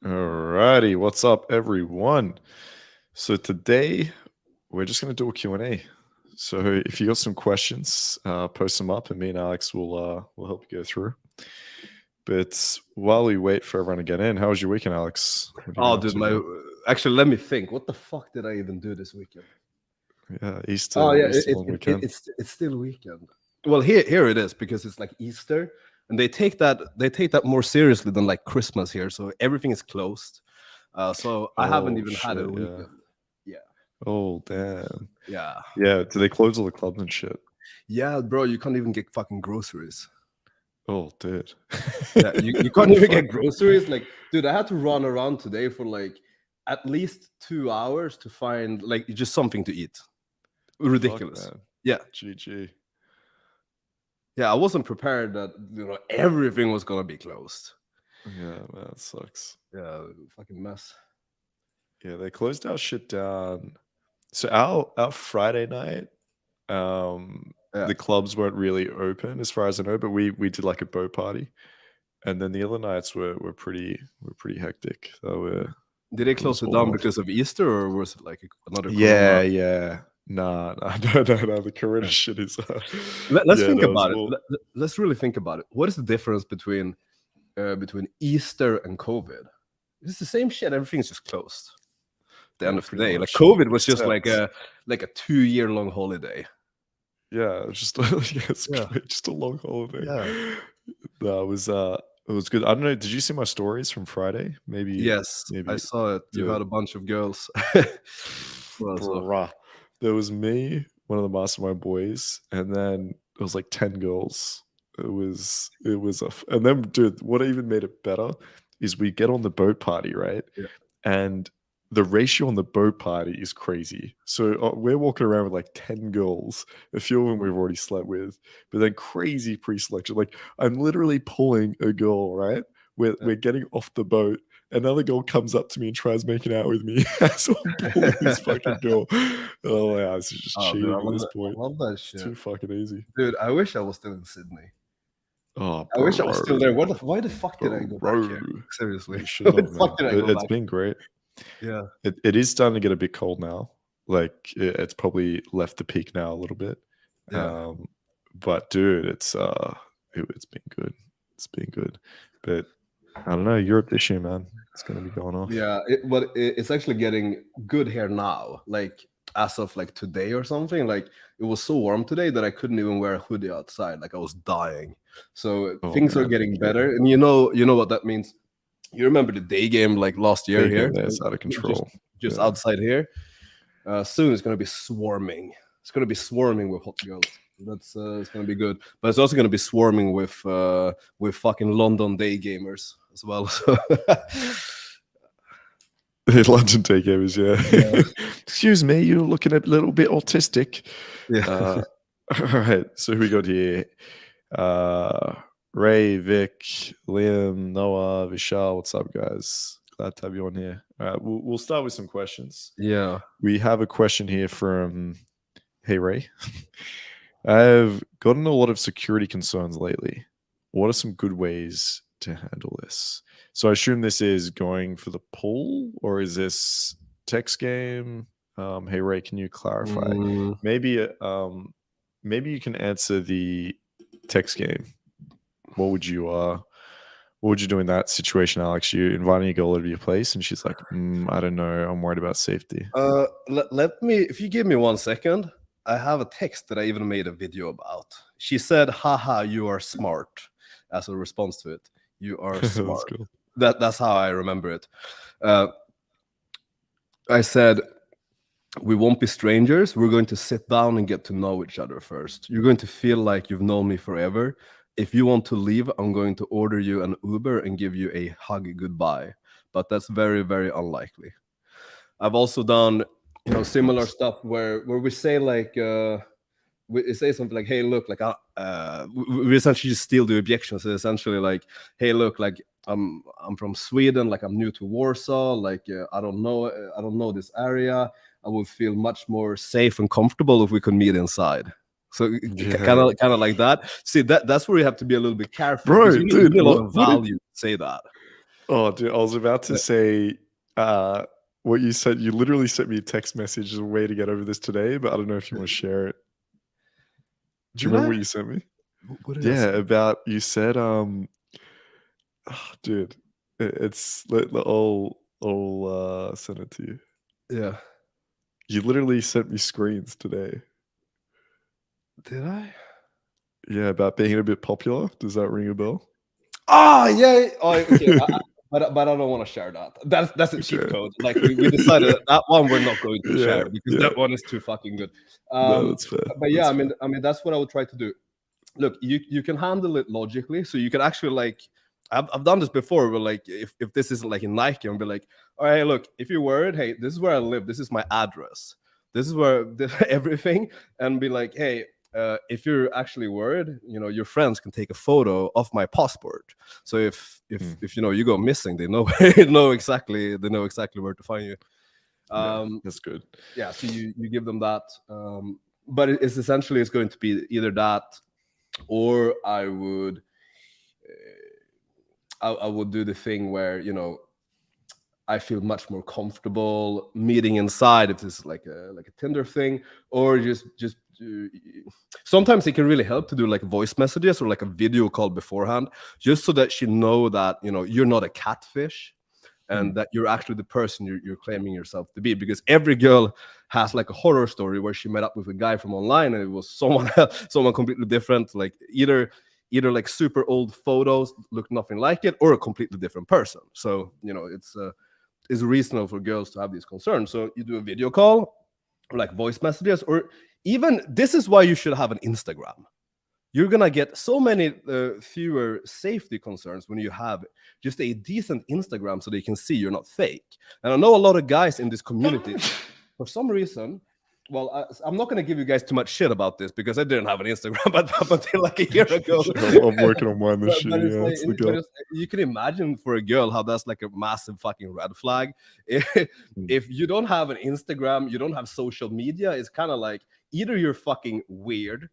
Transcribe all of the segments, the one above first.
Alrighty, what's up, everyone? So today we're just going to do a Q&A. So if you got some questions, post them up, and me and Alex will help you go through. But while we wait for everyone to get in, how was your weekend, Alex? What have you Oh, been up dude, to, bro? actually, let me think. What the fuck did I even do this weekend? Yeah, Oh, yeah, Easter long weekend. it's still weekend. Well, here it is because it's like Easter, and they take that more seriously than like Christmas here. So everything is closed. So I haven't Oh even had a shit, yeah. weekend. Yeah, Oh damn. yeah, Yeah, do they close all the clubs and shit? yeah, bro. You can't even get fucking groceries. Oh, dude. Yeah, you can't even get groceries. Like, dude, I had to run around today for like at least 2 hours to find like just something to eat. Ridiculous. Fuck, man. Yeah. GG. Yeah, I wasn't prepared that everything was gonna be closed. Yeah, man, it sucks. Yeah, fucking mess. Yeah, they closed our shit down. So our Friday night, Yeah. the clubs weren't really open as far as I know, but we did like a boat party, and then the other nights were pretty hectic. So Did they it was close it all down off. because of Easter, or was it like another Yeah, Corona? yeah. Nah, no. The Corona Yeah. shit is. Let's Yeah, think no, it's about it. more. Let's really think about it. What is the difference between Easter and COVID? It's the same shit. Everything's just closed. At the end Yeah, of the pretty day, like much. COVID was just like Except, a 2-year long holiday. yeah, it's just yeah, it's Yeah. just a long holiday. Yeah. No, it was good. I don't know. Did you see my stories from Friday? Yes, I Maybe. saw it. You Dude, had a bunch of girls. Well, so bruh. There was me, one of the Mastermind boys, and then it was like 10 girls. And then, dude, what even made it better is we get on the boat party, right? yeah. And the ratio on the boat party is crazy. So we're walking around with like 10 girls. A few of them we've already slept with, but then crazy pre-selection. Like I'm literally pulling a girl, right? We're getting off the boat. Another girl comes up to me and tries making out with me as I'm pulling this fucking girl. Oh yeah, this is just Oh, dude, I cheating at love this that. point. I love that It's shit, too fucking easy. dude. I wish I was still in Sydney. Oh, I wish I was still bro. there. Why the fuck did I go back here? Bro. Seriously, You should why have, the fuck man. did I go It's back? been great. Yeah, It is starting to get a bit cold now. Like it's probably left the peak now a little bit. yeah, But dude, it's been good. It's been good. But I don't know, Europe this year, man. It's gonna be going off. yeah. But it's actually getting good here now. Like as of like today or something. Like it was so warm today that I couldn't even wear a hoodie outside. Like I was dying. So Oh things are man. getting Yeah. better, and you know what that means. You remember the day game like last year Day here, game there is out of just control. just Yeah. outside here. Soon it's gonna be swarming. It's gonna be swarming with hot girls. That's it's gonna be good, but it's also gonna be swarming with fucking London day gamers as well. So London day gamers, yeah. Excuse me, you're looking a little bit autistic. yeah, All right. So who we got here? Ray, Vic, Liam, Noah, Vishal. What's up, guys? Glad to have you on here. All right, we'll start with some questions. yeah. We have a question here from Hey Ray. I've gotten a lot of security concerns lately. What are some good ways to handle this? So I assume this is going for the pool, or is this text game? Hey Ray, can you clarify? Mm, Maybe you can answer the text game. What would you do in that situation, Alex? You inviting a girl over to your place, and she's like, "I don't know. I'm worried about safety." let me, if you give me 1 second, I have a text that I even made a video about. She said, "Haha, you are smart," as a response to it. You are That's smart. cool. That's how I remember it. I said, we won't be strangers. We're going to sit down and get to know each other first. You're going to feel like you've known me forever. If you want to leave, I'm going to order you an Uber and give you a hug goodbye. But that's very, very unlikely. I've also done, similar stuff where we say like, we say something like, "Hey, look, like, we essentially just steal the objections." So essentially, like, "Hey, look, like, I'm from Sweden, like, I'm new to Warsaw, like, I don't know this area. I would feel much more safe and comfortable if we could meet inside." So kind Yeah, of like that. See, that's where you have to be a little bit careful because bro, you dude, need a lot of what did value to say that. Oh, dude, I was about to say what you said. You literally sent me a text message as a way to get over this today, but I don't know if you want to share it. Do you Did remember I? what you sent me? What did I Yeah, say? about you said dude, it's I'll send it to you. Yeah. You literally sent me screens today. Did I? Yeah, about being a bit popular. Does that ring a bell? Ah, yeah. Oh, okay. But I don't want to share that. That's a cheat Okay. code. Like we decided that one we're not going to Yeah, share because yeah. that one is too fucking good. No, that's fair. But yeah, That's fair. I mean that's what I would try to do. Look, you can handle it logically, so you can actually like. I've done this before, but like if this is like in Nike, and be like, all right, look, if you're worried, hey, this is where I live, this is my address, this is where everything, and be like, hey, if you're actually worried, you know, your friends can take a photo of my passport. So if you know you go missing, they know they know exactly where to find you. Yeah, that's good. Yeah, so you give them that, but it's essentially it's going to be either that, or I would do the thing where, you know, I feel much more comfortable meeting inside if this is like a Tinder thing, or just sometimes it can really help to do like voice messages or like a video call beforehand, just so that you know that, you know, you're not a catfish and that you're actually the person you're claiming yourself to be. Because every girl has like a horror story where she met up with a guy from online and it was someone someone completely different, like either like super old photos look nothing like it, or a completely different person. So, you know, it's reasonable for girls to have these concerns. So you do a video call or like voice messages, or even this is why you should have an Instagram. You're gonna get so many fewer safety concerns when you have just a decent Instagram, so they can see you're not fake. And I know a lot of guys in this community, for some reason, well, I'm not going to give you guys too much shit about this because I didn't have an Instagram up until like a year ago. I'm working on mine this But year. it's Yeah, like, it's the goal. you can imagine for a girl how that's like a massive fucking red flag. If you don't have an Instagram, you don't have social media, it's kind of like either you're fucking weird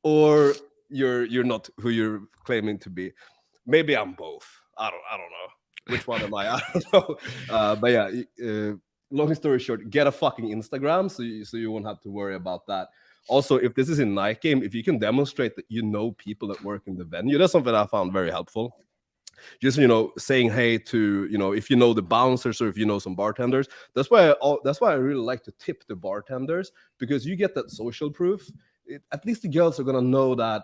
or you're not who you're claiming to be. Maybe I'm both. I don't know. Which one am I? I don't know. But yeah, long story short, get a fucking Instagram so you won't have to worry about that. Also, if this is in night game, if you can demonstrate that you know people that work in the venue, that's something I found very helpful. Just, you know, saying hey to, you know, if you know the bouncers or if you know some bartenders. That's why I really like to tip the bartenders, because you get that social proof. At least the girls are gonna know that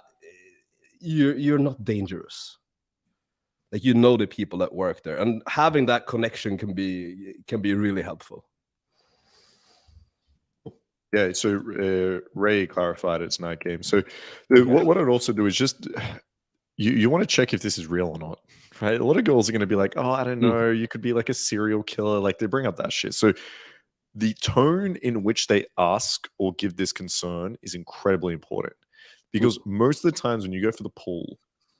you're not dangerous. Like, you know the people that work there, and having that connection can be really helpful. Yeah, so Ray clarified it's night game. So what I'd also do is just you want to check if this is real or not, right? A lot of girls are going to be like, oh, I don't Mm, know, you could be like a serial killer. Like they bring up that shit. So the tone in which they ask or give this concern is incredibly important, mm, because most of the times when you go for the pool,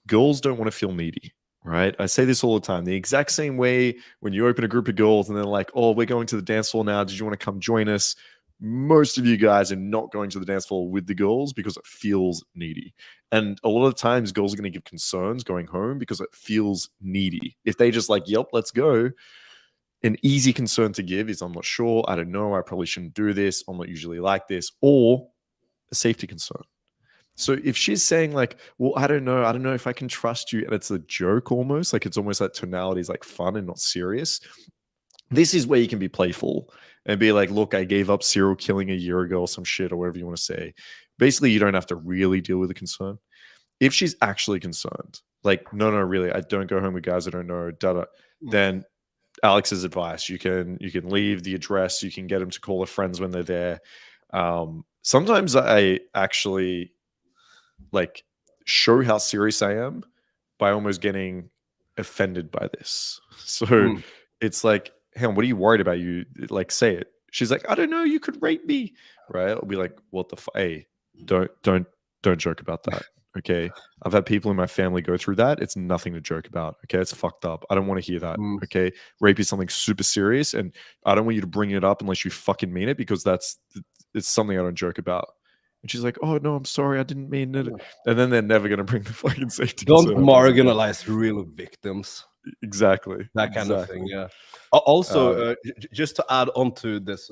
girls don't want to feel needy, right? I say this all the time. The exact same way when you open a group of girls and they're like, oh, we're going to the dance floor now. Did you want to come join us? Most of you guys are not going to the dance floor with the girls because it feels needy. And a lot of times girls are going to give concerns going home because it feels needy. If they just like, yep, let's go, an easy concern to give is I'm not sure, I don't know, I probably shouldn't do this, I'm not usually like this, or a safety concern. So if she's saying like, well, I don't know if I can trust you, and it's a joke almost, like it's almost that tonality is like fun and not serious, this is where you can be playful and be like, look, I gave up serial killing a year ago or some shit or whatever you want to say. Basically, you don't have to really deal with the concern. If she's actually concerned, like, no, really, I don't go home with guys I don't know, mm, then Alex's advice, you can leave the address, you can get them to call their friends when they're there. Sometimes I actually like show how serious I am by almost getting offended by this. So mm, it's like, hey, what are you worried about? You like say it. She's like, I don't know, you could rape me, right? I'll be like, what the hey, don't joke about that. Okay. I've had people in my family go through that. It's nothing to joke about. Okay. It's fucked up. I don't want to hear that. mm. Okay. Rape is something super serious. And I don't want you to bring it up unless you fucking mean it, because it's something I don't joke about. And she's like, oh no, I'm sorry. I didn't mean it. And then they're never going to bring the fucking safety Don't concern up ever again. marginalize real victims. exactly, That kind of thing. exactly. Yeah. Uh, Also, just to add on to this,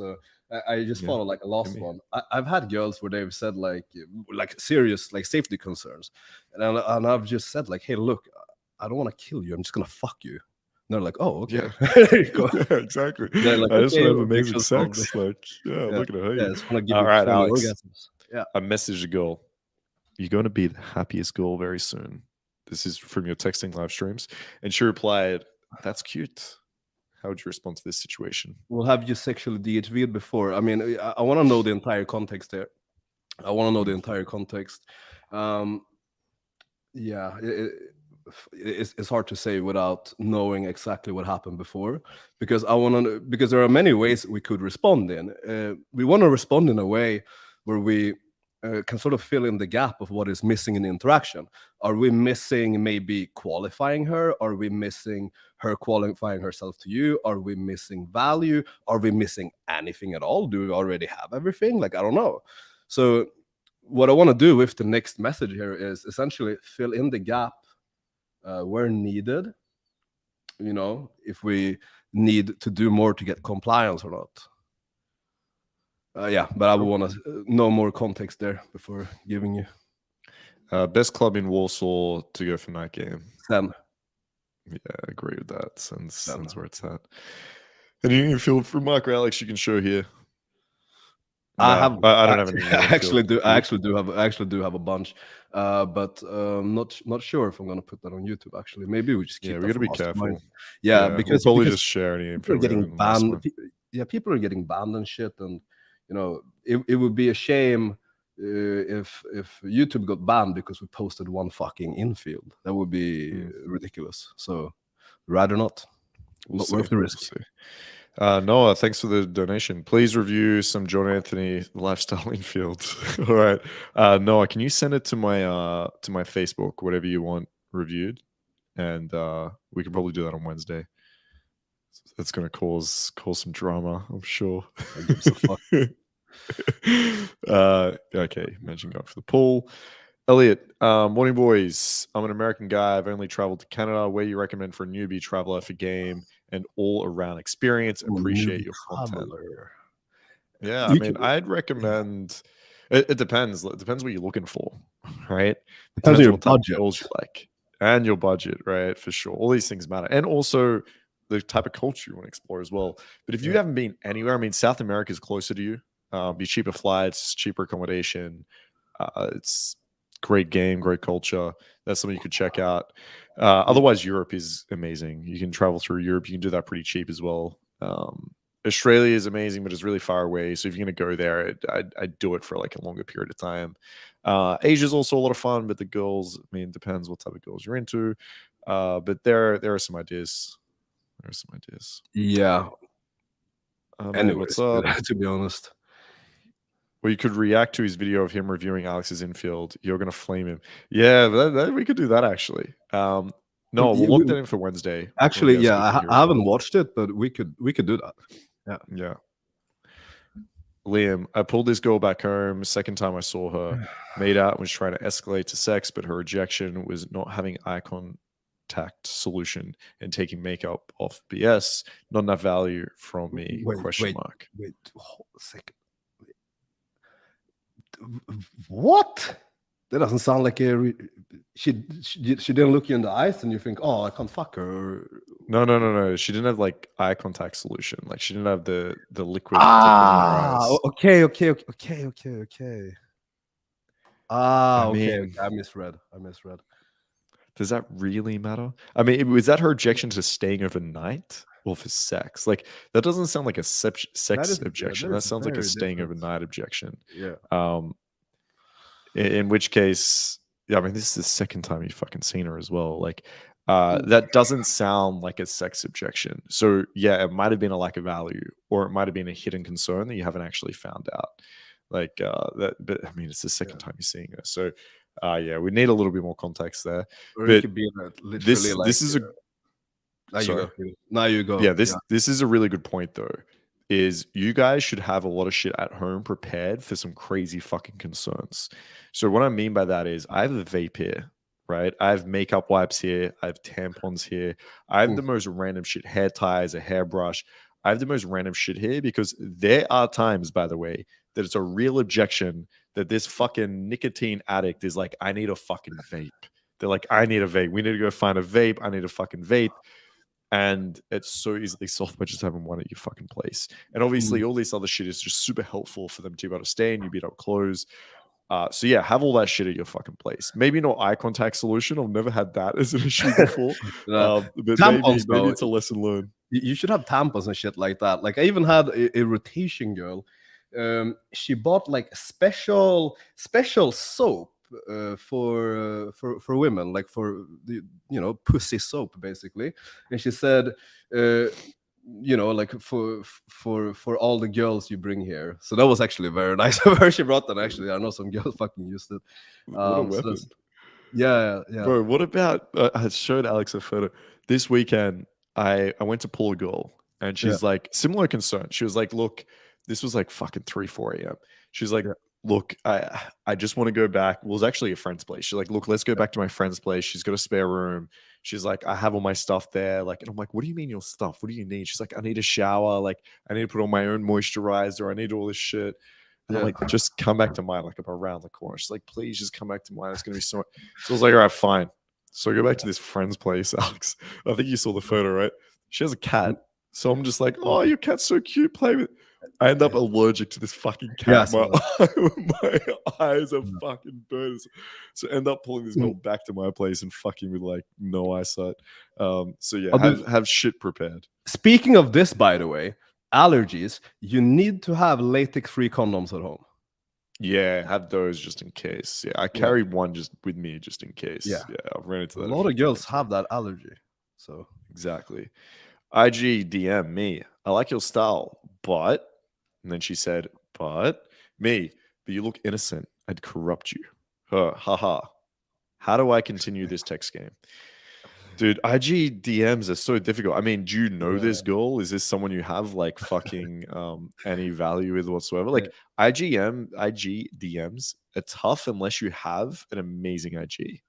I just yeah, follow like a give last me. one. I've had girls where they've said like serious like safety concerns, and I've just said like, hey, look, I don't want to kill you. I'm just gonna fuck you. And they're like, oh, okay. Yeah, There you go. yeah, exactly. They're like, I just want okay, to have amazing mission solved. sex. Like, yeah, I'm Yeah, not gonna hurt yeah. I you. just want to give All you right, 20 Alex. orgasms. Yeah. I messaged a girl. You're going to be the happiest girl very soon. This is from your texting live streams. And she replied, "That's cute." How would you respond to this situation? Well, have you sexually DHV'd before? I mean, I want to know the entire context there. I want to know the Mm. entire context. Um, yeah, it's hard to say without knowing exactly what happened before, because I want to, because there are many ways we could respond in. We want to respond in a way where we can sort of fill in the gap of what is missing in the interaction. Are we missing maybe qualifying her? Are we missing her qualifying herself to you? Are we missing value? Are we missing anything at all? Do we already have everything? Like, I don't know. So what I want to do with the next message here is essentially fill in the gap where needed. You know, if we need to do more to get compliance or not. Yeah, but I would want to know more context there before giving you. Best club in Warsaw to go for night game. Then, Yeah, I agree with that. Since then. where it's at. And you feel for Mark or Alex, you can show here. I No, have. I don't have any. I actually do. I actually do have a bunch, but not sure if I'm gonna put that on YouTube. Actually, maybe we just Yeah, keep we that got to for be Mastermind. careful. Yeah, We'll probably because just share any people info are we have getting in the banned. Mastermind. Yeah, people are getting banned and shit, and you know, it would be a shame if YouTube got banned because we posted one fucking infield. That would be ridiculous. So, rather not. We'll Not see. worth the We'll risk. see. Noah, thanks for the donation. Please review some John Anthony lifestyle infield. All right, Noah, can you send it to my Facebook, whatever you want reviewed, and we can probably do that on Wednesday. That's going to cause some drama, I'm sure. I give a fuck. Okay, mention going for the pool. Elliot, morning boys. I'm an American guy. I've only traveled to Canada. Where you recommend for a newbie traveler for game and all around experience? Appreciate Newbie your content. traveler. Yeah, I You mean, can, I'd recommend. It depends. It depends what you're looking for, right? It depends on depends your what type of budget. girls you like and your budget, right? For sure, all these things matter, and also the type of culture you want to explore as well. But if you Yeah. haven't been anywhere, I mean, South America is closer to you. Be cheaper flights, cheaper accommodation. It's great game, great culture. That's something you could check out. Otherwise, Europe is amazing. You can travel through Europe. You can do that pretty cheap as well. Australia is amazing, but it's really far away. So if you're going to go there, I'd do it for like a longer period of time. Asia is also a lot of fun, but the girls, I mean, depends what type of girls you're into. But there are some ideas. There are some ideas. Yeah. Mate, what's up? To be honest. Well, you could react to his video of him reviewing Alex's infield. You're going to flame him. Yeah, we could do that actually. No, we'll lock that in for Wednesday. Actually, when we have yeah, speaker here I as haven't well. watched it, but we could do that. Yeah. Yeah. Liam, I pulled this girl back home. Second time I saw her, made out and was trying to escalate to sex, but her rejection was not having eye contact solution and taking makeup off BS. Not enough value from me? Question mark. Wait, hold a second. What? That doesn't sound like she didn't look you in the eyes and you think, oh, I can't fuck her. No. She didn't have like eye contact solution. Like she didn't have the liquid. Okay. Okay. I misread. Does that really matter? I mean, was that her objection to staying overnight or for sex? Like that doesn't sound like a sex objection. That sounds like a staying overnight objection. Yeah. In which case, yeah, I mean, this is the second time you've fucking seen her as well. Like, that doesn't sound like a sex objection. So yeah, it might have been a lack of value, or it might have been a hidden concern that you haven't actually found out. Like that, but I mean, it's the second time you're seeing her. So yeah, we need a little bit more context there. Or but it could be literally this is a now you go. Yeah, this is a really good point though. Is you guys should have a lot of shit at home prepared for some crazy fucking concerns. So what I mean by that is I have a vape here, right? I have makeup wipes here. I have tampons here. I have Mm. the most random shit, hair ties, a hairbrush. I have the most random shit here because there are times, by the way, that it's a real objection that this fucking nicotine addict is like, I need a fucking vape. They're like, I need a vape. We need to go find a vape. I need a fucking vape. And it's so easily solved by just having one at your fucking place. And obviously, all this other shit is just super helpful for them to be able to stay in. You beat up clothes. So yeah, have all that shit at your fucking place. Maybe not eye contact solution. I've never had that as an issue before. But Tampons, maybe though, it's a lesson learned. you should have tampons and shit like that. Like I even had a rotation girl. She bought like special soap for women, like for the pussy soap basically. And she said, like for all the girls you bring here. So that was actually very nice of her. She brought that. Actually, I know some girls fucking used it. What a So weapon. yeah. Bro, what about I showed Alex a photo this weekend. I went to pull a girl and Yeah. she's like similar concern. She was like, look, this was like fucking 3-4 a.m. She's like, Yeah. look, I just want to go back. Well, it was actually a friend's place. She's like, look, let's go back to my friend's place. She's got a spare room. She's like, I have all my stuff there. Like, and I'm like, what do you mean your stuff? What do you need? She's like, I need a shower. Like, I need to put on my own moisturizer. I need all this shit. And I'm Yeah. like, just come back to mine. Like, I'm around the corner. She's like, please just come back to mine. It's gonna be so. So I was like, all right, fine. So I go back to this friend's place, Alex. I think you saw the photo, right? She has a cat. So I'm just like, oh, your cat's so cute. Play with it. I end up allergic to this fucking cat. Yeah, My eyes are fucking burning. So I end up pulling this girl back to my place and fucking with like no eyesight. So yeah, have shit prepared. Speaking of this, by the way, allergies, you need to have latex-free condoms at home. Yeah, have those just in case. Yeah, I carry one just with me just in case. Yeah, I've ran into that. A lot of girls have that allergy. So exactly. IG DM me. I like your style, but, and then she said, but you look innocent. I'd corrupt you. Haha. How do I continue this text game? Dude, IG DMs are so difficult. I mean, do you know this girl? Is this someone you have like fucking any value with whatsoever? Like IG DMs are tough unless you have an amazing IG,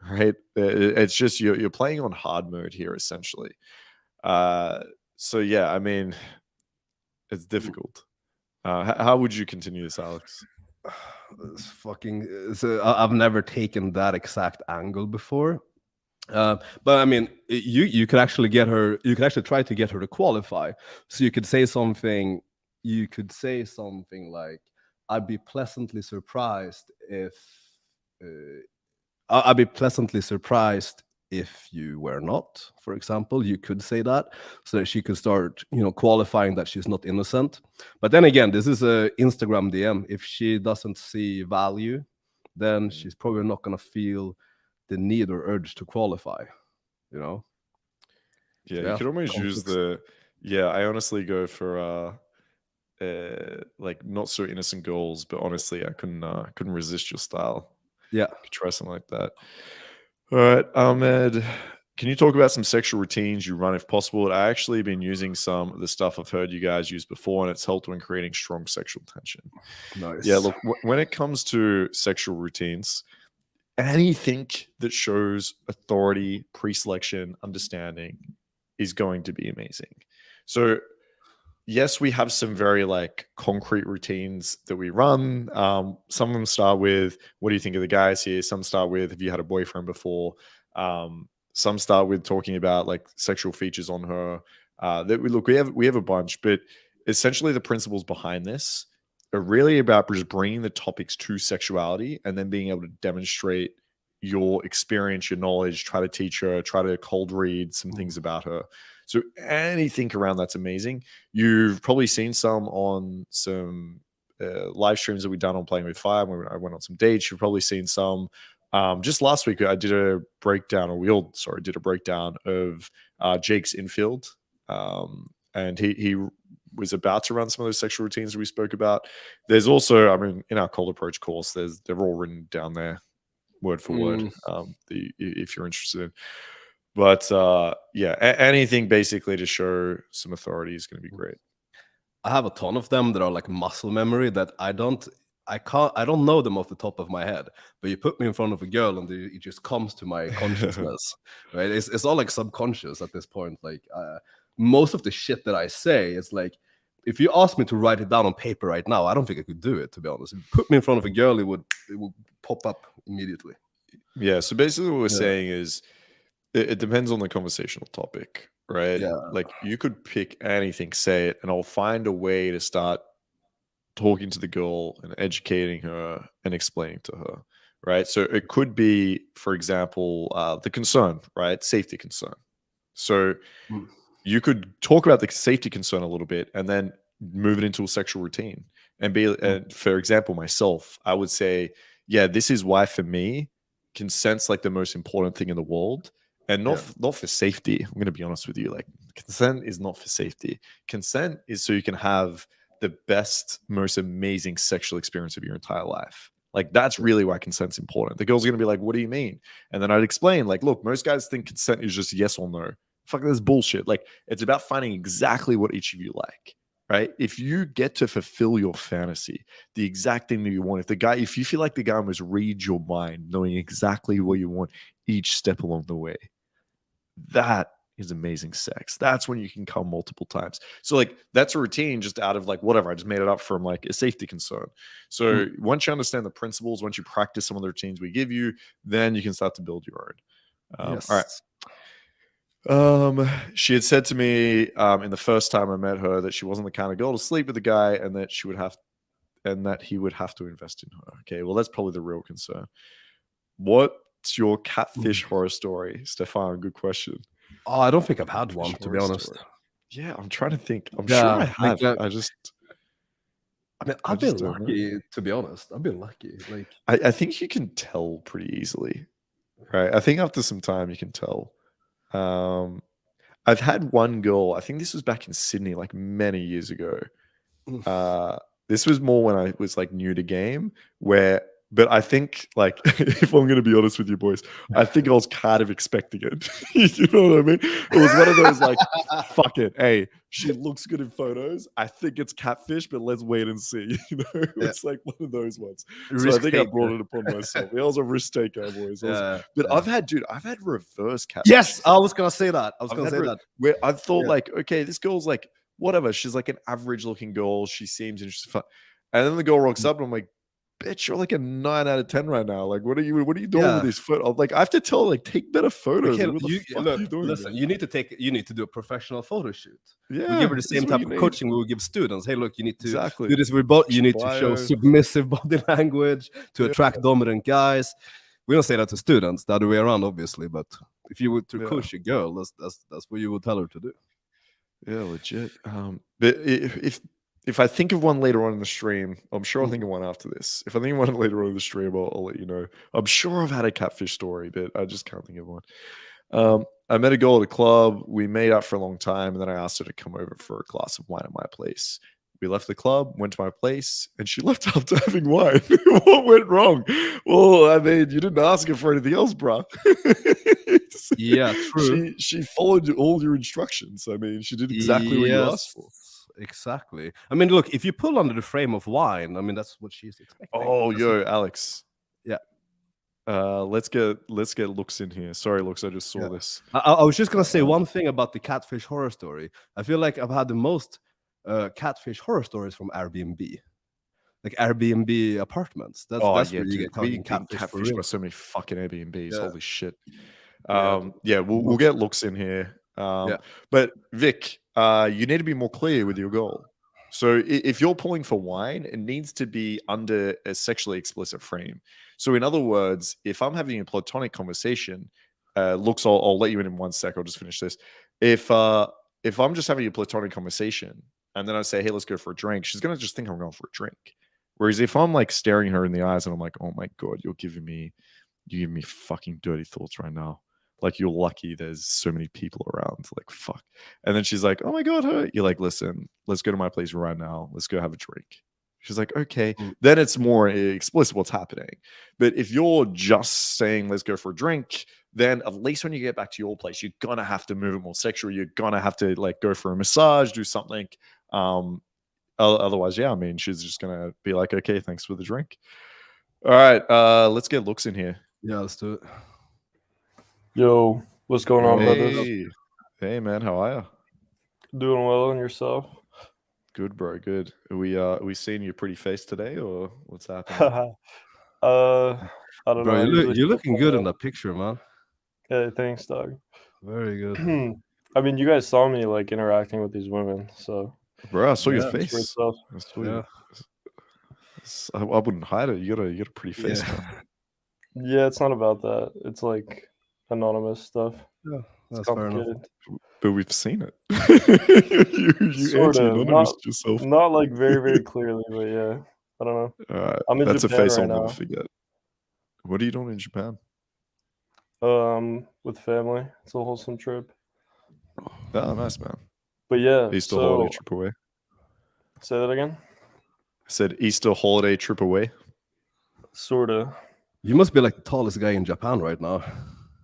right? It's just you're playing on hard mode here essentially. So yeah, I mean, it's difficult. How would you continue this, Alex? It's fucking. I've never taken that exact angle before. But I mean, you could actually get her. You could actually try to get her to qualify. So you could say something. You could say something like, "I'd be pleasantly surprised if." I'd be pleasantly surprised if you were not. For example, you could say that so that she could start, qualifying that she's not innocent. But then again, this is a Instagram DM. If she doesn't see value, then she's probably not gonna feel the need or urge to qualify, Yeah, you could almost use I honestly go for like not so innocent goals, but honestly I couldn't resist your style. Yeah, could try something like that. All right, Ahmed, can you talk about some sexual routines you run if possible? I actually been using some of the stuff I've heard you guys use before, and it's helped when creating strong sexual tension. Nice. Yeah, look, when it comes to sexual routines, anything that shows authority, pre-selection, understanding is going to be amazing. So yes, we have some very like concrete routines that we run. Some of them start with, what do you think of the guys here? Some start with, have you had a boyfriend before? Some start with talking about like sexual features on her. We have a bunch, but essentially the principles behind this are really about just bringing the topics to sexuality and then being able to demonstrate your experience, your knowledge, try to teach her, try to cold read some things about her. So anything around that's amazing. You've probably seen some on some live streams that we've done on Playing with Fire when I went on some dates. You've probably seen some. Just last week, I did a breakdown, did a breakdown of Jake's Infield. And he was about to run some of those sexual routines that we spoke about. There's also, I mean, in our cold approach course, they're all written down there word for word, if you're interested in. But anything basically to show some authority is going to be great. I have a ton of them that are like muscle memory that I don't I don't know them off the top of my head, but you put me in front of a girl and it just comes to my consciousness, right? It's all like subconscious at this point. Like most of the shit that I say, it's like, if you ask me to write it down on paper right now, I don't think I could do it, to be honest. If you put me in front of a girl, it would pop up immediately. Yeah, so basically what we're Yeah. saying is it depends on the conversational topic, right? Yeah. Like you could pick anything, say it, and I'll find a way to start talking to the girl and educating her and explaining to her, right? So it could be, for example, the concern, right? Safety concern. So Mm. you could talk about the safety concern a little bit and then move it into a sexual routine and be, for example, myself, I would say, yeah, this is why for me, consent's like the most important thing in the world. And not for safety. I'm going to be honest with you. Like, consent is not for safety. Consent is so you can have the best, most amazing sexual experience of your entire life. Like, that's really why consent's important. The girl's going to be like, what do you mean? And then I'd explain, like, look, most guys think consent is just yes or no. Fuck, that's bullshit. Like, it's about finding exactly what each of you like, right? If you get to fulfill your fantasy, the exact thing that you want, if you feel like the guy must read your mind, knowing exactly what you want each step along the way, that is amazing sex. That's when you can come multiple times. So like that's a routine just out of like whatever. I just made it up from like a safety concern. So once you understand the principles, once you practice some of the routines we give you, then you can start to build your own. Yes. All right. She had said to me in the first time I met her that she wasn't the kind of girl to sleep with a guy and that he would have to invest in her. Okay, well, that's probably the real concern. What's your catfish horror story, Stefan? Good question. Oh, I don't think I've had one, to be honest. Story. Yeah, I'm trying to think. I'm sure I have. I've been lucky, to be honest. I've been lucky. Like I think you can tell pretty easily, right? I think after some time you can tell. I've had one girl, I think this was back in Sydney, like many years ago. This was more when I was like new to game, but I think, like, if I'm going to be honest with you boys, I think I was kind of expecting it. You know what I mean? It was one of those like, fuck it. Hey, she looks good in photos. I think it's catfish, but let's wait and see. You know, it's like one of those ones. So I think I brought it upon myself. I was a risk taker, boys. I've had reverse catfish. Yes, I was going to say that. Where I thought like, okay, this girl's like, whatever. She's like an average looking girl. She seems interesting. And then the girl rocks up and I'm like, bitch, you're like a 9 out of 10 right now. Like, what are you doing with this photo? Like, I have to tell her, like, take better photos. Like, what the fuck are you doing? Listen, you need to do a professional photo shoot. Yeah, we give her the same type of coaching we will give students. Hey, look, you need to do this with both. You need to show submissive body language to attract dominant guys. We don't say that to students, the other way around, obviously. But if you were to coach a girl, that's what you would tell her to do. Yeah, legit. But if I think of one later on in the stream, I'm sure I'll think of one after this. If I think of one later on in the stream, I'll let you know. I'm sure I've had a catfish story, but I just can't think of one. I met a girl at a club. We made out for a long time, and then I asked her to come over for a glass of wine at my place. We left the club, went to my place, and she left after having wine. What went wrong? Well, I mean, you didn't ask her for anything else, bro. Yeah, true. She followed all your instructions. I mean, she did exactly what you asked for. Exactly. I mean, look, if you pull under the frame of wine, I mean, that's what she's expecting. Oh, Alex. Yeah. Let's get Looks in here. Sorry, Looks, I just saw this. I was just gonna say one thing about the catfish horror story. I feel like I've had the most catfish horror stories from Airbnb, like Airbnb apartments. That's where you get talking catfish by so many fucking Airbnbs. Holy shit. We'll get Looks in here. But Vic, you need to be more clear with your goal. So if you're pulling for wine, it needs to be under a sexually explicit frame. So in other words, if I'm having a platonic conversation, Looks, I'll let you in 1 sec. I'll just finish this. If I'm just having a platonic conversation and then I say, hey, let's go for a drink, she's going to just think I'm going for a drink. Whereas if I'm like staring her in the eyes and I'm like, oh my God, you're giving me fucking dirty thoughts right now. Like, you're lucky there's so many people around. Like, fuck. And then she's like, oh my God, her. You're like, listen, let's go to my place right now. Let's go have a drink. She's like, okay. Then it's more explicit what's happening. But if you're just saying, let's go for a drink, then at least when you get back to your place, you're going to have to move it more sexual. You're going to have to like go for a massage, do something. Otherwise, yeah, I mean, she's just gonna be like, okay, thanks for the drink. All right, let's get Looks in here. Yeah, let's do it. Yo, what's going on, brothers? Hey, man, how are you? Doing well, and yourself? Good, bro. Good. Are we seeing your pretty face today, or what's happening? I don't know. I usually You're still looking play good in it. that picture, man. Hey, thanks, dog. Very good. I mean, you guys saw me like interacting with these women, so Bro, I saw your Yeah. it's for face. itself. I saw Yeah. you. I wouldn't hide it. You got a pretty face, Yeah. man. Yeah, it's not about that. It's like anonymous stuff. Yeah, It's that's fair enough. complicated. But we've seen it. you Sort of, anti-anonymous yourself. not like very, very clearly, but yeah. I don't know. All right, I'm in that's a Japan face right I'll never now. forget. What are you doing in Japan? With family. It's a wholesome trip. Oh, nice, man. But yeah, Easter so holiday trip away. say that again. I said Easter holiday trip away. Sorta. You must be like the tallest guy in Japan right now.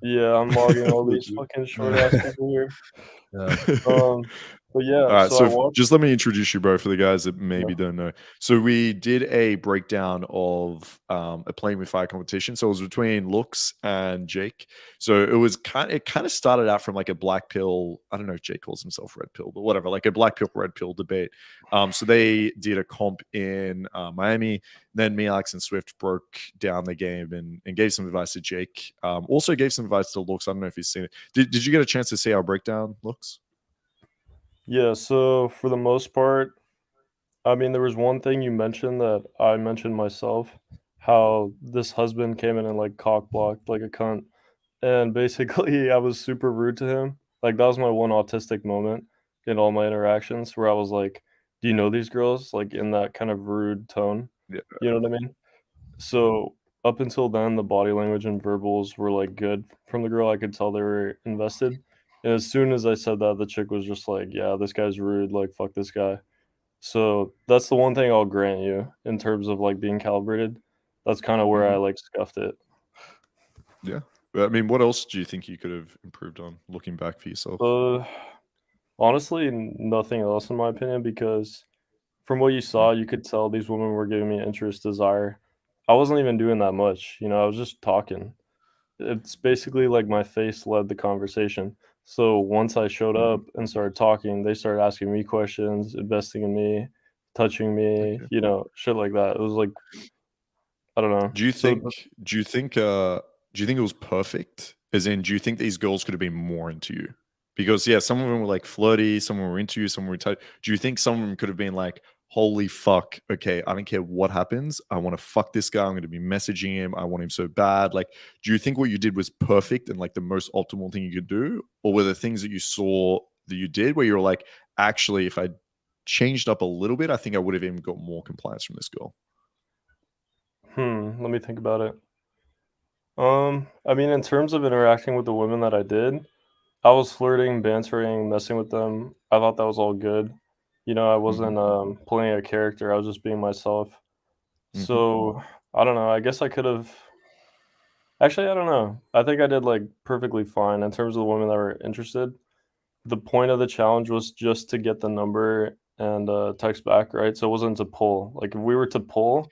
Yeah, I'm logging all these Legit. fucking short ass people here. Yeah. But yeah, All right, so I so watched. just let me introduce you, bro, for the guys that maybe Yeah. don't know. So we did a breakdown of a playing with fire competition. So it was between Looks and Jake. So it kind of started out from like a black pill. I don't know if Jake calls himself red pill, but whatever, like a black pill, red pill debate. So they did a comp in Miami. Then me, Alex, and Swift broke down the game and gave some advice to Jake. Also gave some advice to Looks. I don't know if you've seen it. Did you get a chance to see our breakdown, Looks? Yeah, so for the most part, I mean, there was one thing you mentioned that I mentioned myself, how this husband came in and like cock blocked like a cunt. And basically, I was super rude to him. Like, that was my one autistic moment in all my interactions where I was like, do you know these girls? Like, in that kind of rude tone. Yeah. You know what I mean? So up until then, the body language and verbals were like good from the girl. I could tell they were invested. And as soon as I said that, the chick was just like, "Yeah, this guy's rude. Like, fuck this guy." So that's the one thing I'll grant you in terms of like being calibrated. That's kind of where I like scuffed it. Yeah. I mean, what else do you think you could have improved on looking back for yourself? Honestly, nothing else in my opinion, because from what you saw, you could tell these women were giving me interest, desire. I wasn't even doing that much, you know, I was just talking. It's basically like my face led the conversation. So once I showed Mhm. up and started talking, they started asking me questions, investing in me, touching me, Okay. you know, shit like that. It was like, I don't know. Do you So think do you think uh do you think it was perfect? As in, do you think these girls could have been more into you? Because yeah, some of them were like flirty, some were into you, some were tight. Do you think some of them could have been like, holy fuck, okay, I don't care what happens. I want to fuck this guy. I'm going to be messaging him. I want him so bad. Like, do you think what you did was perfect and like the most optimal thing you could do? Or were there things that you saw that you did where you were like, actually, if I changed up a little bit, I think I would have even got more compliance from this girl? let me think about it. I mean, in terms of interacting with the women that I did, I was flirting, bantering, messing with them. I thought that was all good. You know, I wasn't playing a character. I was just being myself. Hmm. So I don't know. I guess I could have. Actually, I don't know. I think I did like perfectly fine in terms of the women that were interested. The point of the challenge was just to get the number and text back, right? So it wasn't to pull. Like if we were to pull,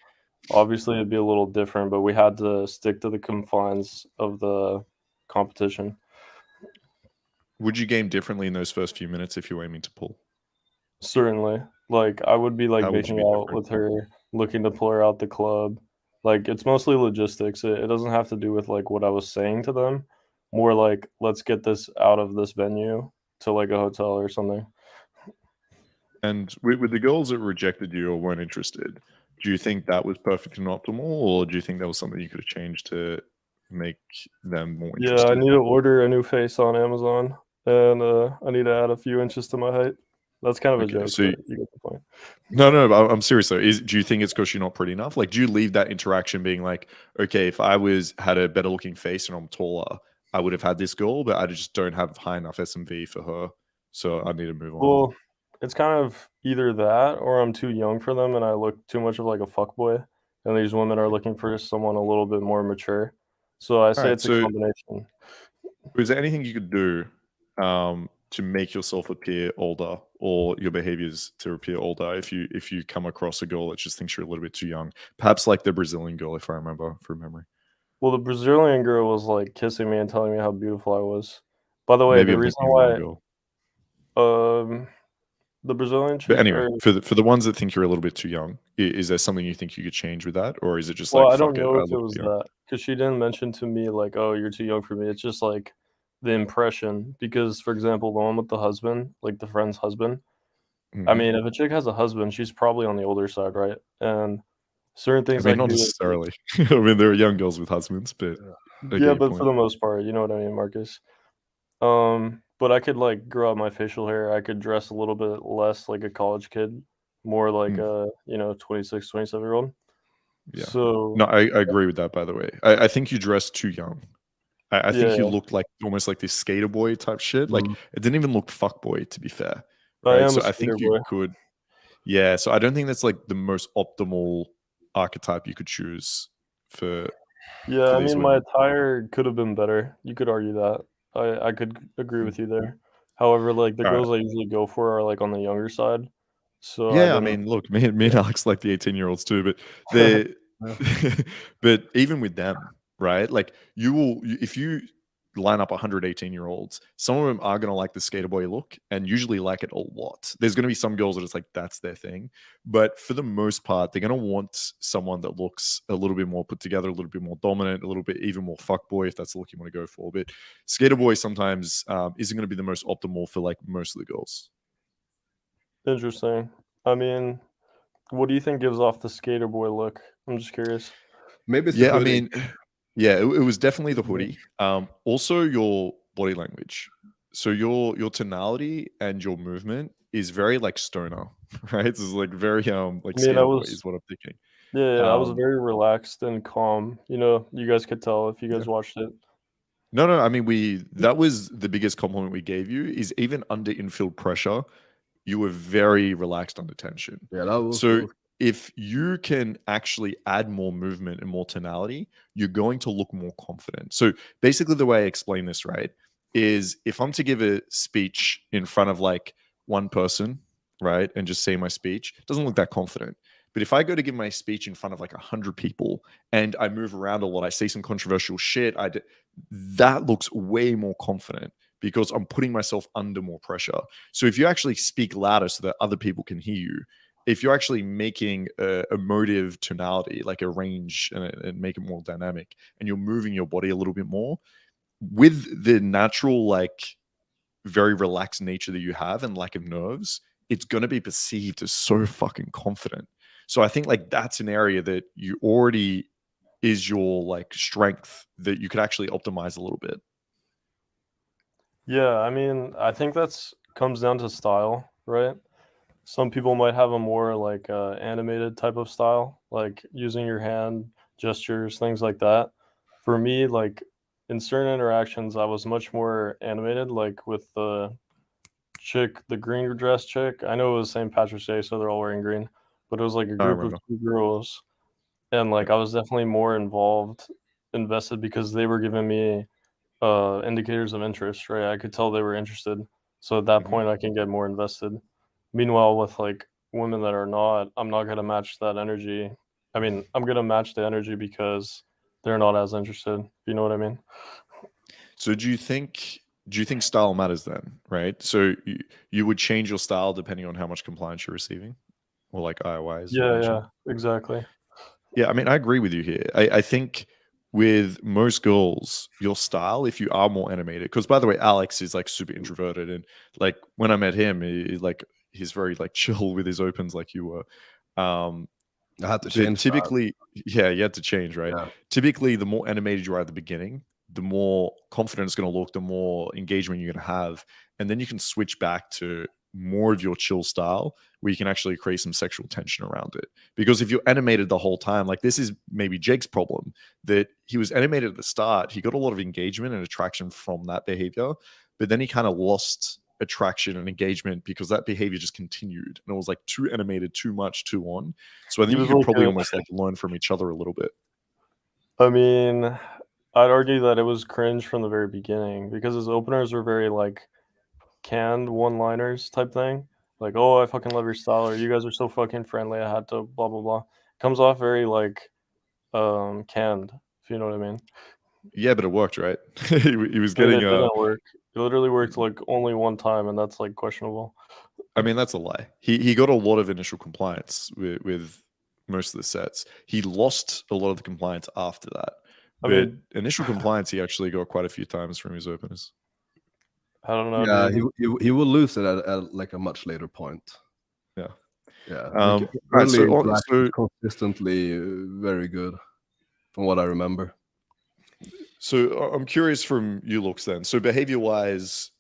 obviously it'd be a little different, but we had to stick to the confines of the competition. Would you game differently in those first few minutes if you were aiming to pull? Certainly. Like I would be like How would you making be out different? with her, looking to pull her out the club. Like it's mostly logistics. It doesn't have to do with like what I was saying to them. More like let's get this out of this venue to like a hotel or something. And with the girls that rejected you or weren't interested, do you think that was perfect and optimal, or do you think that was something you could have changed to make them more Yeah, I interested? need to order a new face on Amazon, and I need to add a few inches to my height. That's kind of a Okay, joke, so but you get the point. no, I'm serious though. Do you think it's because you're not pretty enough? Like, do you leave that interaction being like, okay, if I had a better looking face and I'm taller, I would have had this girl, but I just don't have high enough SMV for her, so I need to move on. Well, it's kind of either that or I'm too young for them and I look too much of like a fuckboy, and these women are looking for someone a little bit more mature. So I All say right, it's a so combination. is there anything you could do to make yourself appear older or your behaviors to appear older if you come across a girl that just thinks you're a little bit too young. Perhaps like the Brazilian girl, if I remember from memory. Well, the Brazilian girl was, like, kissing me and telling me how beautiful I was. By the way, Maybe the I'm reason thinking of the wrong why girl. um, the Brazilian But chick anyway, or for the ones that think you're a little bit too young, is there something you think you could change with that? Or is it just well, like, I don't fuck it, know I if it look was too young? that because she didn't mention to me, like, "Oh, you're too young for me." It's just, like, the impression because, for example, the one with the husband, like, the friend's husband, I Mhm. mean, if a chick has a husband, she's probably on the older side, right? And certain I things I mean, could not do is like necessarily. I mean, there are young girls with husbands, but I get yeah, your but for point. the most part, you know what I mean, Marcus? But I could, like, grow out my facial hair, I could dress a little bit less like a college kid, more like Mm, a, 26, 27-year-old. yeah. No, So I agree with that, by the way. I think you dress too young. I yeah, think you yeah, looked like almost like this skater boy type shit. Like, Mhm. it didn't even look fuck boy, to be fair, I right? am a So I think skater you boy. could yeah, so I don't think that's, like, the most optimal archetype you could choose for Yeah, for I these mean, my women. attire could have been better, you could argue that. I could agree Mm, with you there. However, like, the alright. girls I usually go for are, like, on the younger side, so I Yeah, I didn't mean, look, me and yeah. Alex like the 18-year-olds too, but they're Yeah. but even with them, right? Like if you line up 100 18-year-olds, some of them are gonna like the skater boy look and usually like it a lot. There's gonna be some girls that it's like that's their thing. But for the most part, they're gonna want someone that looks a little bit more put together, a little bit more dominant, a little bit even more fuck boy if that's the look you want to go for. But skater boy sometimes isn't gonna be the most optimal for like most of the girls. Interesting. I mean, what do you think gives off the skater boy look? I'm just curious. Maybe it's the Yeah, I hoodie. mean, yeah, it was definitely the Mhm. hoodie. Also your body language. So your tonality and your movement is very like stoner, right? It's like very like I mean, I skater boy was is what I'm thinking. yeah, yeah, I was Um very relaxed and calm, you guys could tell if you yeah. guys watched it. No, I mean we that was the biggest compliment we gave you is even under infield pressure, you were very relaxed under tension. Yeah, that was So cool. if you can actually add more movement and more tonality, you're going to look more confident. So basically, the way I explain this, right, is if I'm to give a speech in front of like one person, right, and just say my speech, it doesn't look that confident. But if I go to give my speech in front of like 100 people and I move around a lot, I say some controversial shit, that looks way more confident because I'm putting myself under more pressure. So if you actually speak louder so that other people can hear you, if you're actually making a emotive tonality, like a range and make it more dynamic, and you're moving your body a little bit more with the natural, like very relaxed nature that you have and lack of nerves, it's going to be perceived as so fucking confident. So I think like that's an area that you already is your like strength that you could actually optimize a little bit. Yeah, I mean, I think that's comes down to style, right? Some people might have a more like animated type of style, like using your hand gestures, things like that. For me, like in certain interactions, I was much more animated, like with the green dress chick. I know it was St. Patrick's Day, so they're all wearing green, but it was like a I group of remember. two girls, and like Yep. I was definitely more involved, invested because they were giving me indicators of interest, right? I could tell they were interested. So at that Mhm. point, I can get more invested. Meanwhile, with like women that are not, I'm not gonna match that energy. I mean, I'm gonna match the energy because they're not as interested. If you know what I mean? So do you think style matters then, right? So you would change your style depending on how much compliance you're receiving, or like IOI as you Yeah, mentioned. yeah, exactly. Yeah, I mean, I agree with you here. I think with most girls, your style, if you are more animated, because by the way, Alex is like super introverted, and like when I met him, he's very like chill with his opens, like you were. I had to But change that. typically, yeah, you had to change, right? Yeah. Typically, the more animated you are at the beginning, the more confident it's going to look, the more engagement you're going to have. And then you can switch back to more of your chill style where you can actually create some sexual tension around it. Because if you're animated the whole time, like this is maybe Jake's problem that he was animated at the start, he got a lot of engagement and attraction from that behavior, but then he kind of lost attraction and engagement because that behavior just continued and it was like too animated, too much, too on. So I He think you was could like probably a, almost like learn from each other a little bit. I mean, I'd argue that it was cringe from the very beginning because his openers were very like canned one-liners type thing. Like, oh, I fucking love your style, or you guys are so fucking friendly, I had to blah blah blah. Comes off very like canned, if you know what I mean. Yeah, but it worked, right? he was I mean, getting it didn't work. It literally worked like only one time, and that's like questionable. I mean, that's a lie. He got a lot of initial compliance with most of the sets. He lost a lot of the compliance after that. I But mean, initial compliance, he actually got quite a few times from his openers. I don't know, Yeah, dude. he will lose it at like a much later point. Yeah. Yeah, All like right, early so interaction is consistently very good, from what I remember. So I'm curious from you, Looks, then. So behavior wise,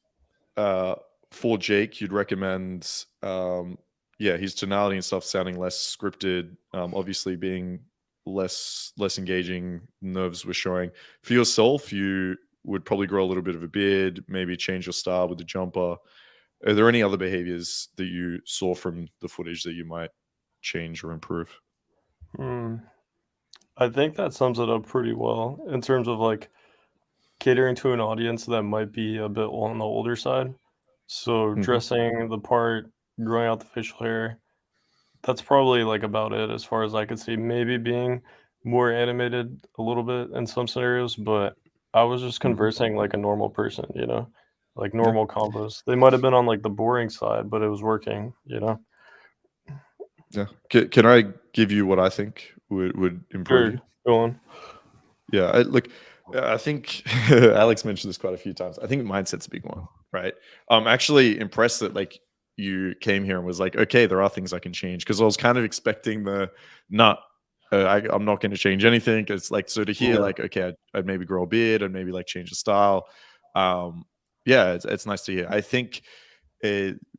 for Jake, you'd recommend, yeah, his tonality and stuff sounding less scripted, obviously being less engaging. Nerves were showing. For yourself, you would probably grow a little bit of a beard, maybe change your style with the jumper. Are there any other behaviors that you saw from the footage that you might change or improve? Hmm. I think that sums it up pretty well in terms of like catering to an audience that might be a bit on the older side. So Mhm. dressing the part, growing out the facial hair, that's probably like about it as far as I could see. Maybe being more animated a little bit in some scenarios, but I was just Mhm. conversing like a normal person, like Yeah. normal combos. They might have been on like the boring side, but it was working. Yeah. Can I give you what I think would improve Sure, you? go on. Yeah, look, I think Alex mentioned this quite a few times. I think mindset's a big one, right? I'm actually impressed that like you came here and was like, okay, there are things I can change because I was kind of expecting the not. I'm not going to change anything. It's like so to hear Yeah. like, okay, I'd maybe grow a beard, I'd maybe like change the style. Um, yeah, it's nice to hear. I think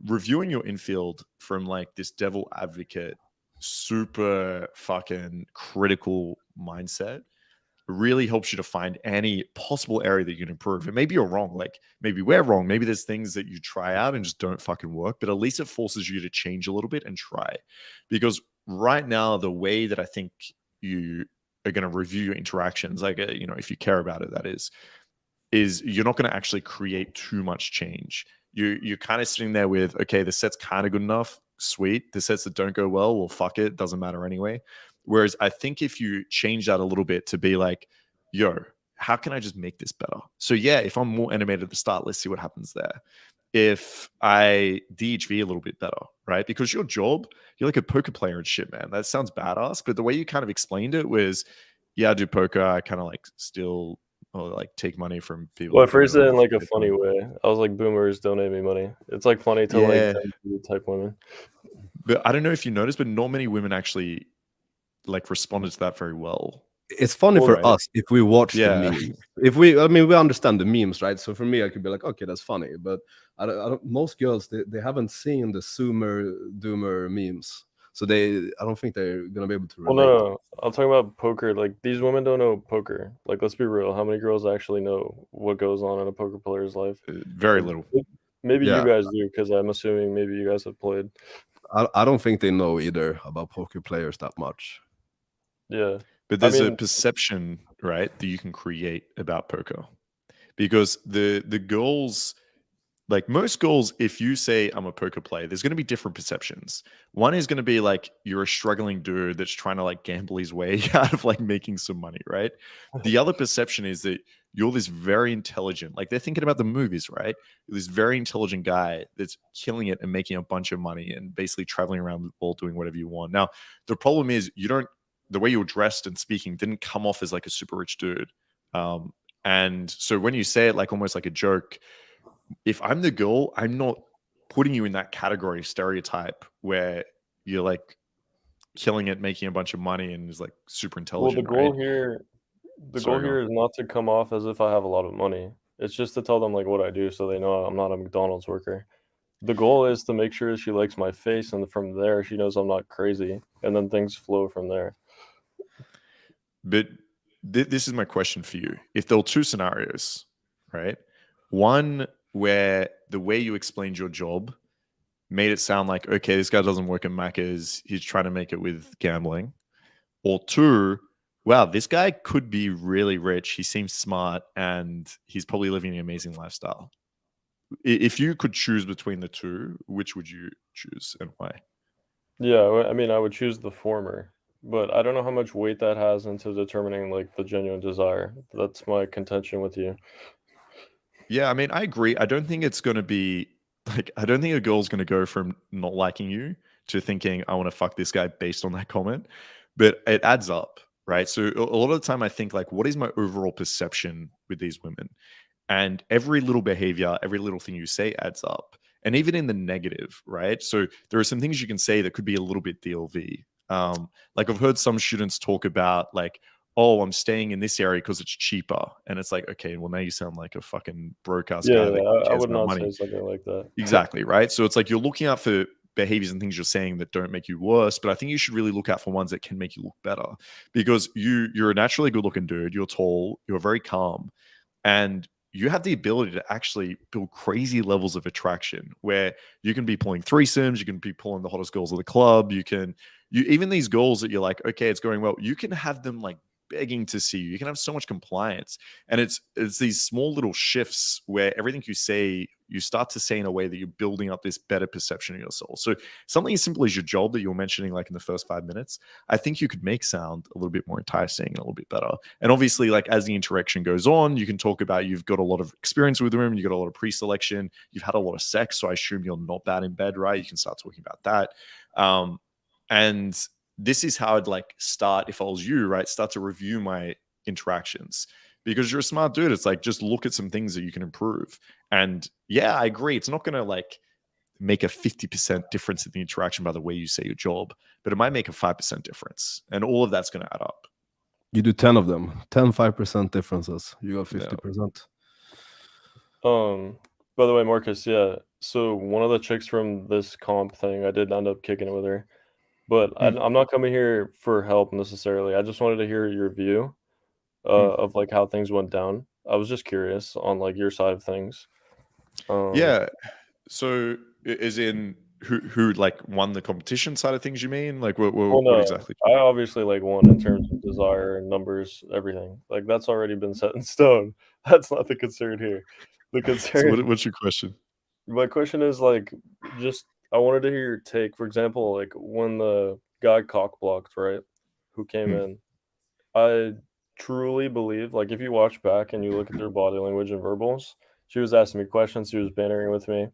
reviewing your infield from like this devil advocate, super fucking critical mindset really helps you to find any possible area that you can improve. And maybe you're wrong. Like maybe we're wrong. Maybe there's things that you try out and just don't fucking work, but at least it forces you to change a little bit and try. Because right now, the way that I think you are going to review your interactions, like, if you care about it, that is you're not going to actually create too much change. You're kind of sitting there with, okay, the set's kind of good enough, sweet. The sets that don't go well fuck it, doesn't matter anyway. Whereas I think if you change that a little bit to be like, yo, how can I just make this better? So yeah, if I'm more animated at the start, let's see what happens there. If I DHV a little bit better, right? Because your job, you're like a poker player and shit, man. That sounds badass. But the way you kind of explained it was, yeah, I do poker. I kind of like steal or like take money from people Well, I that don't phrased know it how in to like a get funny money. way. I was like, "Boomers donate me money." It's like funny to like Yeah. Gen Z type women. But I don't know if you noticed, but not many women actually like responded to that very well. It's funny Well, for Right. us if we watch the Yeah. memes. I mean, we understand the memes, right? So for me, I could be like, okay, that's funny. But most girls, they haven't seen the Zoomer Doomer memes, so I don't think they're gonna be able to well, relate. no. I'm talking about poker. Like these women don't know poker. Like, let's be real. How many girls actually know what goes on in a poker player's life? Very Like, little. maybe you Yeah, guys do, because I'm assuming maybe you guys have played. I don't think they know either about poker players that much. Yeah. But I there's a mean, perception, right, that you can create about poker. Because the girls, like most girls, if you say I'm a poker player, there's going to be different perceptions. One is going to be like you're a struggling dude that's trying to like gamble his way out of like making some money, right? The other perception is that you're this very intelligent, like they're thinking about the movies, right? You're this very intelligent guy that's killing it and making a bunch of money and basically traveling around the world doing whatever you want. Now, the problem is the way you were dressed and speaking didn't come off as like a super rich dude. Um, and so when you say it like almost like a joke, if I'm the girl, I'm not putting you in that category stereotype where you're like killing it, making a bunch of money, and is like super well, the intelligent, right? goal here, the goal Sorry, go on. here is not to come off as if I have a lot of money. It's just to tell them like what I do, so they know I'm not a McDonald's worker. The goal is to make sure she likes my face, and from there, she knows I'm not crazy, and then things flow from there. But this is my question for you. If there were two scenarios, right? One where the way you explained your job made it sound like, okay, this guy doesn't work at Macca's, he's trying to make it with gambling. Or two, wow, this guy could be really rich. He seems smart and he's probably living an amazing lifestyle. if you could choose between the two, which would you choose and why? Yeah, I mean, I would choose the former, but I don't know how much weight that has into determining like the genuine desire. That's my contention with you. Yeah, I mean, I agree. I don't think it's going to be like, I don't think a girl's going to go from not liking you to thinking, I want to fuck this guy based on that comment, but it adds up, right? So a lot of the time, I think, like, what is my overall perception with these women? And every little behavior, every little thing you say adds up. And even in the negative, right? So there are some things you can say that could be a little bit DLV. Like I've heard some students talk about like, oh, I'm staying in this area because it's cheaper. And it's like, okay, well, now you sound like a fucking broke ass Yeah, guy yeah, that I cares would about not money. say something like that. Exactly, right? So it's like you're looking out for behaviors and things you're saying that don't make you worse, but I think you should really look out for ones that can make you look better because you're a naturally good looking dude, you're tall, you're very calm, and you have the ability to actually build crazy levels of attraction where you can be pulling threesomes, you can be pulling the hottest girls of the club, you even these girls that you're like, okay, it's going well, you can have them like begging to see you. You can have so much compliance. And it's these small little shifts where everything you say, you start to say in a way that you're building up this better perception of yourself. So something as simple as your job that you were mentioning, like in the first 5 minutes, I think you could make sound a little bit more enticing and a little bit better. And obviously, like as the interaction goes on, you can talk about you've got a lot of experience with women, you've got a lot of pre-selection, you've had a lot of sex. So I assume you're not bad in bed, right? You can start talking about that. And this is how I'd like start if I was you, right? Start to review my interactions because you're a smart dude. It's like just look at some things that you can improve. And yeah, I agree. It's not going to like make a 50% difference in the interaction by the way you say your job, but it might make a 5% difference. And all of that's going to add up. You do 10 of them, 10 5% differences. You got Yeah. 50%. By the way, Marcus, yeah. So one of the chicks from this comp thing, I did end up kicking it with her, but I'm not coming here for help necessarily. I just wanted to hear your view of like how things went down. I was just curious on like your side of things. Yeah. So is in who like won the competition side of things, you mean? Like Well, what no, exactly? I obviously like won in terms of desire and numbers, everything. Like that's already been set in stone. That's not the concern here. The So concern, what's your question? my question is like, just I wanted to hear your take. For example, like when the guy cock blocked, right, who came Hmm. in, I truly believe, like, if you watch back and you look at their body language and verbals, she was asking me questions, she was bantering with me.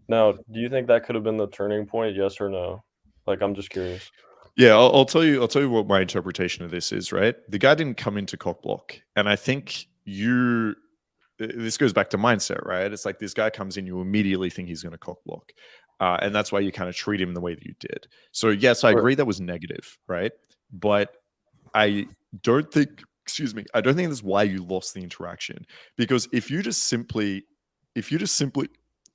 Now, do you think that could have been the turning point, yes or no? Like, I'm just curious. Yeah, I'll tell you. I'll tell you what my interpretation of this is. Right, the guy didn't come into cock block, and I think you. This goes back to mindset, right? It's like this guy comes in, you immediately think he's going to cock block, and that's why you kind of treat him the way that you did. So yes, I Right. agree that was negative, right? But I don't think. Excuse me. I don't think that's why you lost the interaction because if you just simply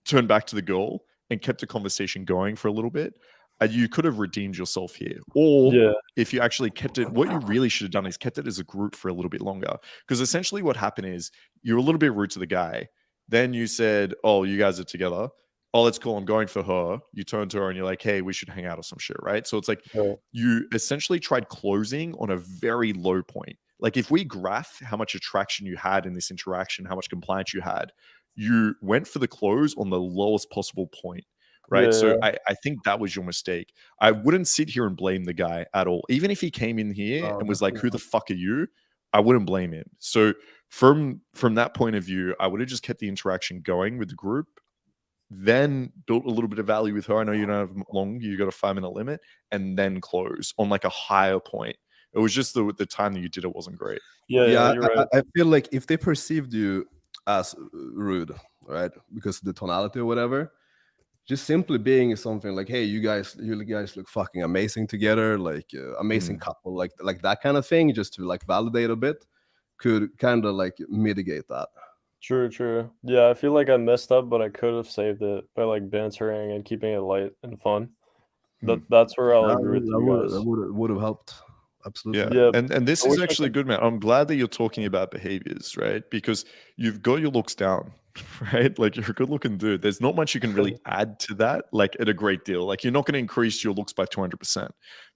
turned back to the girl and kept the conversation going for a little bit, you could have redeemed yourself here. Or Yeah, if you actually kept it, what you really should have done is kept it as a group for a little bit longer. Because essentially what happened is you're a little bit rude to the guy. Then you said, oh, you guys are together. Oh, that's cool. I'm going for her. You turn to her and you're like, hey, we should hang out or some shit, right? So it's like right. you essentially tried closing on a very low point. Like if we graph how much attraction you had in this interaction, how much compliance you had, you went for the close on the lowest possible point, right? Yeah, So yeah. I think that was your mistake. I wouldn't sit here and blame the guy at all. Even if he came in here Oh, and was like, definitely "Who the not. fuck are you?" I wouldn't blame him. So from that point of view, I would have just kept the interaction going with the group, then built a little bit of value with her. I know you don't have long; you got a 5 minute limit, and then close on like a higher point. It was just the time that you did it wasn't great. Yeah, yeah, Yeah, you're right. I feel like if they perceived you as rude, right, because of the tonality or whatever, just simply being something like, "Hey, you guys look fucking amazing together, like amazing Mm. couple," like that kind of thing, just to like validate a bit, could kind of like mitigate that. True, true. Yeah, I feel like I messed up, but I could have saved it by like bantering and keeping it light and fun. Hmm. That's where I'll That agree with would that you would that guys. would have helped. Yeah, Absolutely. Yeah, and this I is wish I actually could. good, man. I'm glad that you're talking about behaviors, right? Because you've got your looks down, right? Like you're a good looking dude. There's not much you can really add to that, like at a great deal. Like you're not going to increase your looks by 200%,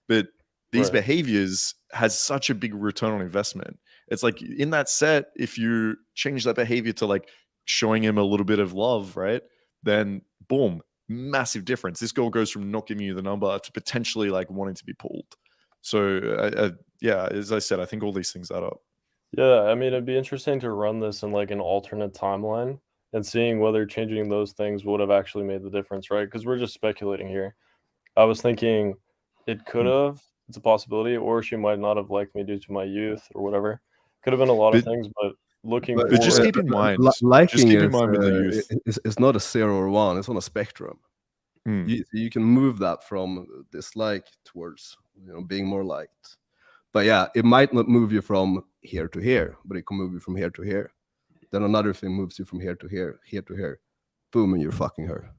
but these Right. behaviors has such a big return on investment. It's like in that set, if you change that behavior to like showing him a little bit of love, right? Then boom, massive difference. This girl goes from not giving you the number to potentially like wanting to be pulled. So yeah, as I said, I think all these things add up. Yeah, I mean, it'd be interesting to run this in like an alternate timeline and seeing whether changing those things would have actually made the difference, right? Because we're just speculating here. I was thinking it could have, it's a possibility, or she might not have liked me due to my youth or whatever. Could have been a lot of But things, but looking But but just forward, keep in mind, just liking keep in mind with the youth. is not a 0 or 1. It's on a spectrum. Mm. You can move that from dislike towards being more liked. But yeah, it might not move you from here to here, but it can move you from here to here. Then another thing moves you from here to here, here to here. Boom, and you're fucking her.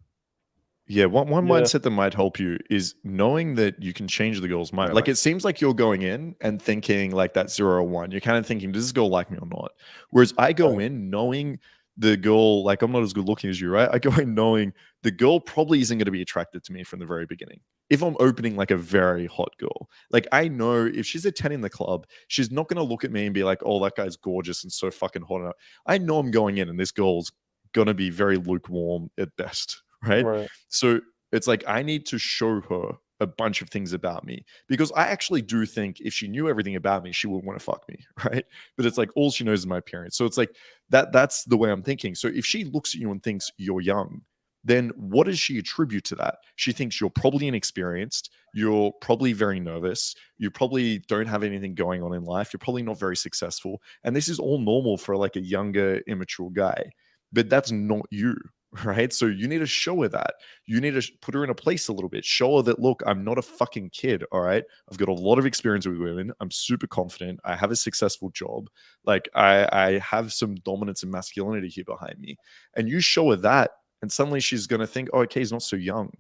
Yeah, one Yeah. mindset that might help you is knowing that you can change the girl's mind. Yeah, Like it seems like you're going in and thinking like that 0 or 1. You're kind of thinking, does this girl like me or not? Whereas I go in knowing the girl, like I'm not as good looking as you, right? I go in knowing the girl probably isn't going to be attracted to me from the very beginning. If I'm opening like a very hot girl, like I know if she's a 10 in the club, she's not going to look at me and be like, oh, that guy's gorgeous and so fucking hot. I know I'm going in and this girl's going to be very lukewarm at best, right? right. So it's like I need to show her a bunch of things about me because I actually do think if she knew everything about me, she would want to fuck me, right? But it's like all she knows is my appearance. So it's like that's the way I'm thinking. So if she looks at you and thinks you're young, then what does she attribute to that? She thinks you're probably inexperienced, you're probably very nervous, you probably don't have anything going on in life, you're probably not very successful. And this is all normal for like a younger, immature guy. But that's not you, right? So you need to show her that. You need to put her in a place a little bit. Show her that, look, I'm not a fucking kid, all right? I've got a lot of experience with women. I'm super confident. I have a successful job. Like I have some dominance and masculinity here behind me. And you show her that, and suddenly she's going to think, oh, okay, he's not so young,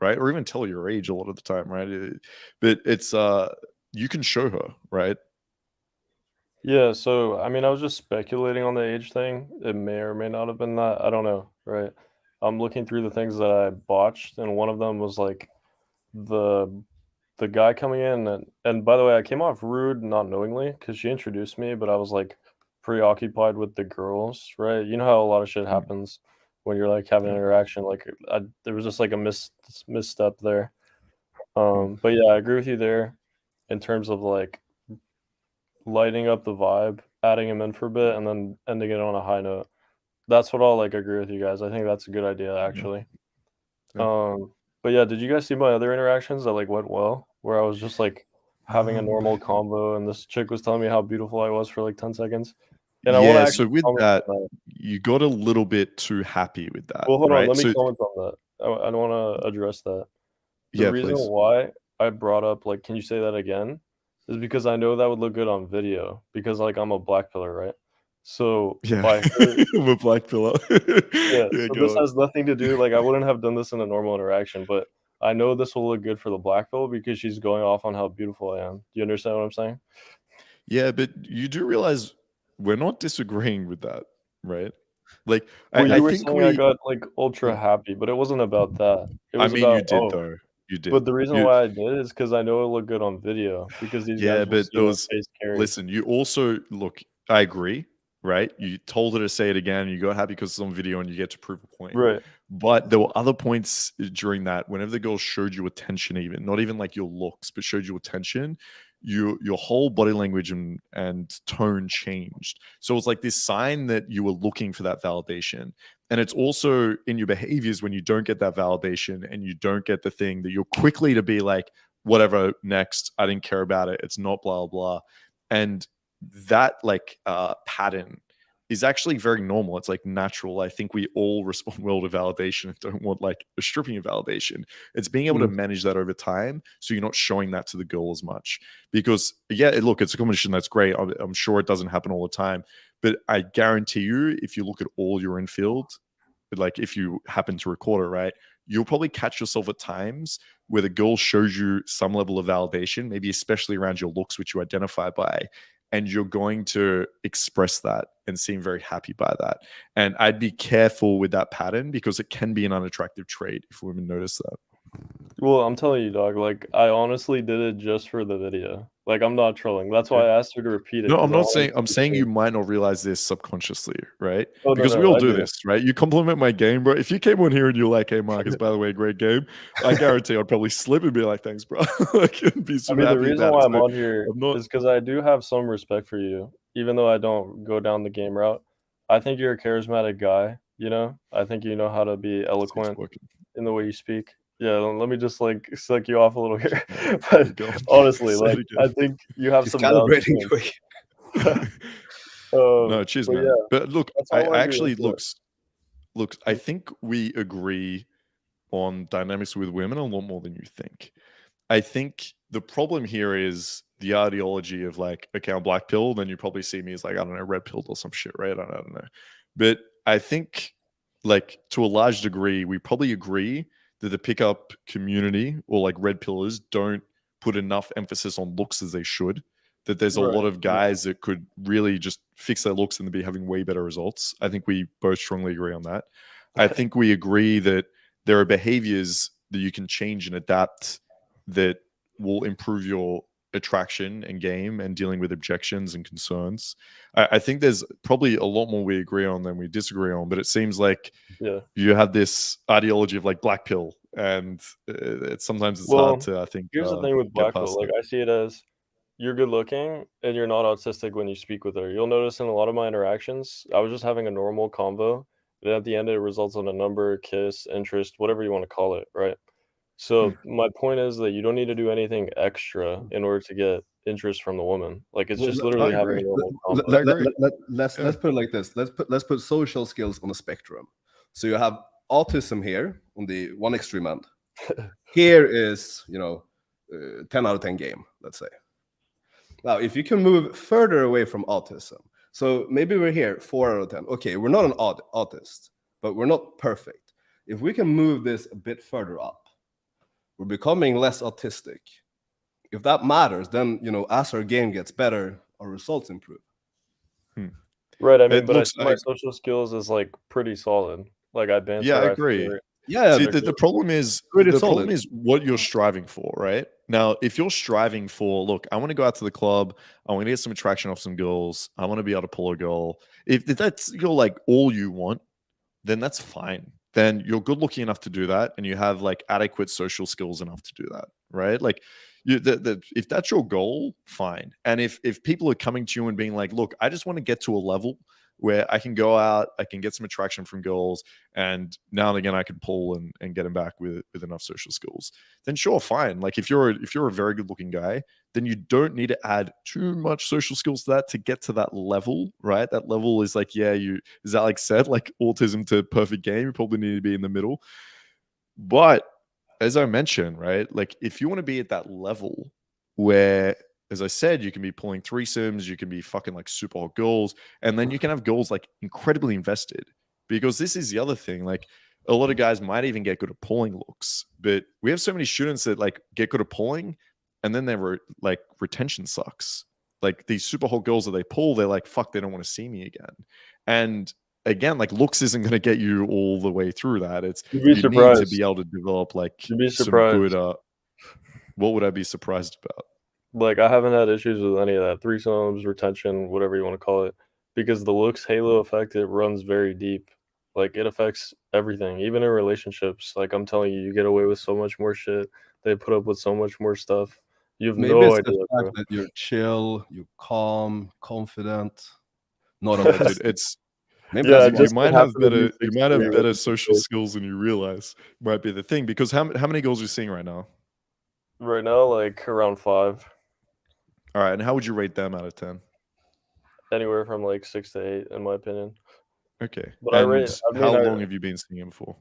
right? Or even tell your age a lot of the time, right? But it's, you can show her, right? Yeah, so I mean, I was just speculating on the age thing. It may or may not have been that. I don't know, right? I'm looking through the things that I botched, and one of them was like the the guy coming in, and by the way, I came off rude, not knowingly, because she introduced me, but I was like preoccupied with the girls, right? You know how a lot of shit Mm. happens when you're like having an Yeah. interaction. Like there was just like a misstep there. Mm. But yeah, I agree with you there in terms of like lighting up the vibe, adding him in for a bit, and then ending it on a high note. That's what I'll like agree with you guys. I think that's a good idea actually. Yeah. But yeah, did you guys see my other interactions that like went well? Where I was just like having a Um, normal convo and this chick was telling me how beautiful I was for like 10 seconds. And I want to yeah, actually so with comment that, on that. you got a little bit too happy with that, Well, hold on, right? let me So comment on that. I don't want to address that. The yeah, reason please. why I brought up like, can you say that again? Is because I know that would look good on video because like I'm a black pillar, right? So Yeah. by her, I'm a black pillar. yeah, Yeah, so this go on. has nothing to do like, I wouldn't have done this in a normal interaction, but I know this will look good for the black pill because she's going off on how beautiful I am. Do you understand what I'm saying? Yeah, but you do realize we're not disagreeing with that, right? Like, Well, I you were think saying I we got, like, ultra yeah. happy, but it wasn't about that. It I was mean, you about, did "Oh," though. You but did. the reason You why I did is because I know it'll look good on video because these Yeah, guys will but see there my was face carry. listen, you also look, I agree, right? You told her to say it again, you got happy because it's on video and you get to prove a point. Right. But there were other points during that, whenever the girl showed you attention, even not even like your looks, but showed you attention, your whole body language and tone changed. So it's like this sign that you were looking for that validation. And it's also in your behaviors when you don't get that validation and you don't get the thing that you're quickly to be like, whatever, next, I didn't care about it, it's not blah blah. And that like pattern is actually very normal. It's like natural. I think we all respond well to validation and don't want like a stripping of validation. It's being able to Mm. manage that over time so you're not showing that to the girl as much. Because yeah, look, it's a competition that's great. I'm sure it doesn't happen all the time, but I guarantee you, if you look at all your infield, like if you happen to record it, right, you'll probably catch yourself at times where the girl shows you some level of validation, maybe especially around your looks, which you identify by, and you're going to express that and seem very happy by that. And I'd be careful with that pattern because it can be an unattractive trait if women notice that. Well, I'm telling you, dog, like, I honestly did it just for the video. Like, I'm not trolling. That's why Okay. I asked her to repeat it. No, I'm 'Cause I not wanted saying. to I'm be saying sure. you might not realize this subconsciously, right? Oh, no, Because we no, all I do do. this, right? You compliment my game, bro. If you came on here and you're like, "Hey, Marcus, by the way, great game," I guarantee I'd probably slip and be like, "Thanks, bro." Like, and be I super mean, the happy reason about it. why I'm So on here I'm not. is because I do have some respect for you, even though I don't go down the game route. I think you're a charismatic guy, you know? I think you know how to be It's eloquent working. in the way you speak. Yeah, let me just, like, suck you off a little here. Keep But, going. honestly, Say like, it I again. think you have He's some valid calibrating points. quick. No, cheers, But man. yeah, But look, that's I all I do. actually That's looks. I think we agree on dynamics with women a lot more than you think. I think the problem here is the ideology of like, okay, I'm black pilled, then you probably see me as like, I don't know, red pilled or some shit, right? I don't know. But I think like to a large degree, we probably agree that the pickup community or like red pillars don't put enough emphasis on looks as they should. That there's a lot right. of guys that could really just fix their looks and be having way better results. I think we both strongly agree on that. I Yeah. think we agree that there are behaviors that you can change and adapt that will improve your attraction and game and dealing with objections and concerns. I think there's probably a lot more we agree on than we disagree on, but it seems like Yeah. you have this ideology of like black pill, and sometimes it's hard Well, to, I think, here's the thing with get black pill, past like, it. I see it as you're good looking and you're not autistic when you speak with her. You'll notice in a lot of my interactions, I was just having a normal convo, but at the end, it results in a number, kiss, interest, whatever you want to call it, right? Hmm. So my point is that you don't need to do anything extra in order to get interest from the woman. Like it's Well, just I literally having agree. a normal I convo. agree. Let's Yeah. put it like this. Let's put social skills on a spectrum. So you have autism here on the one extreme end. Here is 10 out of 10 game, let's say. Now, if you can move further away from autism, so maybe we're here 4 out of 10. Okay, we're not an autist, but we're not perfect. If we can move this a bit further up, we're becoming less autistic. If that matters, then as our game gets better, our results improve. Hmm. Right, I mean, It but I looks see my social skills as like pretty solid. Like I Yeah, I banter, I agree. flirt, Yeah, See, the, typically. the problem is pretty the solid. problem is what you're striving for, right? Now, if you're striving for, look, I want to go out to the club, I want to get some attraction off some girls, I want to be able to pull a girl. If that's your like all you want, then that's fine. Then you're good looking enough to do that, and you have like adequate social skills enough to do that, right? Like, if that's your goal, fine. And if people are coming to you and being like, look, I just want to get to a level where I can go out, I can get some attraction from girls, and now and again I can pull and get them back with enough social skills, then sure, fine. Like if you're a very good looking guy, then you don't need to add too much social skills to that to get to that level, right? That level is like, yeah, is that like said, like autism to perfect game, you probably need to be in the middle. But as I mentioned, right, like if you want to be at that level where, as I said, you can be pulling threesomes, you can be fucking like super hot girls, and then you can have girls like incredibly invested. Because this is the other thing, like a lot of guys might even get good at pulling looks, but we have so many students that like get good at pulling, and then their like retention sucks. Like these super hot girls that they pull, they're like, fuck, they don't want to see me again. And again, like looks isn't going to get you all the way through that. It's You'd be you need to be surprised. able to develop like You'd be some good. surprised. What would I be surprised about? Like I haven't had issues with any of that. Threesomes, retention, whatever you want to call it. Because the looks halo effect, it runs very deep. Like it affects everything, even in relationships. Like I'm telling you, you get away with so much more shit. They put up with so much more stuff. You have Maybe no it's the idea, fact bro. that you're chill, you're calm, confident, not No, dude, autistic. it's Maybe Yeah, that's I what. just so happen to be you 6'3" might have with better a good social face. skills than you realize might be the thing. Because how many girls are you seeing right now? Right now, like around 5. All right, and how would you rate them out of 10? Anywhere from like 6 to 8, in my opinion. Okay, But and I how mean, long have you been seeing him for?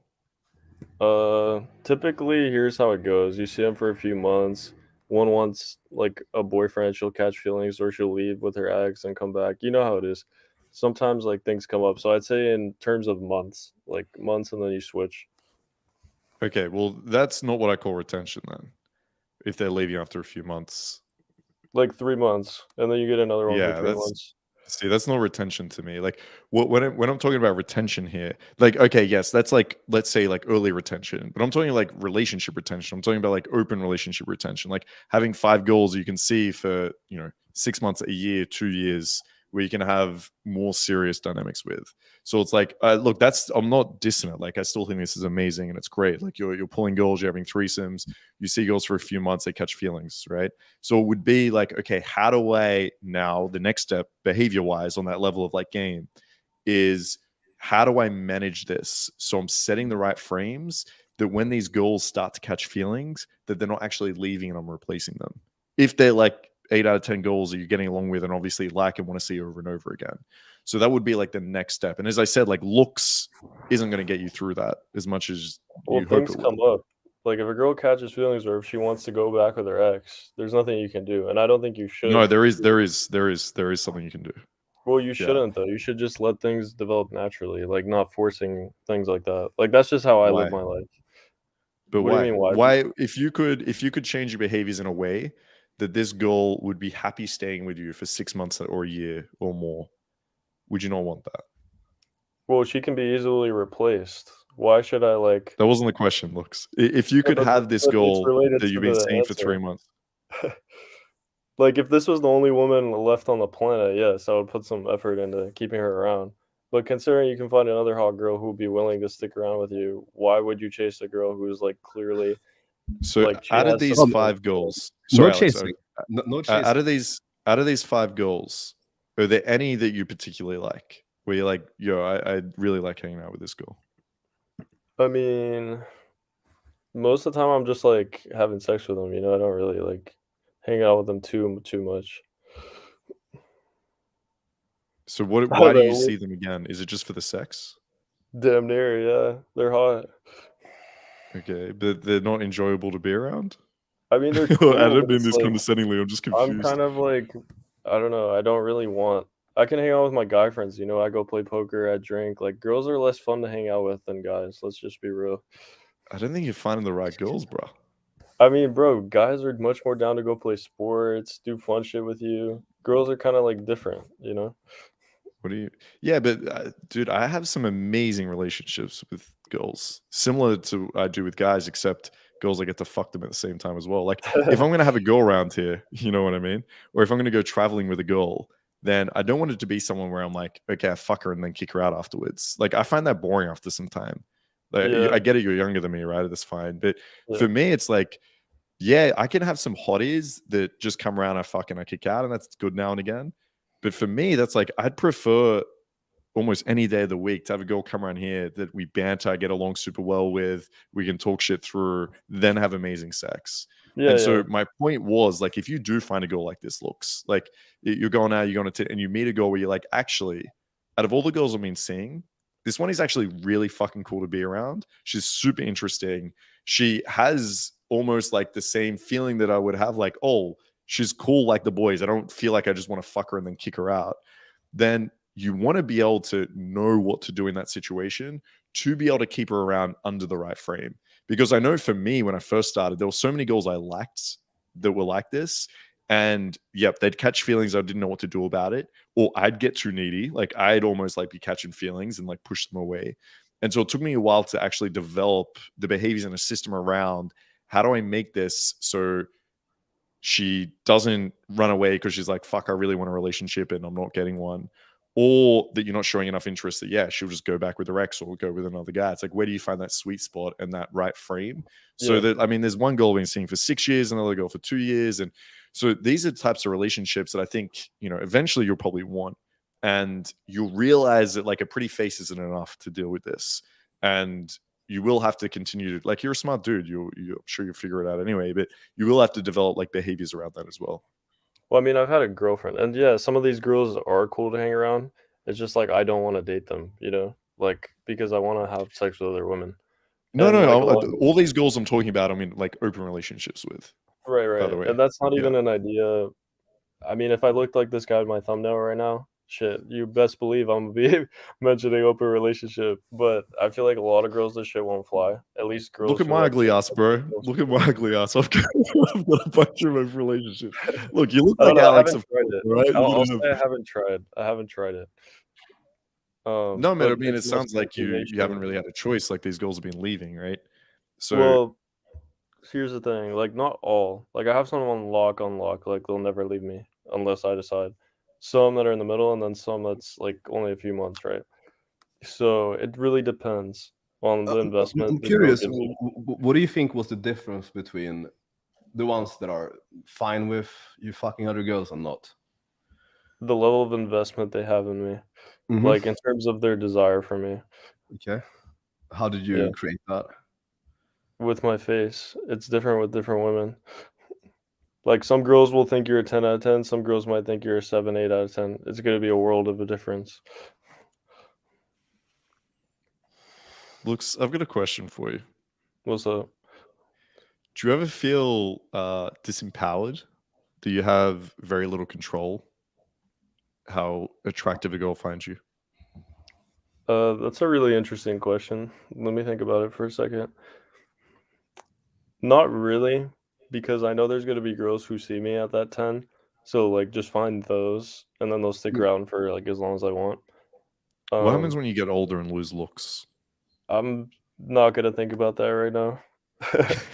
typically, here's how it goes. You see them for a few months. One wants like a boyfriend, she'll catch feelings or she'll leave with her ex and come back. You know how it is. Sometimes like things come up. So I'd say in terms of months, like months and then you switch. Okay, well, that's not what I call retention then. If they're leaving after a few months, Like 3 months. And then you get another one for yeah, 3 months. See, that's not retention to me. Like, when I'm talking about retention here, like, okay, yes, that's like, let's say, like early retention, but I'm talking like relationship retention. I'm talking about like open relationship retention, like having 5 goals you can see for 6 months, a year, 2 years, where you can have more serious dynamics with. So it's like, look, I'm not dissing it. Like, I still think this is amazing and it's great. Like, you're pulling goals, you're having threesomes, you see girls for a few months, they catch feelings, right? So it would be like, okay, how do I now, the next step behavior wise on that level of like game is, how do I manage this? So I'm setting the right frames that when these girls start to catch feelings, that they're not actually leaving and I'm replacing them. If they're like 8 out of 10 goals that you're getting along with and obviously like and want to see over and over again. So that would be like the next step. And as I said, like looks isn't going to get you through that as much as Well, you hope things it come will. up. Like if a girl catches feelings or if she wants to go back with her ex, there's nothing you can do, and I don't think you No, should. there is something you can do. Well, you Yeah. shouldn't though. You should just let things develop naturally, like not forcing things like that. Like that's just how I live Why? my life. But What do you why? mean why? Why if you could change your behaviors in a way that this girl would be happy staying with you for 6 months or a year or more, would you not want that? Well, she can be easily replaced. Why should I like? That wasn't the question, Looks. If you Yeah, could have this but it's goal related that to you've been the seeing for answer. 3 months. Like if this was the only woman left on the planet, yes, I would put some effort into keeping her around. But considering you can find another hot girl who would be willing to stick around with you, why would you chase a girl who's like clearly So like she out of has these some feelings 5 goals, No sorry, Alex, chasing. No out chasing. of these 5 goals, are there any that you particularly like? Where you're like, yo, I really like hanging out with this girl. I mean, most of the time I'm just like having sex with them, I don't really like hang out with them too much. So I why don't do you know. see them again? Is it just for the sex? Damn near, yeah. They're hot. Okay, but they're not enjoyable to be around? I mean, they're I cool, don't but mean it's this like condescendingly, I'm just I'm confused. kind of like I don't know. I don't really want. I can hang out with my guy friends. I go play poker, I drink. Like girls are less fun to hang out with than guys. Let's just be real. I don't think you're finding the right girls, bro. I mean, bro, guys are much more down to go play sports, do fun shit with you. Girls are kind of like different. What do you? Yeah, but dude, I have some amazing relationships with girls, similar to I do with guys, except girls I get to fuck them at the same time as well. Like, if I'm gonna have a girl around here, you know what I mean? Or if I'm gonna go traveling with a girl, then I don't want it to be someone where I'm like, okay, I fuck her and then kick her out afterwards. Like, I find that boring after some time. Like, Yeah, I get it, you're younger than me, right? That's fine. But yeah, for me, it's like, yeah, I can have some hotties that just come around, I fuck and I kick out, and that's good now and again. But for me, that's like, I'd prefer almost any day of the week to have a girl come around here that we banter, get along super well with, we can talk shit through, then have amazing sex. yeah, And yeah, so my point was, like, if you do find a girl like this, Looks like you're going out, you're going to, and you meet a girl where you're like, actually, out of all the girls I've been seeing, this one is actually really fucking cool to be around. She's super interesting. She has almost like the same feeling that I would have, like, oh, she's cool like the boys. I don't feel like I just want to fuck her and then kick her out. Then you want to be able to know what to do in that situation to be able to keep her around under the right frame. Because I know for me, when I first started, there were so many girls I liked that were like this. And yep, they'd catch feelings. I didn't know what to do about it. Or I'd get too needy. Like I'd almost like be catching feelings and like push them away. And so it took me a while to actually develop the behaviors and a system around how do I make this so she doesn't run away because she's like, fuck, I really want a relationship and I'm not getting one. Or that you're not showing enough interest that, yeah, she'll just go back with her ex or go with another guy. It's like, where do you find that sweet spot and that right frame? So yeah. that, I mean, there's one girl we've been seeing for 6 years, another girl for 2 years. And so these are types of relationships that I think, eventually you'll probably want. And you'll realize that like a pretty face isn't enough to deal with this. And you will have to continue to, like, you're a smart dude. I'm sure you'll figure it out anyway, but you will have to develop like behaviors around that as well. Well, I mean, I've had a girlfriend, and yeah, some of these girls are cool to hang around. It's just like I don't want to date them, like because I want to have sex with other women, No, and no, like a lot of all these girls I'm talking about, I mean, like open relationships with, right, by the right, way. and that's not Yeah. even an idea. I mean, if I looked like this guy with my thumbnail right now, shit, you best believe I'm gonna be mentioning open relationship. But I feel like a lot of girls, this shit won't fly. At least girls. Look at who my like ugly ass, bro. Look at my ugly ass. I've got a bunch of open relationships. Look, you look I don't like know. I Alex, haven't of tried course, it. right? I'll say I haven't tried. I haven't tried it. No, man. I But mean, it it's my sounds like you haven't speculation. really had a choice. Like these girls have been leaving, right? So Well, here's the thing. Like, not all. Like, I have some on lock. Like, they'll never leave me unless I decide. Some that are in the middle, and then some that's like only a few months, right? So it really depends on the investment I'm the girl curious. gives me. What do you think was the difference between the ones that are fine with you fucking other girls and not? The level of investment they have in me, Mhm. like in terms of their desire for me. Okay. How did you Yeah. create that? With my face, it's different with different women. Like some girls will think you're a 10 out of 10. Some girls might think you're a 7, 8 out of 10. It's going to be a world of a difference. Looks, I've got a question for you. What's up? Do you ever feel disempowered? Do you have very little control how attractive a girl finds you? That's a really interesting question. Let me think about it for a second. Not really, because I know there's going to be girls who see me at that 10. So like just find those and then they'll stick Mm. around for like as long as I want. What happens Um when you get older and lose looks? I'm not going to think about that right now.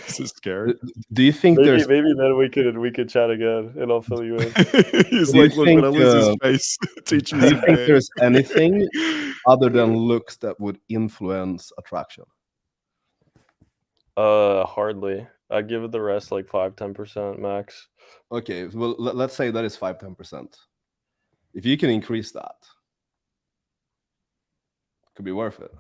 Is it scary? Do you think there's Maybe then we could chat again and I'll fill you in. He's Do you like, look, when I think, lose his face, teach me do you some think game. there's anything other than looks that would influence attraction? Hardly. I'd give it the rest like 5-10% max. Okay, well, let's say that is 5-10%. If you can increase that, could be worth it.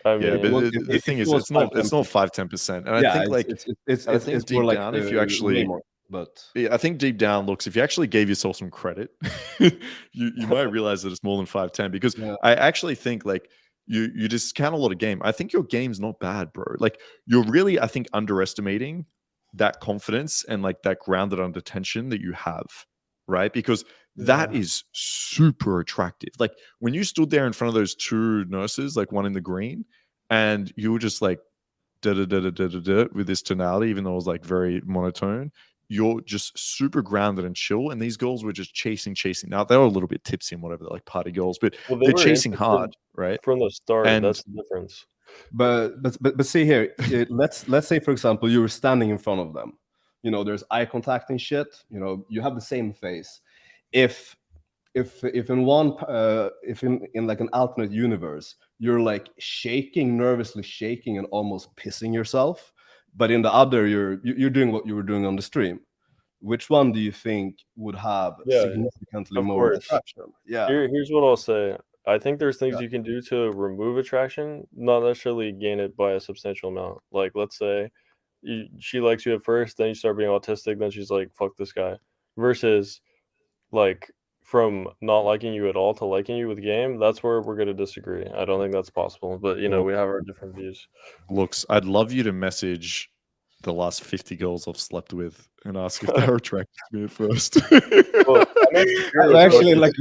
I Yeah, but mean, the thing If it is, was it's not 5-10%, 5-10%, and I yeah, think like I think it's more deep like down, if you way actually, more. But yeah, I think deep down, looks, if you actually gave yourself some credit, you might realize that it's more than 5-10. Because yeah, I actually think like you discount a lot of game. I think your game's not bad, bro. Like you're really, I think, underestimating that confidence and like that grounded under tension that you have, right? Because that yeah, is super attractive. Like when you stood there in front of those two nurses, like one in the green, and you were just like da da da da da da da with this tonality, even though it was like very monotone. You're just super grounded and chill, and these girls were just chasing. Now they were a little bit tipsy and whatever, they're like party girls, but well, they they're were chasing interested hard, right? from the start. And That's the difference. but see here, let's say for example you were standing in front of them. You know, there's eye contact and shit. You know, you have the same face. If if in one if in like an alternate universe you're like nervously shaking and almost pissing yourself, but in the other you're doing what you were doing on the stream, which one do you think would have Yeah, significantly of more course. attraction? Yeah, Here's what I'll say. I think there's things yeah, you can do to remove attraction, not necessarily gain it by a substantial amount. Like, let's say she likes you at first, then you start being autistic, then she's like, fuck this guy. Versus, like, from not liking you at all to liking you with game, that's where we're going to disagree. I don't think that's possible. But, you know, well, we have our different views. looks, I'd love you to message the last 50 girls I've slept with and ask if they're attracted to me at first. Well, I'm insecure as actually fuck. like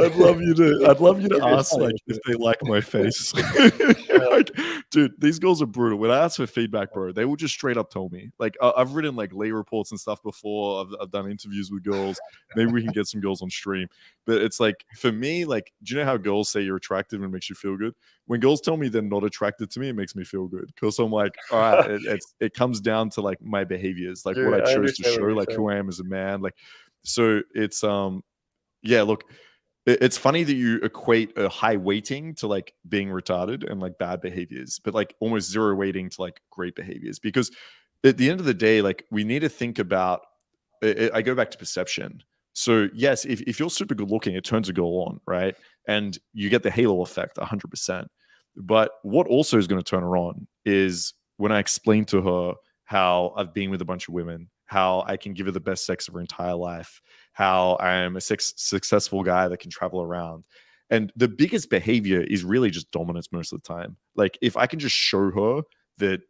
I'd love you to Okay, ask fine, like if they like my face. Yeah. Like, dude, these girls are brutal. When I ask for feedback, bro, they will just straight up tell me. Like, I've written like lay reports and stuff before. I've done interviews with girls. Maybe we can get some girls on stream. But it's like for me, like, do you know how girls say you're attractive and it makes you feel good? When girls tell me they're not attracted to me, it makes me feel good because I'm like, all right, it comes down to like my behaviors, like what Dude, I I chose to understand show, what you're like saying. who I am as a man, like. So it's yeah, look, it's funny that you equate a high weighting to like being retarded and like bad behaviors, but like almost zero weighting to like great behaviors. Because at the end of the day, like we need to think about. I go back to perception. So yes, if you're super good looking, it turns a girl on, right? And you get the halo effect 100%. But what also is going to turn her on is when I explain to her how I've been with a bunch of women, how I can give her the best sex of her entire life, how I am a successful guy that can travel around. And the biggest behavior is really just dominance most of the time. Like if I can just show her that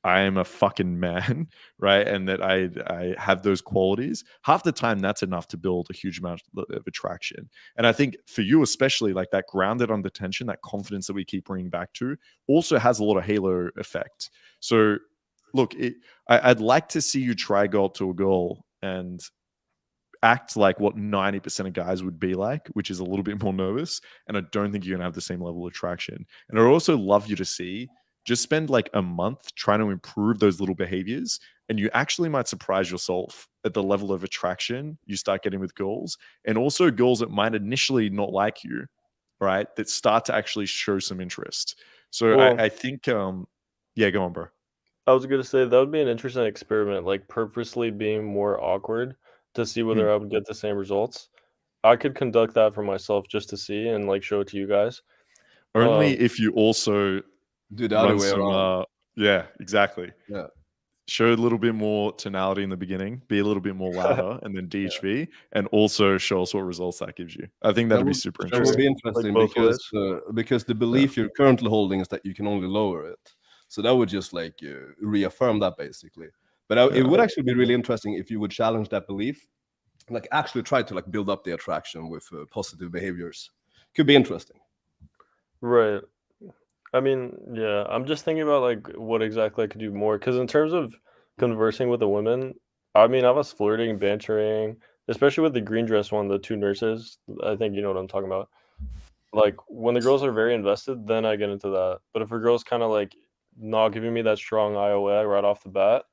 I am a fucking man, right? And that I have those qualities, half the time that's enough to build a huge amount of attraction. And I think for you especially, like that grounded under tension, that confidence that we keep bringing back to, also has a lot of halo effect. So look, I'd like to see you try go up to a girl and act like what 90% of guys would be like, which is a little bit more nervous. And I don't think you're going to have the same level of attraction. And I'd also love you to see, just spend like a month trying to improve those little behaviors. And you actually might surprise yourself at the level of attraction you start getting with girls. And also girls that might initially not like you, right? That start to actually show some interest. So Well, I think, yeah, go on, bro. I was gonna say that would be an interesting experiment, like purposely being more awkward to see Hmm. whether I would get the same results. I could conduct that for myself just to see and like show it to you guys. Only if you also Do the other run way some, around. yeah, exactly. Yeah. Show a little bit more tonality in the beginning, be a little bit more louder, and then DHV, and also show us what results that gives you. I think That that'd be would super that would interesting. be Like interesting both ways. because the Yeah. belief you're currently holding is that you can only lower it. So that would just like reaffirm that basically. But it would Yeah. actually be really interesting if you would challenge that belief, like actually try to like build up the attraction with positive behaviors. Could be interesting. Right. I mean, yeah, I'm just thinking about like what exactly I could do more. Because in terms of conversing with the women, I mean, I was flirting, bantering, especially with the green dress one, the two nurses. I think you know what I'm talking about. Like when the girls are very invested, then I get into that. But if a girl's kind of like not giving me that strong IOA right off the bat,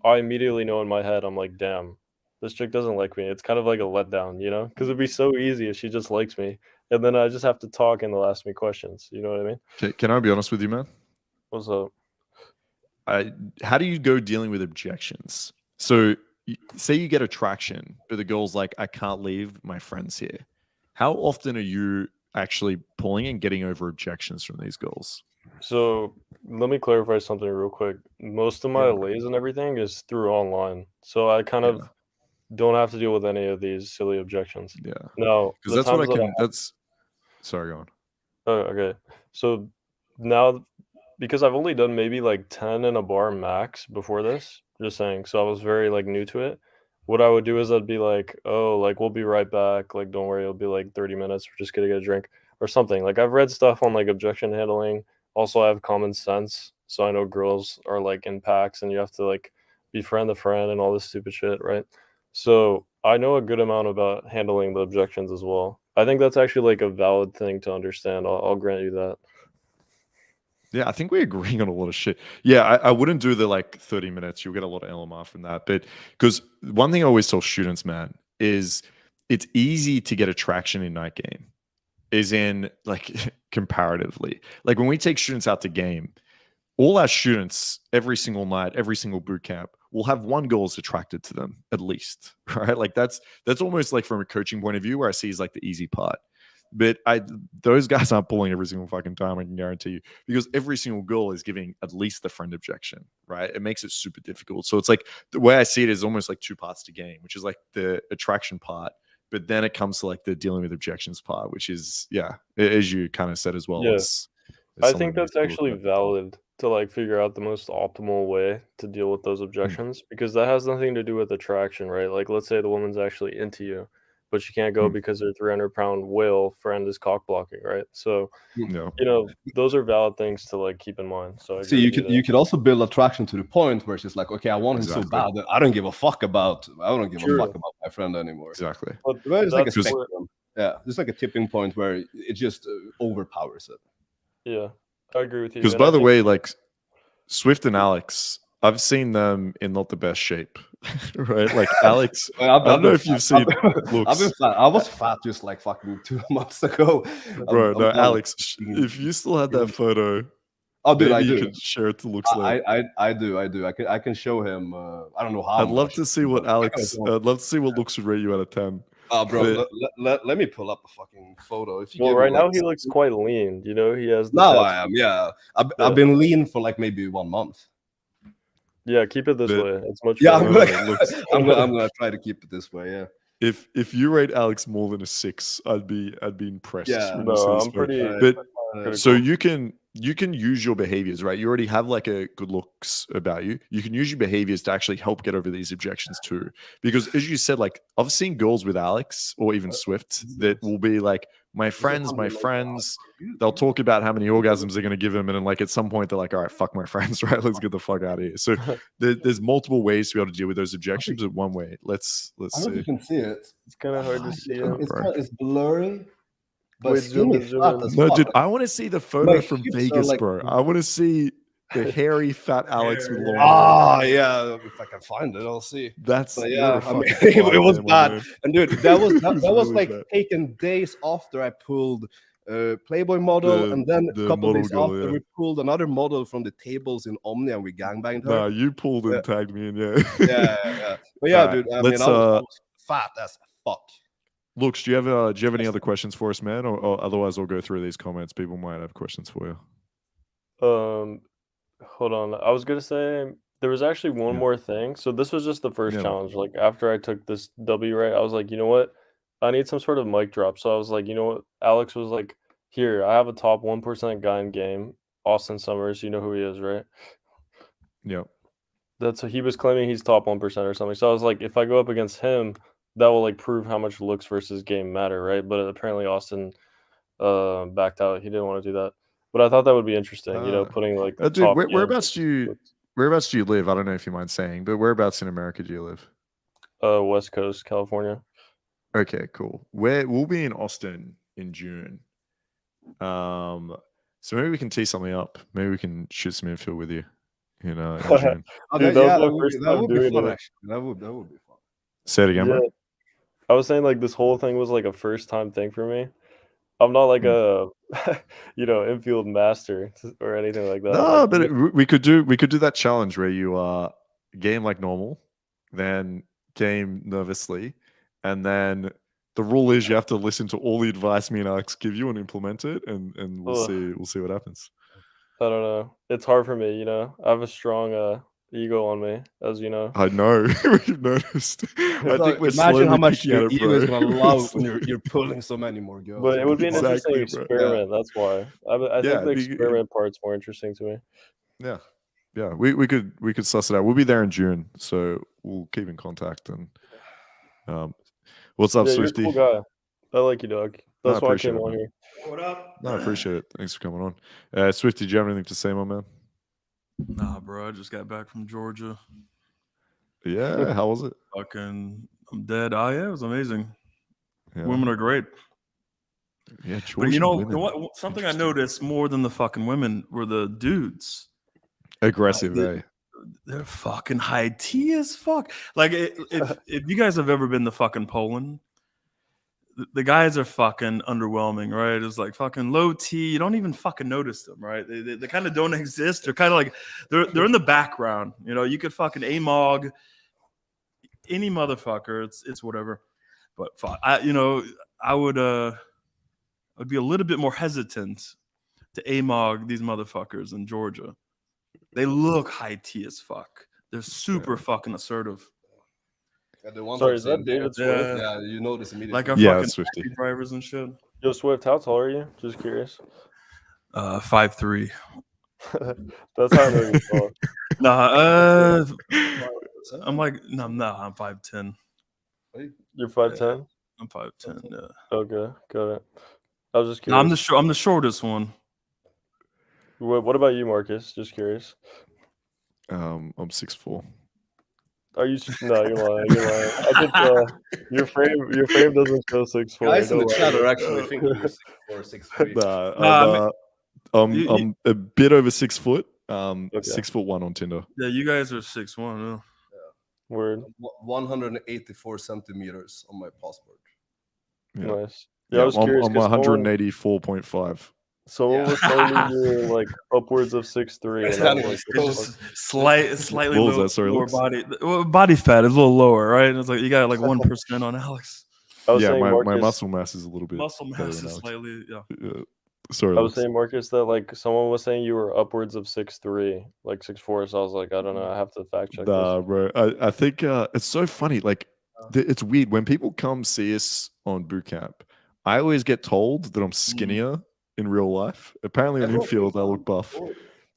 I immediately know in my head, I'm like, damn, this chick doesn't like me. It's kind of like a letdown, you know? Because it'd be so easy if she just likes me. And then I just have to talk and they'll ask me questions. You know what I mean? Can I be honest with you, man? What's up? How do you go dealing with objections? So, say you get attraction, but the girl's like, I can't leave my friends here. How often are you actually pulling and getting over objections from these girls? So let me clarify something real quick. Most of my Yeah, lays and everything is through online. So I kind of yeah, don't have to deal with any of these silly objections. yeah. Now, Because the that's what I times that can. That's sorry, go on. Oh, okay. So now, because I've only done maybe like 10 in a bar max before this, just saying. So I was very like new to it. What I would do is I'd be like, oh, like we'll be right back. Like, don't worry, it'll be like 30 minutes. We're just gonna get a drink or something. Like I've read stuff on like objection handling. Also, I have common sense. So I know girls are like in packs and you have to like befriend the friend and all this stupid shit, right? So I know a good amount about handling the objections as well. I think that's actually like a valid thing to understand. I'll grant you that. Yeah, I think we're agreeing on a lot of shit. Yeah, I wouldn't do the like 30 minutes. You'll get a lot of LMR from that. But because one thing I always tell students, man, is it's easy to get attraction in night game, is in like comparatively. Like when we take students out to game, all our students every single night, every single boot camp will have one girl is attracted to them at least, right? Like that's almost like from a coaching point of view where I see is like the easy part. But those guys aren't pulling every single fucking time, I can guarantee you, because every single girl is giving at least the friend objection, right? It makes it super difficult. So it's like the way I see it is almost like two parts to game, which is like the attraction part, but then it comes to like the dealing with objections part, which is as you kind of said as well, Yeah. it's I something think that needs that's to be looked actually at. valid to like figure out the most optimal way to deal with those Mm, objections because that has nothing to do with attraction, right? Like, let's say the woman's actually into you, but she can't go mm, because her 300-pound whale friend is cock blocking, right? So, yeah. those are valid things to like keep in mind. So I See, agree with you there. you could also build attraction to the point where she's like, okay, I want him so Exactly. bad that I don't give a fuck about True, my friend anymore. Exactly. but Well, it's like a that's where, spectrum. Yeah, there's like a tipping point where it just overpowers it. yeah, I agree with you, Because and I by the think way, like Swift and Alex, I've seen them in not the best shape, right? Like Alex, Well, I don't I've know been if fat. you've seen I've been looks, fat. I was fat just like fucking 2 months ago. bro. I'm No, now like Alex, if you still had that photo, oh, dude, I maybe you do. could share it to looks later. I do. I can show him. I don't know how I'd I'm gonna love show to see him, what but I Alex. don't. I'd love to see what looks would rate you out of 10. Bro, But let me pull up a fucking photo. If you well, give me right like now he looks quite lean. He has the now tattoo. I am. Yeah, Yeah, I've been lean for like maybe 1 month. yeah. Keep it this but way. It's much Yeah, better. looks. I'm gonna try to keep it this way. Yeah. If you rate Alex more than a 6, I'd be impressed Yeah. when No, you see this I'm photo. pretty. Right. But critical. So you can use your behaviors, right? You already have like a good looks about you. You can use your behaviors to actually help get over these objections too. Because as you said, like I've seen girls with Alex or even Swift that will be like, my friends, they'll talk about how many orgasms they're going to give them. And then like at some point they're like, all right, fuck my friends, right? Let's get the fuck out of here. So there's multiple ways to be able to deal with those objections. But one way, let's I don't know if see. you can see it. It's kind of hard to see it. It's blurry. But Wait, zoom skin in, is zoom flat in. as No, fuck. dude, I want to see the photo My from hips are, Vegas, like- bro. I want to see the hairy, fat Alex with long hair. Ah, yeah. If I can find it, I'll see. That's But you're yeah, a I mean, fucking it fly, was man, my bad. man. And dude, that was It was was really like bad. taken days after I pulled Playboy model, and then the a couple model days girl, after yeah. we pulled another model from the tables in Omni, and we gangbanged her. Nah, you pulled and Yeah. tagged me in, yeah. Yeah. But yeah, Alright, dude, I mean, I was fat as fuck. Looks, do you have any other questions for us, man? Or otherwise, I'll go through these comments. People might have questions for you. Hold on. I was gonna say there was actually one Yeah. more thing. So this was just the first Yeah. challenge. Like after I took this W, right, I was like, you know what? I need some sort of mic drop. So I was like, you know what? Alex was like, here, I have a top 1% guy in game, Austin Summers. You know who he is, right? Yeah. He was claiming he's top 1% or something. So I was like, if I go up against him, that will like prove how much looks versus game matter, right? But apparently Austin backed out. He didn't want to do that. But I thought that would be interesting, putting like Dude, top whereabouts games. do you live? I don't know if you mind saying, but whereabouts in America do you live? West Coast, California. Okay, cool. We'll be in Austin in June. So maybe we can tee something up. Maybe we can shoot some infield with you in June. Dude, that was my first time doing fun, it. actually. That would be fun. Say it again, Yeah. bro. I was saying like this whole thing was like a first time thing for me. I'm not like a infield master or anything like that. No, Like, but we could do that challenge where you game like normal, then game nervously, and then the rule is you have to listen to all the advice me and Alex give you and implement it, and we'll see what happens. I don't know. It's hard for me, I have a strong ego on me, as you know. I know. We've noticed. I think we're Imagine slowly how much picking at your it, ego bro. is gonna love when you're pulling so many more girls. But it would be an Exactly, interesting bro. experiment. That's why. I Yeah, think the experiment part's more interesting to me. Yeah. We could suss it out. We'll be there in June, so we'll keep in contact. And what's up, Yeah, you're a Swifty? cool guy. I like you, dog. That's why I appreciate came it, on man. here. What up? No, I appreciate it. Thanks for coming on. Swifty, do you have anything to say, my man? Nah, bro. I just got back from Georgia. Yeah, how was it? I'm dead. Oh, yeah, it was amazing. Yeah. Women are great. Yeah, But Georgian women. something I noticed more than the fucking women were the dudes. Aggressive, eh? They're fucking high tea as fuck. Like if you guys have ever been to fucking Poland, the guys are fucking underwhelming, right? It's like fucking low T. You don't even fucking notice them, right? They kind of don't exist. They're kind of like they're in the background. You could fucking amog any motherfucker. It's whatever. But fuck, I would be a little bit more hesitant to amog these motherfuckers in Georgia. They look high T as fuck. They're super fucking assertive. Yeah, the ones Sorry, I've is that seen David there, Swift? Yeah, you notice immediately. Like our Yeah, fucking that's Swifty. taxi drivers and shit. Yo, Swift, how tall are you? Just curious. 5'3". That's how I know you're tall. Nah, I'm 5'10". You're 5'10"? I'm 5'10". Yeah. Okay, got it. I was just No, curious. I'm the shortest one. What about you, Marcus? Just curious. I'm 6'4". Are you? No, you're lying. You're lying. I think your frame doesn't show 6'4". Guys in the Don't chat lie. are actually thinking you're 6'4", 6'3". Nah, I'm a bit over 6 foot. Okay. 6'1" on Tinder. Yeah, you guys are 6'1". Word. 184 centimeters on my passport. Yeah. Nice. Yeah, I was curious. I'm 'cause 184.5. someone was telling me you were like upwards of 6'3". And I was like, It's just slightly What was low, that? Sorry, lower Lux? body fat is a little lower, right? And it's like you got like 1% on Alex. I was Yeah, saying, my Marcus, muscle mass is a little bit Muscle better mass than is Alex. slightly, yeah. Yeah. Sorry, I was Lux. saying, Marcus, that like someone was saying you were upwards of 6'3", like 6'4". So I was like, I don't know. I have to fact check Nah, this. bro. I think it's so funny. Like, it's weird when people come see us on boot camp. I always get told that I'm skinnier in real life. Apparently on Infield, I look buff.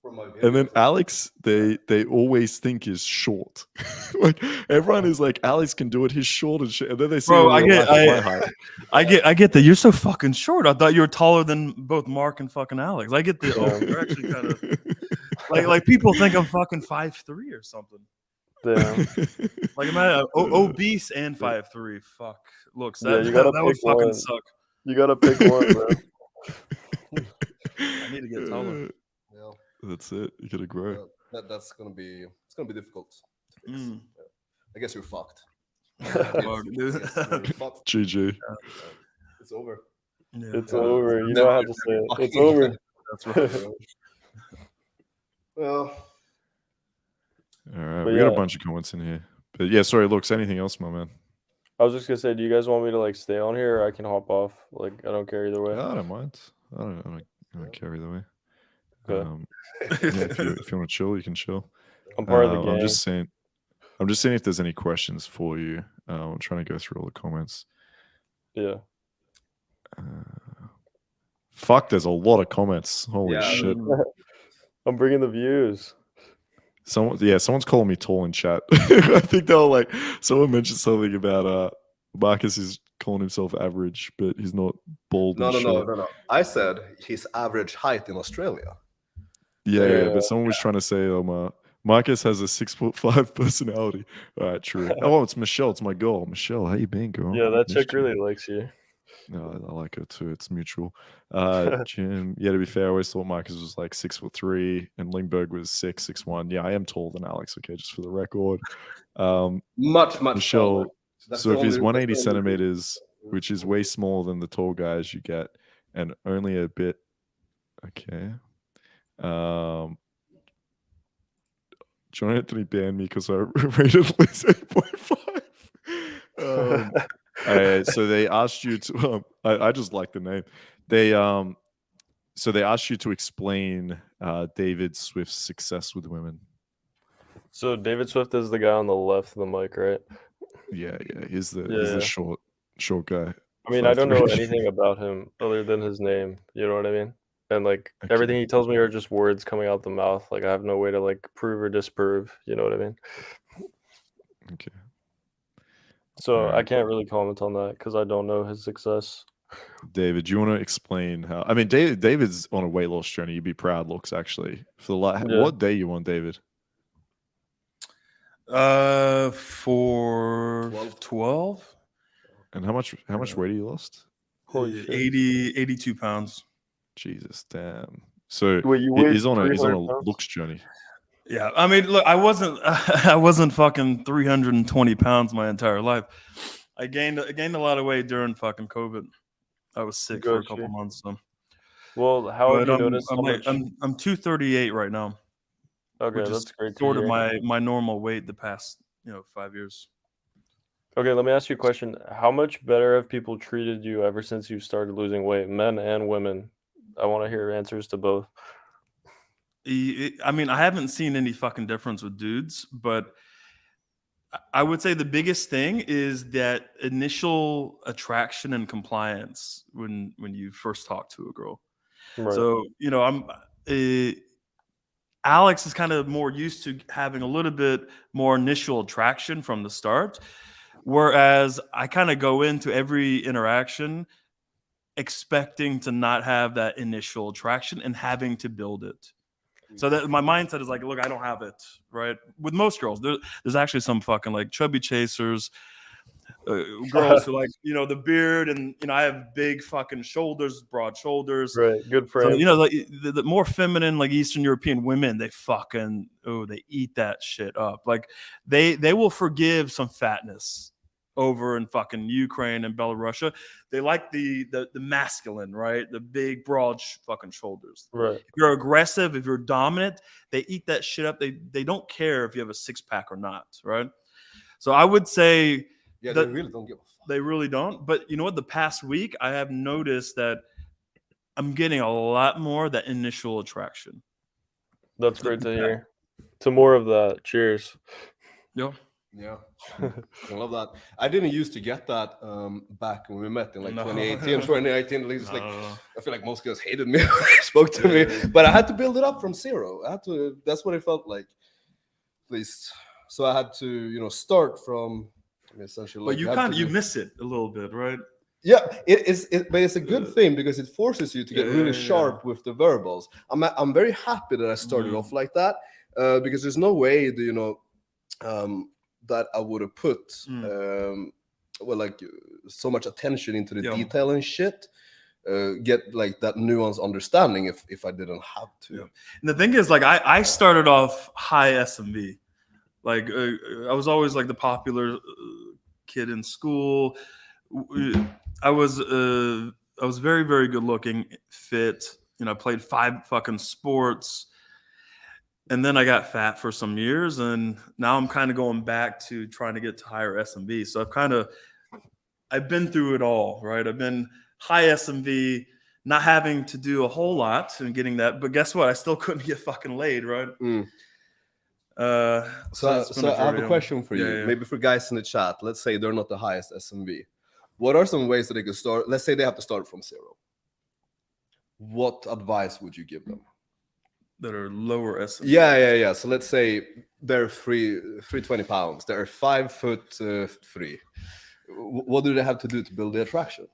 From my And then videos. Alex, they always think is short. Like everyone is like, Alex can do it. He's short and shit. And then they see Bro, in real life at my height. I get that you're so fucking short. I thought you were taller than both Mark and fucking Alex. I get the you're actually kind of like people think I'm fucking 5'3" or something. Damn. Like I'm obese and 5'3". Fuck, looks Yeah, that you gotta that would pick fucking one. suck. You gotta pick one, bro. I need to get taller. Yeah, That's it. You gotta grow. that's gonna be difficult to fix. Mm. Yeah. I guess you're fucked. Fuck, dude. You're fucked. GG. It's over. Yeah. It's over. You know how to say it. It's over. That's right. Well, All right. But We got a yeah. bunch of comments in here. But yeah, sorry, looks. Anything else, my man? I was just gonna say, do you guys want me to like stay on here, or I can hop off? Like, I don't care either way. I don't mind. I don't care either way. Okay. Yeah, if you want to chill, you can chill. I'm part of the gang. I'm just saying if there's any questions for you. I'm trying to go through all the comments. Yeah. Fuck, there's a lot of comments. Holy Yeah. shit. I'm bringing the views. Someone's calling me tall in chat. I think they were like, someone mentioned something about Marcus is calling himself average, but he's not bald. No. I said his average height in Australia. Yeah, but someone was trying to say, Marcus has a 6'5" personality. All right, true. Oh, it's Michelle. It's my girl. Michelle, how you been, girl? Yeah, that Missed chick you. really likes you. No, I like her too. It's mutual. Jim, yeah, to be fair, I always thought Marcus was like 6'3" and Lindbergh was 6'1". Yeah, I am taller than Alex, okay, just for the record. Much Michelle, taller. That's so the if he's only- 180 that's the only- centimeters, which is way smaller than the tall guys you get, and only a bit, okay. John Anthony banned me because I rated Liz 8.5. So they asked you to. I just like the name. So they asked you to explain David Swift's success with women. So David Swift is the guy on the left of the mic, right? Yeah. He's the Yeah. short guy. I mean, I don't know 5'3". anything about him other than his name. You know what I mean? And like Okay. everything he tells me are just words coming out the mouth. Like I have no way to like prove or disprove. You know what I mean? Okay. So I Alright. can't really comment on that because I don't know his success. David, do you want to explain how? I mean, David's on a weight loss journey. You'd be proud, looks actually. For the Yeah. what day you on, David? For 12? And how much weight have you lost? Holy shit. 82 pounds. Jesus, damn. So Wait, you weighed he's on a 300 pounds? looks journey. Yeah, I mean, look, I wasn't fucking 320 pounds my entire life. I gained a lot of weight during fucking COVID. I was sick for a couple Gotcha. months. So. Well, how have But you noticed how much? I'm 238 right now, Okay, which that's is great to sort of hear. my normal weight the past 5 years. Okay, let me ask you a question. How much better have people treated you ever since you started losing weight, men and women? I want to hear answers to both. I mean, I haven't seen any fucking difference with dudes, but I would say the biggest thing is that initial attraction and compliance when you first talk to a girl. Right. So Alex is kind of more used to having a little bit more initial attraction from the start, whereas I kind of go into every interaction expecting to not have that initial attraction and having to build it. So that my mindset is like, look, I don't have it, right? With most girls, there's actually some fucking like chubby chasers, girls who like, the beard and, I have big fucking shoulders, broad shoulders. Right, good So, friend. like the more feminine, like Eastern European women, they fucking, they eat that shit up. Like they will forgive some fatness over in fucking Ukraine and Belarus. They like the masculine, right? The big, broad fucking shoulders. Right. If you're aggressive, if you're dominant, they eat that shit up. They don't care if you have a six-pack or not, right? So I would say Yeah, that they really don't give a fuck. they really don't. But you know what? The past week, I have noticed that I'm getting a lot more that initial attraction. That's great to hear. To more of that. Cheers. Yeah. Yeah, I love that. I didn't used to get that back when we met in like No. 2018, 2019. At least, like, No. I feel like most guys hated me when they spoke to me, but I had to build it up from zero. I had to. That's what it felt like, at least. So I had to, start from essentially. But Like, you have to you do- miss it a little bit, right? Yeah, it is. But it's a good thing because it forces you to get really Yeah. sharp with the verbals. I'm very happy that I started off like that because there's no way that that I would have put so much attention into the detail and shit. Get like that nuanced understanding if I didn't have to. Yeah. And the thing is, like, I started off high SMV. Like, I was always like the popular kid in school. I was very, very good looking, fit. I played 5 fucking sports, and then I got fat for some years, and now I'm kind of going back to trying to get to higher SMV. So I've been through it all, right? I've been high SMV, not having to do a whole lot and getting that, but guess what? I still couldn't get fucking laid, right? So I have a question for you. Yeah. Maybe for guys in the chat, let's say they're not the highest SMV. What are some ways that they can start? Let's say they have to start from zero. What advice would you give them? That are lower SMV. Yeah. So let's say they're 320 pounds. They're 5'3". What do they have to do to build the attraction?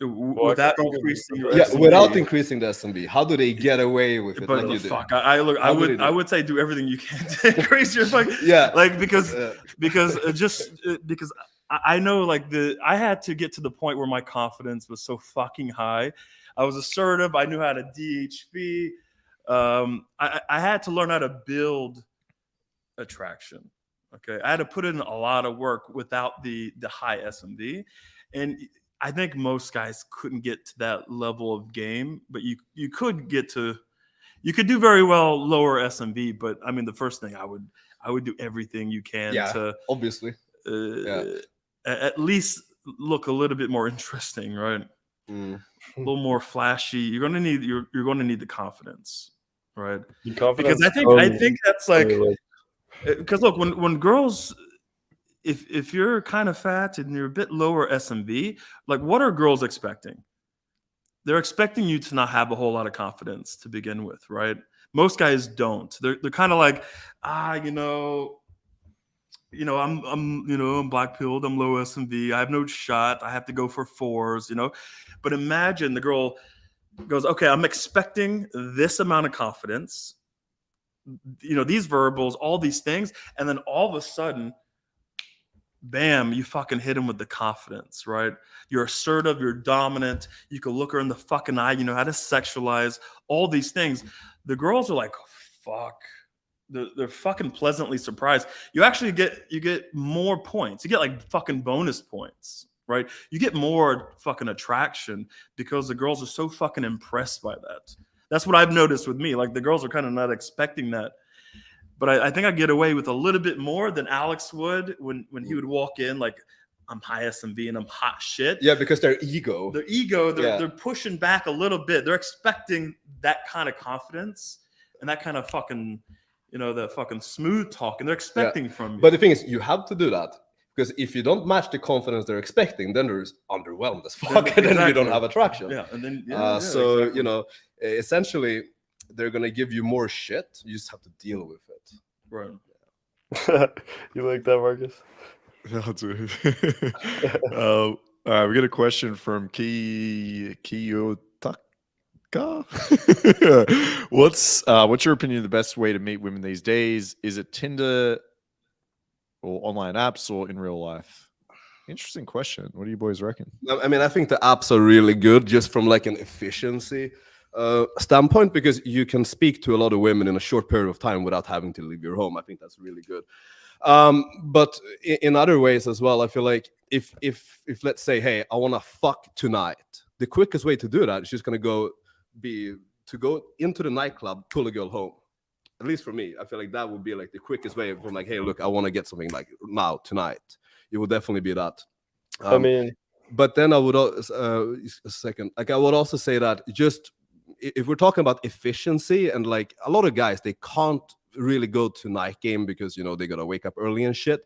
Without increasing your SMV. Without increasing the SMV, how do they get away with it? But like you do? fuck, I would say do everything you can to increase your fucking because I know, like, I had to get to the point where my confidence was so fucking high. I was assertive. I knew how to DHV. I had to learn how to build attraction. Okay, I had to put in a lot of work without the high SMV, and I think most guys couldn't get to that level of game. But you could do very well lower SMV. But I mean, the first thing I would do everything you can to obviously at least look a little bit more interesting, right? A little more flashy. You're going to need the confidence, right? Because I think that's like, because look, when girls, if you're kind of fat and you're a bit lower SMV, like, what are girls expecting? They're expecting you to not have a whole lot of confidence to begin with, right? Most guys don't. They're kind of like, I'm black pilled, I'm low SMV, I have no shot, I have to go for 4s, But imagine the girl goes, okay, I'm expecting this amount of confidence, these verbals, all these things, and then all of a sudden, bam, you fucking hit him with the confidence, right? You're assertive, you're dominant, you can look her in the fucking eye, you know how to sexualize, all these things. The girls are like, fuck. They're fucking pleasantly surprised. You actually get more points. You get like fucking bonus points, right? You get more fucking attraction because the girls are so fucking impressed by that. That's what I've noticed with me. Like, the girls are kind of not expecting that. But I think I get away with a little bit more than Alex would when he would walk in like, I'm high SMV and I'm hot shit. Yeah, because their ego. They're pushing back a little bit. They're expecting that kind of confidence and that kind of fucking, the fucking smooth talk, and they're expecting from you. But the thing is, you have to do that, because if you don't match the confidence they're expecting, then they're underwhelmed as fuck, and then you don't have attraction. Yeah, and then exactly. Essentially, they're gonna give you more shit. You just have to deal with it. Right. You like that, Marcus? No, dude. All right, we got a question from Kiyotaka. What's your opinion of the best way to meet women these days? Is it Tinder or online apps or in real life? Interesting question. What do you boys reckon? I mean, I think the apps are really good just from like an efficiency standpoint, because you can speak to a lot of women in a short period of time without having to leave your home. I think that's really good. But in other ways as well, I feel like if let's say, hey, I want to fuck tonight, the quickest way to do that is just going to go into the nightclub, pull a girl home. At least for me, I feel like that would be like the quickest way from like, hey, look, I want to get something like now, tonight. It would definitely be that. But then I would I would also say that just if we're talking about efficiency, and like a lot of guys, they can't really go to night game because they gotta wake up early and shit.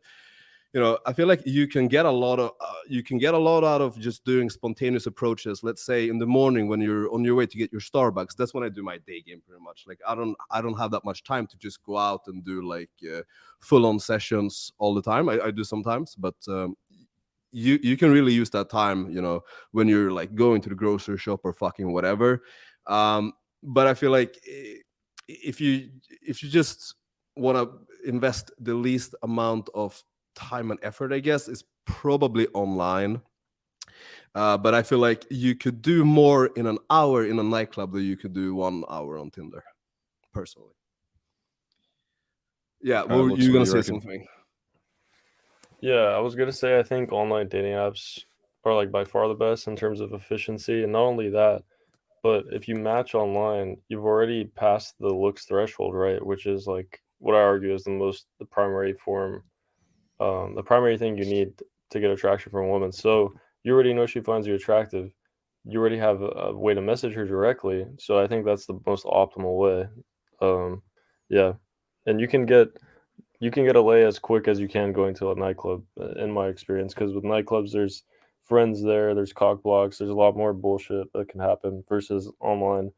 I feel like you can get a lot out of just doing spontaneous approaches. Let's say in the morning when you're on your way to get your Starbucks, that's when I do my day game pretty much. Like I don't have that much time to just go out and do like full-on sessions all the time. I do sometimes, but you can really use that time, when you're like going to the grocery shop or fucking whatever. But I feel like if you just want to invest the least amount of time and effort, I guess, is probably online. But I feel like you could do more in an hour in a nightclub than you could do 1 hour on Tinder, personally. Yeah, well, Looks, you're what gonna do you say reckon? something. Yeah, I was gonna say I think online dating apps are like by far the best in terms of efficiency, and not only that, but if you match online, you've already passed the looks threshold, right? Which is like what I argue is the primary form, the primary thing you need to get attraction from a woman. So you already know she finds you attractive. You already have a way to message her directly. So I think that's the most optimal way. Yeah, and you can get a lay as quick as you can going to a nightclub, in my experience, because with nightclubs, there's friends there, there's cock blocks, there's a lot more bullshit that can happen versus online.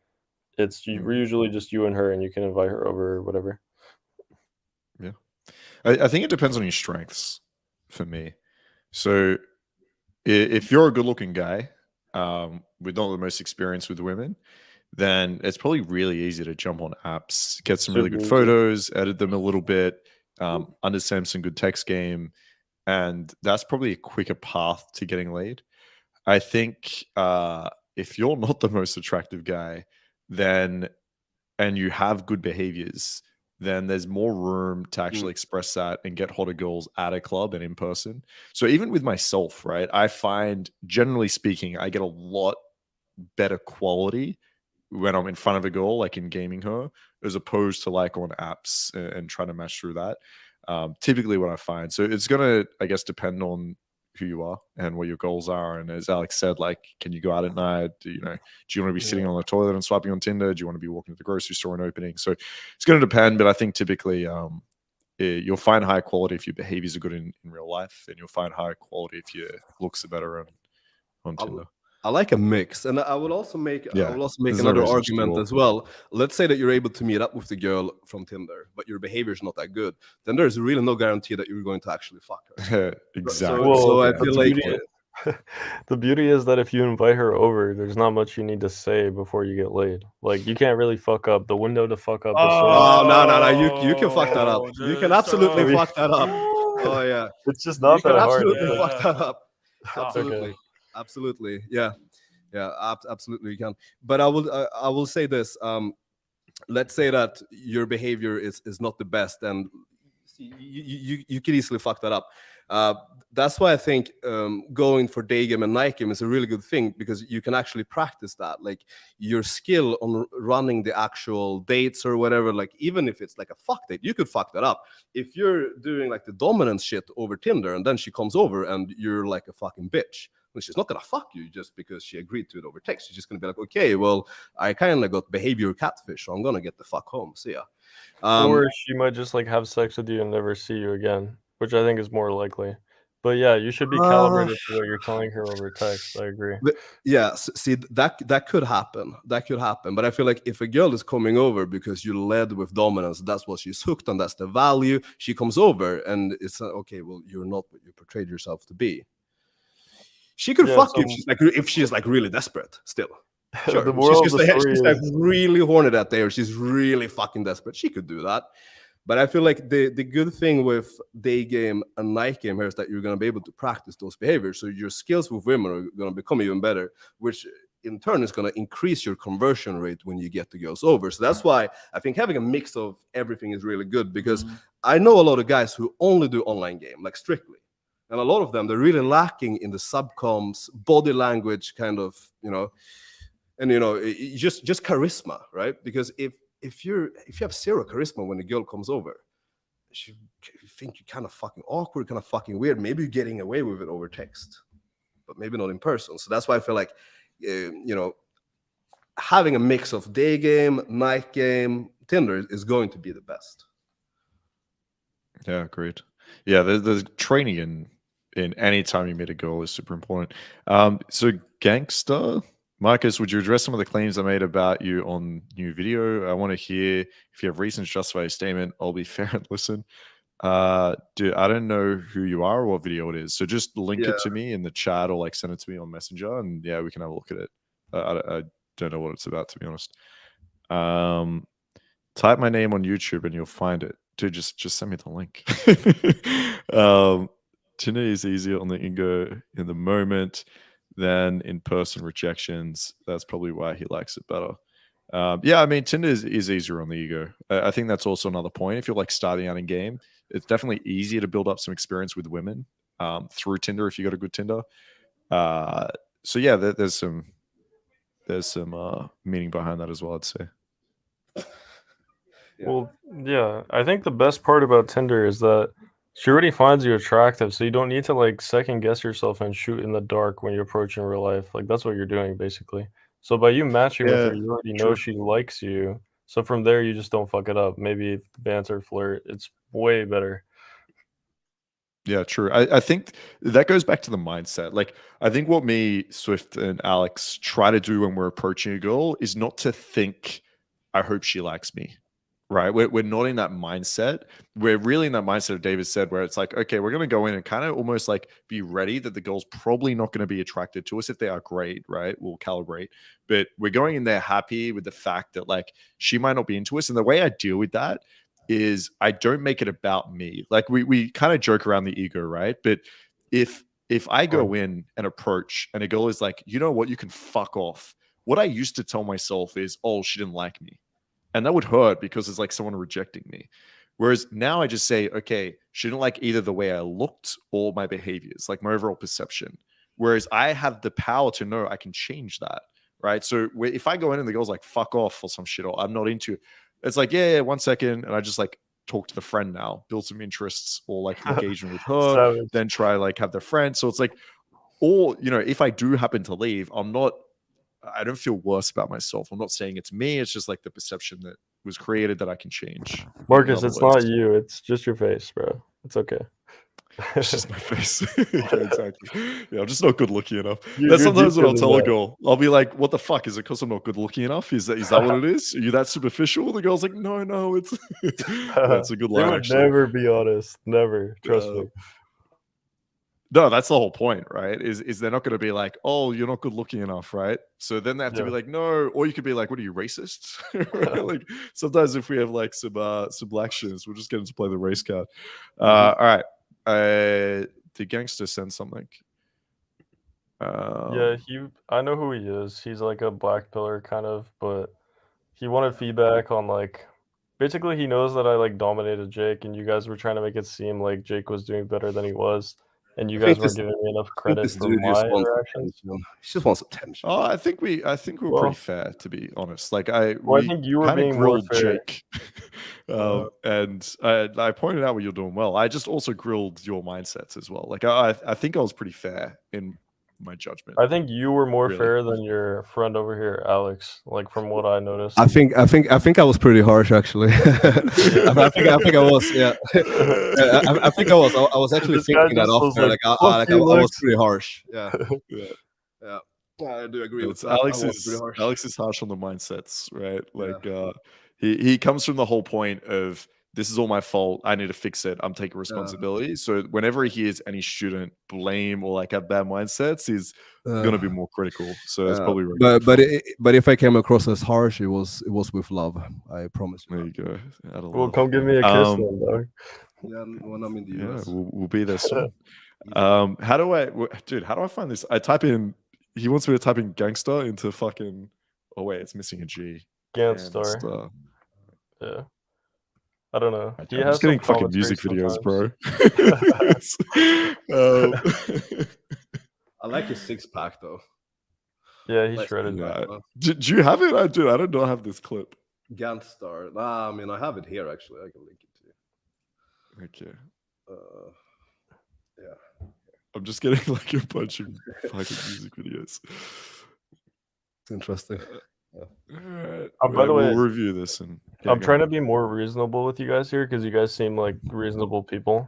Usually just you and her, and you can invite her over or whatever. Yeah. I think it depends on your strengths for me. So if you're a good looking guy with not the most experience with women, then it's probably really easy to jump on apps, get some really Super good easy. photos, edit them a little bit, understand some good text game. And that's probably a quicker path to getting laid. I think if you're not the most attractive guy, then and you have good behaviors, then there's more room to actually express that and get hotter girls at a club and in person. So even with myself, right, I find, generally speaking, I get a lot better quality when I'm in front of a girl, like in gaming her, as opposed to like on apps and trying to match through that. Typically what I find. So it's gonna, I guess, depend on who you are and what your goals are. And as Alex said, like, can you go out at night? Do you want to be sitting on the toilet and swiping on Tinder? Do you want to be walking to the grocery store and opening? So it's going to depend, but I think typically you'll find high quality if your behaviors are good in real life, and you'll find high quality if your looks are better on Tinder. I like a mix, and I would also make There's no another reason to do argument all. as well. Let's say that you're able to meet up with the girl from Tinder, but your behavior is not that good. Then there's really no guarantee that you're going to actually fuck her. Exactly. So I the feel like the beauty is that if you invite her over, there's not much you need to say before you get laid. Like, you can't really fuck up. The window to fuck up is so no, you can fuck that up. You can absolutely just- fuck that up. Oh yeah, it's just you not can that hard. absolutely Yeah. fuck that up. Absolutely, Okay. absolutely, yeah, absolutely you can. But I will say this. Let's say that your behavior is not the best, and you could easily fuck that up. That's why I think going for day game and night game is a really good thing, because you can actually practice that. Like, your skill on running the actual dates or whatever, like even if it's like a fuck date, you could fuck that up. If you're doing like the dominance shit over Tinder and then she comes over and you're like a fucking bitch, well, she's not gonna fuck you just because she agreed to it over text. She's just gonna be like, okay, well, I kind of got behavior catfish, so I'm gonna get the fuck home. See ya. Or she might just like have sex with you and never see you again, which I think is more likely. But yeah, you should be calibrated to what you're telling her over text. I agree. Yeah, see, that could happen. That could happen. But I feel like if a girl is coming over because you led with dominance, that's what she's hooked on. That's the value. She comes over and it's okay. Well, you're not what you portrayed yourself to be. She could fuck you if she's like really desperate. Still, sure. The moral of the story she's is like really horny that day, or she's really fucking desperate. She could do that. But I feel like the good thing with day game and night game here is that you're going to be able to practice those behaviors. So your skills with women are going to become even better, which in turn is going to increase your conversion rate when you get the girls over. So that's why I think having a mix of everything is really good, because I know a lot of guys who only do online game, like strictly. And a lot of them, they're really lacking in the subcoms, body language kind of, and, just charisma, right? Because if you have zero charisma when a girl comes over, you think you're kind of fucking awkward, kind of fucking weird. Maybe you're getting away with it over text, but maybe not in person. So that's why I feel like, having a mix of day game, night game, Tinder is going to be the best. Yeah, great. Yeah, the training in any time you meet a girl is super important. So gangster, Marcus, would you address some of the claims I made about you on new video? I want to hear if you have reasons to justify your statement. I'll be fair and listen. Dude, I don't know who you are or what video it is, so just link Yeah. it to me in the chat or like send it to me on Messenger, and yeah, we can have a look at it. I don't know what it's about, to be honest. Type my name on YouTube and you'll find it. Dude, just send me the link. Tinder is easier on the Ingo in the moment than in-person rejections. That's probably why he likes it better. Yeah, I mean, Tinder is easier on the ego. I think that's also another point. If you're like starting out in game, it's definitely easier to build up some experience with women through Tinder if you got a good Tinder. So yeah, there's some meaning behind that as well, I'd say. Yeah. Well, yeah, I think the best part about Tinder is that she already finds you attractive, so you don't need to like second guess yourself and shoot in the dark when you approach in real life. Like that's what you're doing basically. So by you matching with Yeah, her, you already know true. she likes you. So from there, you just don't fuck it up. Maybe banter, flirt, it's way better. Yeah, true. I think that goes back to the mindset. Like, I think what me, Swift, and Alex try to do when we're approaching a girl is not to think, I hope she likes me, right? We're not in that mindset. We're really in that mindset of David said, where it's like, okay, we're going to go in and kind of almost like be ready that the girl's probably not going to be attracted to us. If they are, great, right? We'll calibrate. But we're going in there happy with the fact that like she might not be into us. And the way I deal with that is I don't make it about me. Like we kind of joke around the ego, right? But if I go in and approach and a girl is like, you know what, you can fuck off. What I used to tell myself is, oh, she didn't like me. And that would hurt because it's like someone rejecting me. Whereas now I just say, okay, she didn't like either the way I looked or my behaviors, like my overall perception. Whereas I have the power to know I can change that, right? So if I go in and the girl's like, fuck off or some shit, or I'm not into it, it's like, yeah, 1 second. And I just like talk to the friend now, build some interests or like engagement with her, Savage. then try like have the friend. So it's like, or, you know, if I do happen to leave, I don't feel worse about myself. I'm not saying it's me. It's just like the perception that was created that I can change. in Marcus, other it's words. not you. It's just your face, bro. It's okay. It's just my face. Yeah, exactly. Yeah, I'm just not good looking enough. You- That's you're sometimes when deeper I'll than tell a that. girl, I'll be like, what the fuck? Is it because I'm not good looking enough? Is that what it is? Are you that superficial? The girl's like, no, it's yeah, it's a good They line would actually. never be honest. Never. Trust me. No, that's the whole point, right? Is they're not going to be like, oh, you're not good looking enough, right? So then they have to be Yeah. like, no, or you could be like, what are you, racist? Right? Like sometimes if we have like some black shins, we'll just get them to play the race card. All right, the gangster send something. Yeah, I know who he is. He's like a black pillar kind of, but he wanted feedback on like basically he knows that I like dominated Jake and you guys were trying to make it seem like Jake was doing better than he was and you I think guys weren't giving me enough I think credit this for dude my just wants interactions. attention. He just wants attention. Oh, I think we're Well- pretty fair, to be honest. Like Well, I we think you were kind of being more grilled fair. Jake, and I pointed out what you're doing well. I just also grilled your mindsets as well. Like I think I was pretty fair in my judgment. I think you were more Really? fair than your friend over here, Alex, like from what I noticed. I think I was pretty harsh actually. I think I was. Yeah, I think I was. I was actually This guy thinking that just was after. like, Like "Fuck I you, was Lex." pretty harsh. Yeah, Yeah. yeah. I do agree with It's that. I was pretty harsh. Alex is harsh on the mindsets, right? Like he comes from the whole point of this is all my fault. I need to fix it. I'm taking responsibility. So whenever he hears any student blame or like have bad mindsets, he's gonna be more critical. So it's probably right. But if I came across as harsh, it was with love. I promise you. There you go. Out of Well, love. come give me a kiss then, dog. Yeah, when I'm in the Yeah, US. we'll be there soon. How do I find this? I type in. He wants me to type in gangster into fucking. Oh wait, it's missing a G. Gangstar. Gangster. Yeah. I don't know. He I'm has just getting some fucking music videos, sometimes. bro. I like his six pack though. Yeah, he's Let's shredded. do Yeah. that. Do you have it? I do. I don't know. Have this clip. Gangstar. Nah, I mean I have it here actually. I can link it to you. Okay. Yeah. I'm just getting like a bunch of fucking music videos. It's interesting. All right. By the way, we'll review this and I'm trying to be more reasonable with you guys here because you guys seem like reasonable people.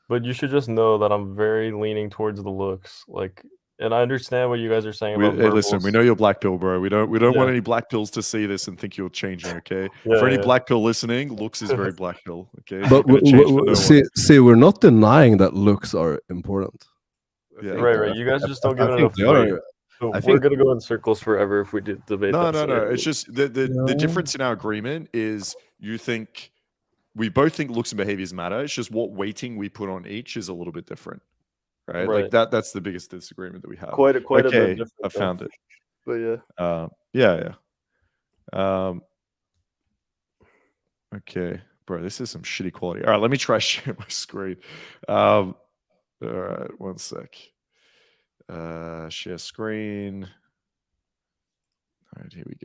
But you should just know that I'm very leaning towards the looks. Like, and I understand what you guys are saying about Hey, listen, verbals. we know you're black pill, bro. We don't Yeah. want any black pills to see this and think you're changing. Okay. Yeah, For any yeah. black pill listening, looks is very black pill. Okay. It's But not gonna change for no one. see, we're not denying that looks are important. I Yeah. think- Right. You guys just don't give I it think enough they weight. are. So I we're think- gonna go in circles forever if we debate No, that. no. It's just the difference in our agreement is we both think looks and behaviors matter. It's just what weighting we put on each is a little bit different. Right? Like that's the biggest disagreement that we have. Quite a bit different. I found it. But yeah. Yeah. Okay. Bro, this is some shitty quality. All right, let me try share my screen. All right, one sec. Share screen. All right, here we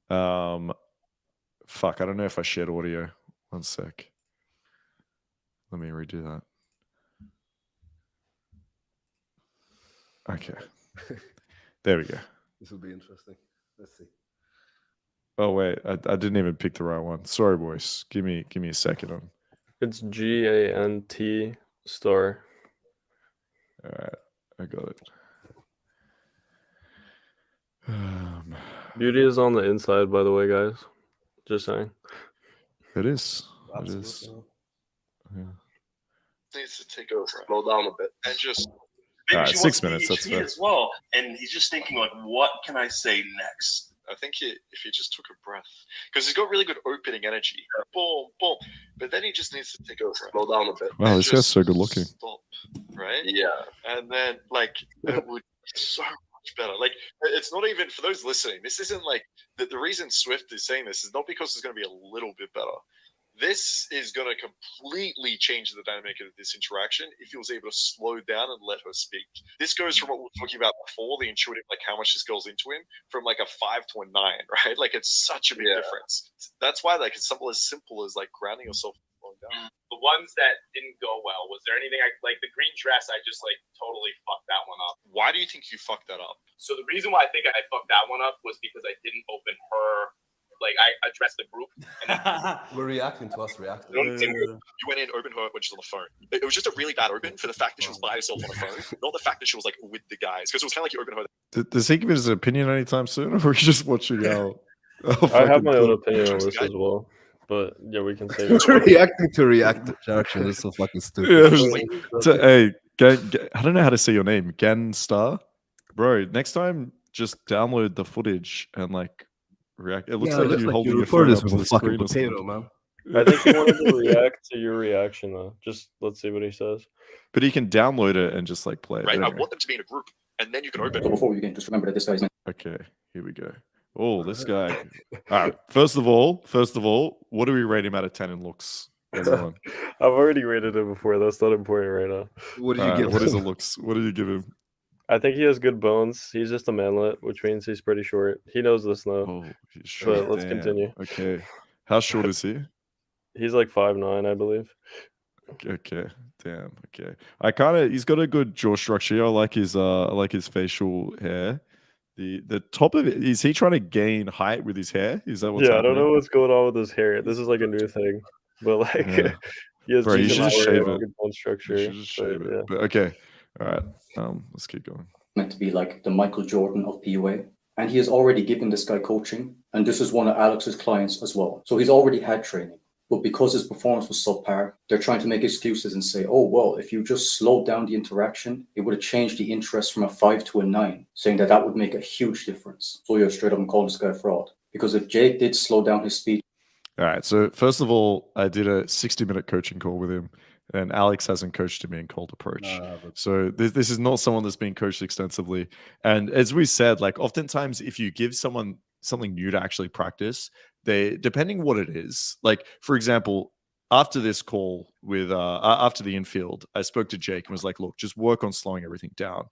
go. Fuck, I don't know if I shared audio. One sec. Let me redo that. Okay. There we go. This will be interesting. Let's see. Oh wait, I didn't even pick the right one. Sorry, boys. Give me a second on. It's GANT star. All right, I got it. Beauty is on the inside, by the way, guys. Just saying. It is. Absolutely. It is. Yeah. Needs to take over, slow down a bit, and just. All right, she 6 wants minutes. the That's HP fair. as well, and he's just thinking like, what can I say next? I think if he just took a breath, because he's got really good opening energy. Boom, boom, but then he just needs to take over, slow down a bit. Wow, and this guy's just so good looking. Stop, right? Yeah, and then like it would be so much better. Like it's not even for those listening. This isn't like the reason Swift is saying this is not because it's going to be a little bit better. This is going to completely change the dynamic of this interaction if he was able to slow down and let her speak. This goes from what we were talking about before, the intuitive, like how much this girl's into him, from like a 5 to a 9, right? Like it's such a big difference. That's why like it's simple as like grounding yourself and slowing down. The ones that didn't go well, was there anything like the green dress? I just like totally fucked that one up. Why do you think you fucked that up? So the reason why I think I fucked that one up was because I didn't open her. Like I addressed the group. We're reacting to us reacting. You went in, opened her when she's on the phone. It was just a really bad open for the fact that she was by herself on the phone, not the fact that she was like with the guys. Because it was kind of like you opened her. Does he give his opinion anytime soon, or are we just watching out? I have my own opinion on this as well. But yeah, we can say it. Reacting to reaction. That's so fucking stupid. Yeah, hey, I don't know how to say your name. Gan Star, bro. Next time, just download the footage and like react. It looks like you holding your phone up to the screen or something. man. I think he wanted to react to your reaction though. Just let's see what he says. But he can download it and just like play it. Right, I Anyway. want them to be in a group, and then you can open. So before we begin, just remember that this guy's Okay, here we go. Oh, this guy. All right. First of all, what do we rate him out of 10 in looks? Everyone. I've already rated him before. That's not important right now. What did you give? What is it looks? What did you give him? I think he has good bones. He's just a manlet, which means he's pretty short. He knows this though. Oh, he's short. But let's continue. Okay. How short is he? He's like 5'9", I believe. Okay. Damn. Okay. He's got a good jaw structure. I like his facial hair. The top of it, is he trying to gain height with his hair? Is that what's I happening? don't know what's going on with his hair. This is like a new thing. But like Yeah. he has Bro, you decent should just hair, shave it. good bone structure. You should just but, shave it. yeah. But okay. All right. Let's keep going. meant to be like the Michael Jordan of PUA. And he has already given this guy coaching. And this is one of Alex's clients as well. So he's already had training. But because his performance was subpar, they're trying to make excuses and say, oh, well, if you just slowed down the interaction, it would have changed the interest from a 5 to a 9, saying that would make a huge difference. So you're straight up and calling this guy a fraud. Because if Jake did slow down his speed. All right. So first of all, I did a 60-minute coaching call with him, and Alex hasn't coached him in cold approach. So this is not someone that's been coached extensively. And as we said, like oftentimes if you give someone something new to actually practice, depending what it is, like for example, after this call with after the infield, I spoke to Jake and was like, look, just work on slowing everything down.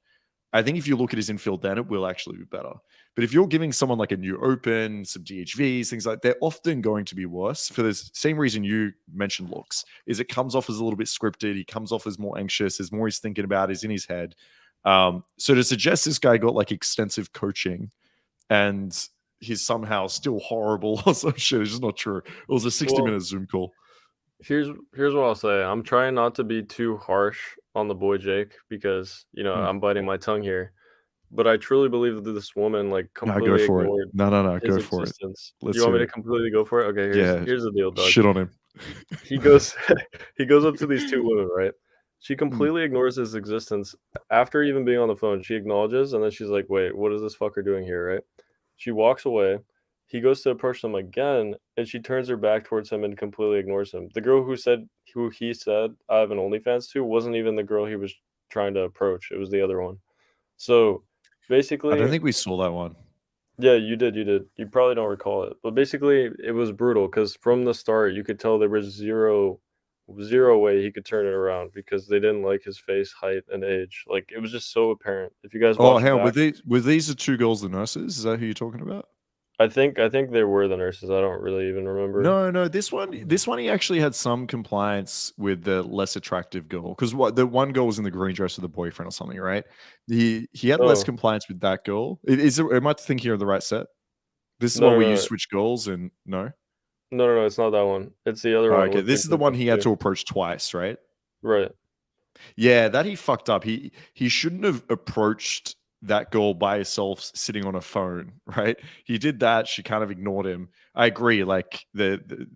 I think if you look at his infield, then it will actually be better. But if you're giving someone like a new open, some DHVs, things like, they're often going to be worse for the same reason you mentioned looks, is it comes off as a little bit scripted. He comes off as more anxious, as more he's thinking about, is in his head. So to suggest this guy got like extensive coaching and he's somehow still horrible or some shit. It's just not true. It was a 60-minute Zoom call. Here's what I'll say. I'm trying not to be too harsh on the boy Jake because I'm biting my tongue here. But I truly believe that this woman like No, completely go for it. ignored No, his go for it. existence. Let's You want me hear to it. completely go for it? Okay, here's the deal, dog. Shit on him. He goes he goes up to these two women, right? She completely ignores his existence. After even being on the phone, she acknowledges and then she's like, wait, what is this fucker doing here, right? She walks away. He goes to approach them again, and she turns her back towards him and completely ignores him. The girl who he said I have an OnlyFans to wasn't even the girl he was trying to approach. It was the other one. So I basically, don't think we saw that one. yeah, you did. You probably don't recall it, but basically, it was brutal because from the start, you could tell there was zero way he could turn it around because they didn't like his face, height, and age. Like it was just so apparent. If you guys Oh, watch hang on. back, Were these the two girls, the nurses? Is that who you're talking about? I think they were the nurses. I don't really even remember. No. This one, he actually had some compliance with the less attractive girl because the one girl was in the green dress with the boyfriend or something, right? He had less Oh. compliance with that girl. Am I thinking of the right set? This is No, one where no, you no. switch goals and no. No, it's not that one. It's the other Oh, one. okay, with this is the one he had two. to approach twice, right? Right. Yeah, that he fucked up. He shouldn't have approached that girl by herself sitting on a phone, right? He did that. She kind of ignored him. I agree. Like the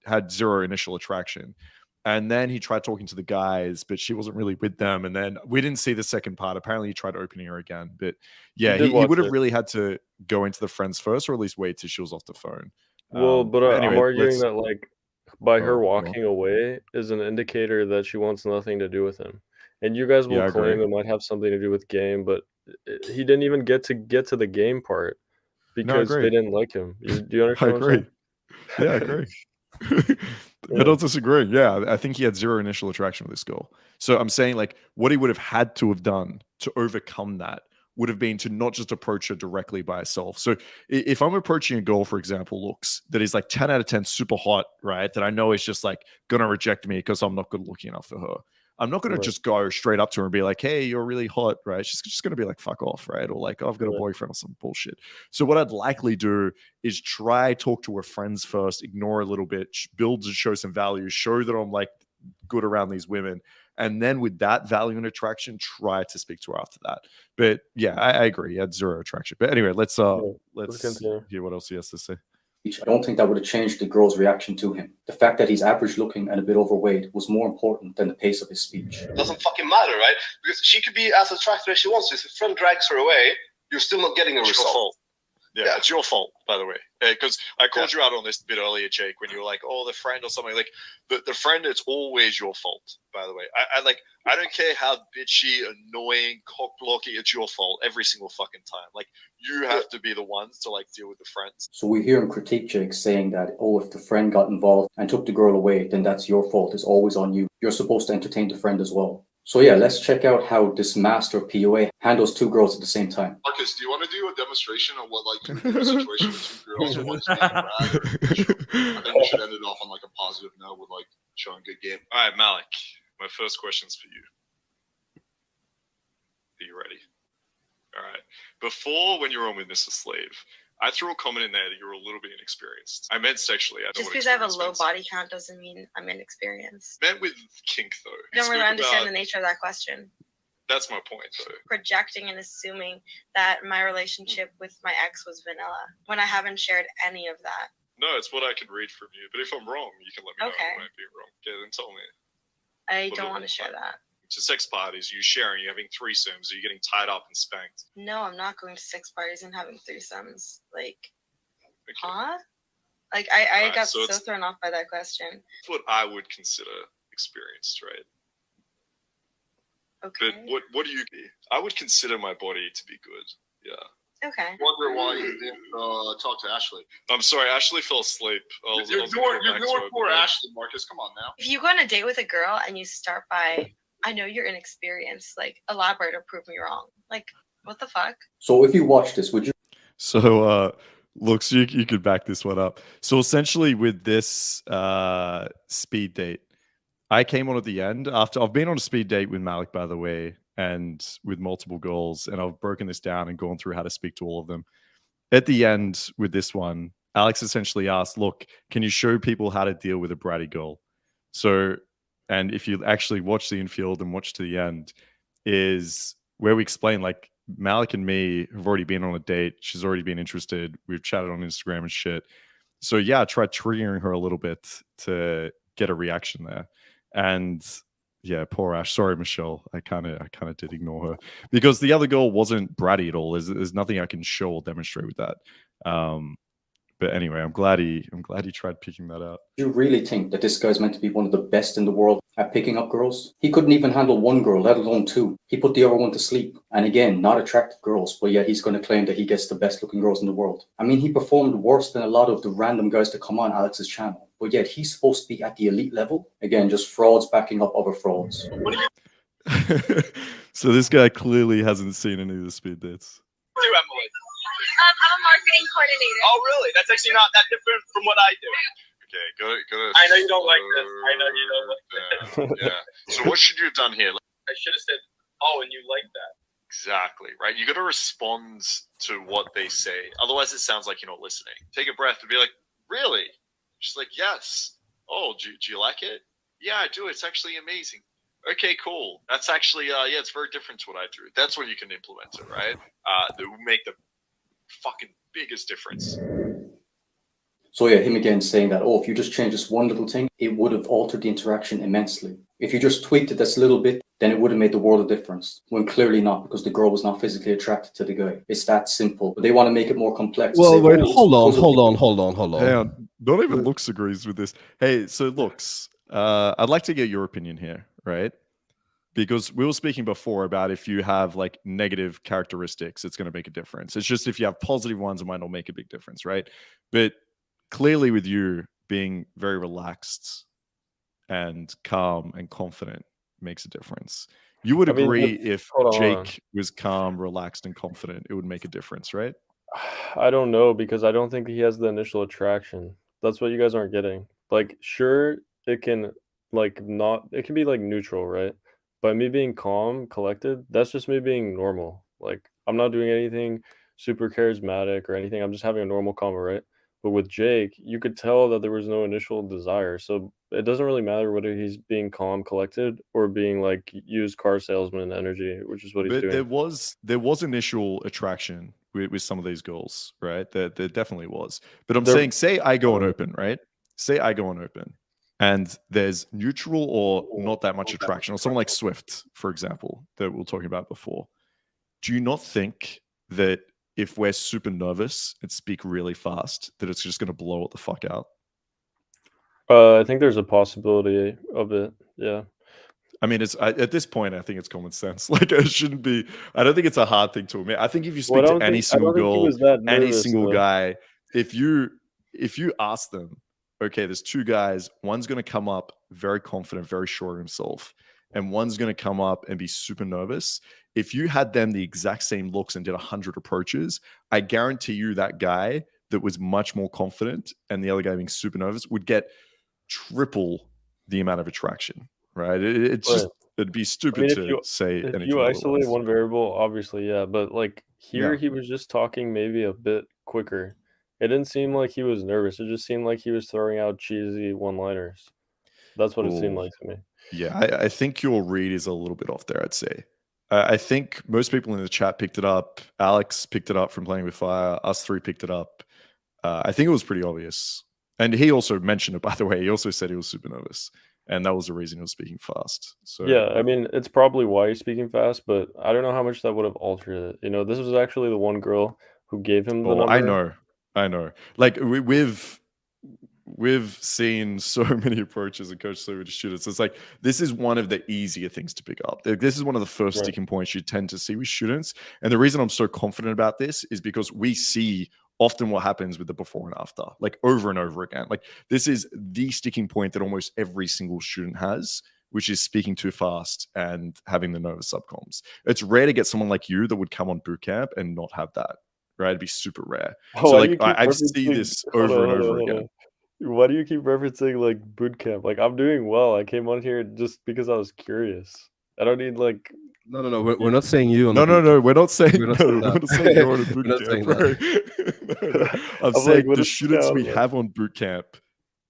had zero initial attraction. And then he tried talking to the guys, but she wasn't really with them. And then we didn't see the second part. Apparently he tried opening her again. But yeah, he would have really had to go into the friends first or at least wait till she was off the phone. Well, but I'm anyway, arguing that like by her go on. walking away is an indicator that she wants nothing to do with him. And you guys will Yeah, I claim agree. it might have something to do with game, but he didn't even get to the game part because they agree. didn't like him. Do you I understand what I'm agree. saying? Yeah, I agree. We're not disagreeing. Yeah, I think he had zero initial attraction with this girl. So I'm saying like what he would have had to have done to overcome that would have been to not just approach her directly by herself. So if I'm approaching a girl, for example, looks that is like 10 out of 10 super hot, right? That I know is just like gonna reject me because I'm not good looking enough for her. I'm not going to just go straight up to her and be like, hey, you're really hot, right? She's just going to be like, fuck off, right? Or like, oh, I've got a boyfriend or some bullshit. So what I'd likely do is try talk to her friends first, ignore a little bit, build to show some value, show that I'm like good around these women. And then with that value and attraction, try to speak to her after that. But yeah, I agree. He had zero attraction. But anyway, let's hear what else he has to say. I don't think that would have changed the girl's reaction to him. The fact that he's average looking and a bit overweight was more important than the pace of his speech. It doesn't fucking matter, right? Because she could be as attractive as she wants to. If a friend drags her away, you're still not getting a result. Yeah, it's your fault, by the way. Because I called you out on this a bit earlier, Jake, when you were like, "Oh, the friend" or something. Like the friend, it's always your fault. By the way, I don't care how bitchy, annoying, cock blocky. It's your fault every single fucking time. Like you have to be the ones to like deal with the friends. So we hear him critique Jake, saying that, oh, if the friend got involved and took the girl away, then that's your fault. It's always on you. You're supposed to entertain the friend as well. So yeah, let's check out how this master PUA handles two girls at the same time. Marcus, do you want to do a demonstration of what like you would do in a situation with two girls and one's being Brad? I think we should end it off on like a positive note with like showing good game. All right, Malik, my first question's for you. Are you ready? All right. Before, when you were on with Mr. Slave, I threw a comment in there that you were a little bit inexperienced. I meant sexually. Just because I have a low body count doesn't mean I'm inexperienced. Meant with kink, though. I don't really understand the nature of that question. That's my point, though. Projecting and assuming that my relationship with my ex was vanilla when I haven't shared any of that. No, it's what I can read from you. But if I'm wrong, you can let me know if I might be wrong. Okay, then tell me. I don't want to share that. To sex parties, you sharing, you're having threesomes, are you getting tied up and spanked? No, I'm not going to sex parties and having threesomes. Like, huh? Like, I got so thrown off by that question. That's what I would consider experienced, right? Okay. But what do you? I would consider my body to be good. Yeah. Okay. Wonder why you didn't talk to Ashley. I'm sorry, Ashley fell asleep. You're ignoring poor Ashley, Marcus. Come on now. If you go on a date with a girl and you start by, I know you're inexperienced, like, elaborate or prove me wrong. Like, what the fuck? So if you watch this, would you? So, looks, you could back this one up. So essentially with this speed date, I came on at the end after I've been on a speed date with Malik, by the way, and with multiple girls, and I've broken this down and gone through how to speak to all of them. at the end with this one, Alex essentially asked, look, can you show people how to deal with a bratty girl? So, and if you actually watch the Infield and watch to the end, is where we explain, like, Malik and me have already been on a date. She's already been interested. We've chatted on Instagram and shit. So yeah, I tried triggering her a little bit to get a reaction there. And yeah, poor Ash. Sorry, Michelle. I kind of did ignore her because the other girl wasn't bratty at all. There's nothing I can show or demonstrate with that. But anyway, I'm glad he tried picking that out. Do you really think that this guy's meant to be one of the best in the world at picking up girls? He couldn't even handle one girl, let alone two. He put the other one to sleep. And again, not attractive girls, but yet he's going to claim that he gets the best looking girls in the world. I mean, he performed worse than a lot of the random guys that come on Alex's channel. But yet he's supposed to be at the elite level. Again, just frauds backing up other frauds. So this guy clearly hasn't seen any of the speed dates. Emily? I'm a marketing coordinator. Oh, really? That's actually not that different from what I do. Okay, go. I know you don't like this. I know you don't like this. Yeah. So what should you have done here? I should have said, oh, and you like that. Exactly, right? You got to respond to what they say. Otherwise, it sounds like you're not listening. Take a breath and be like, really? She's like, yes. Oh, do you like it? Yeah, I do. It's actually amazing. Okay, cool. That's actually, yeah, it's very different to what I do. That's when you can implement it, right? That will make the fucking biggest difference. So yeah, him again saying that, oh, if you just change this one little thing, it would have altered the interaction immensely. If you just tweaked it this little bit, then it would have made the world a difference. When clearly not, because the girl was not physically attracted to the guy. It's that simple. But they want to make it more complex. Well, Say, wait, oh, hold on. Hang on. Not even Looks agrees with this. Hey, so Looks, I'd like to get your opinion here, right? Because we were speaking before about if you have like negative characteristics, it's going to make a difference. It's just if you have positive ones, it might not make a big difference, right? But clearly with you being very relaxed and calm and confident makes a difference. You would agree if Jake was calm, relaxed, and confident, it would make a difference, right? I don't know, because I don't think he has the initial attraction. That's what you guys aren't getting. Like, sure, it can it can be like neutral, right? But me being calm, collected, that's just me being normal. Like, I'm not doing anything super charismatic or anything. I'm just having a normal convo, right? But with Jake, you could tell that there was no initial desire. So it doesn't really matter whether he's being calm, collected, or being like used car salesman energy, which is what he's doing. There was initial attraction with some of these girls, right? There definitely was. But I'm saying, say I go on open, right? Say I go on open, and there's neutral or not that much attraction, or someone like Swift, for example, that we were talking about before. Do you not think that if we're super nervous and speak really fast, that it's just going to blow it the fuck out? I think there's a possibility of it. Yeah. I mean, at this point, I think it's common sense. Like, it shouldn't be. I don't think it's a hard thing to admit. I think if you speak to any single girl, any single guy, if you ask them, okay, there's two guys, one's going to come up very confident, very sure of himself, and one's going to come up and be super nervous. If you had them the exact same looks and did 100 approaches, I guarantee you that guy that was much more confident and the other guy being super nervous would get triple the amount of attraction, right? It'd be stupid to say anything. If you isolate one variable, obviously, yeah. But like here, he was just talking maybe a bit quicker. It didn't seem like he was nervous. It just seemed like he was throwing out cheesy one-liners. That's what it seemed like to me. Yeah, I think your read is a little bit off there, I'd say. I think most people in the chat picked it up. Alex picked it up from Playing with Fire. Us three picked it up. I think it was pretty obvious. And he also mentioned it, by the way. He also said he was super nervous. And that was the reason he was speaking fast. So yeah, I mean, it's probably why he's speaking fast, but I don't know how much that would have altered it. You know, this was actually the one girl who gave him the number. I know. Like, we've seen so many approaches and coached so many students. It's like, this is one of the easier things to pick up. This is one of the first sticking points you tend to see with students. And the reason I'm so confident about this is because we see often what happens with the before and after, like over and over again. Like, this is the sticking point that almost every single student has, which is speaking too fast and having the nervous subcoms. It's rare to get someone like you that would come on bootcamp and not have that, right? It'd be super rare. So like, I see this over and over again. Why do you keep referencing like boot camp? Like, I'm doing well. I came on here just because I was curious. I don't need like. No. We're not saying you. On No, a boot no, camp. we're not saying We're not no. saying We're that. not saying you're on a boot We're not camp, saying bro. that. No. I'm I'm saying like, what the is students we Scout, man? have on boot camp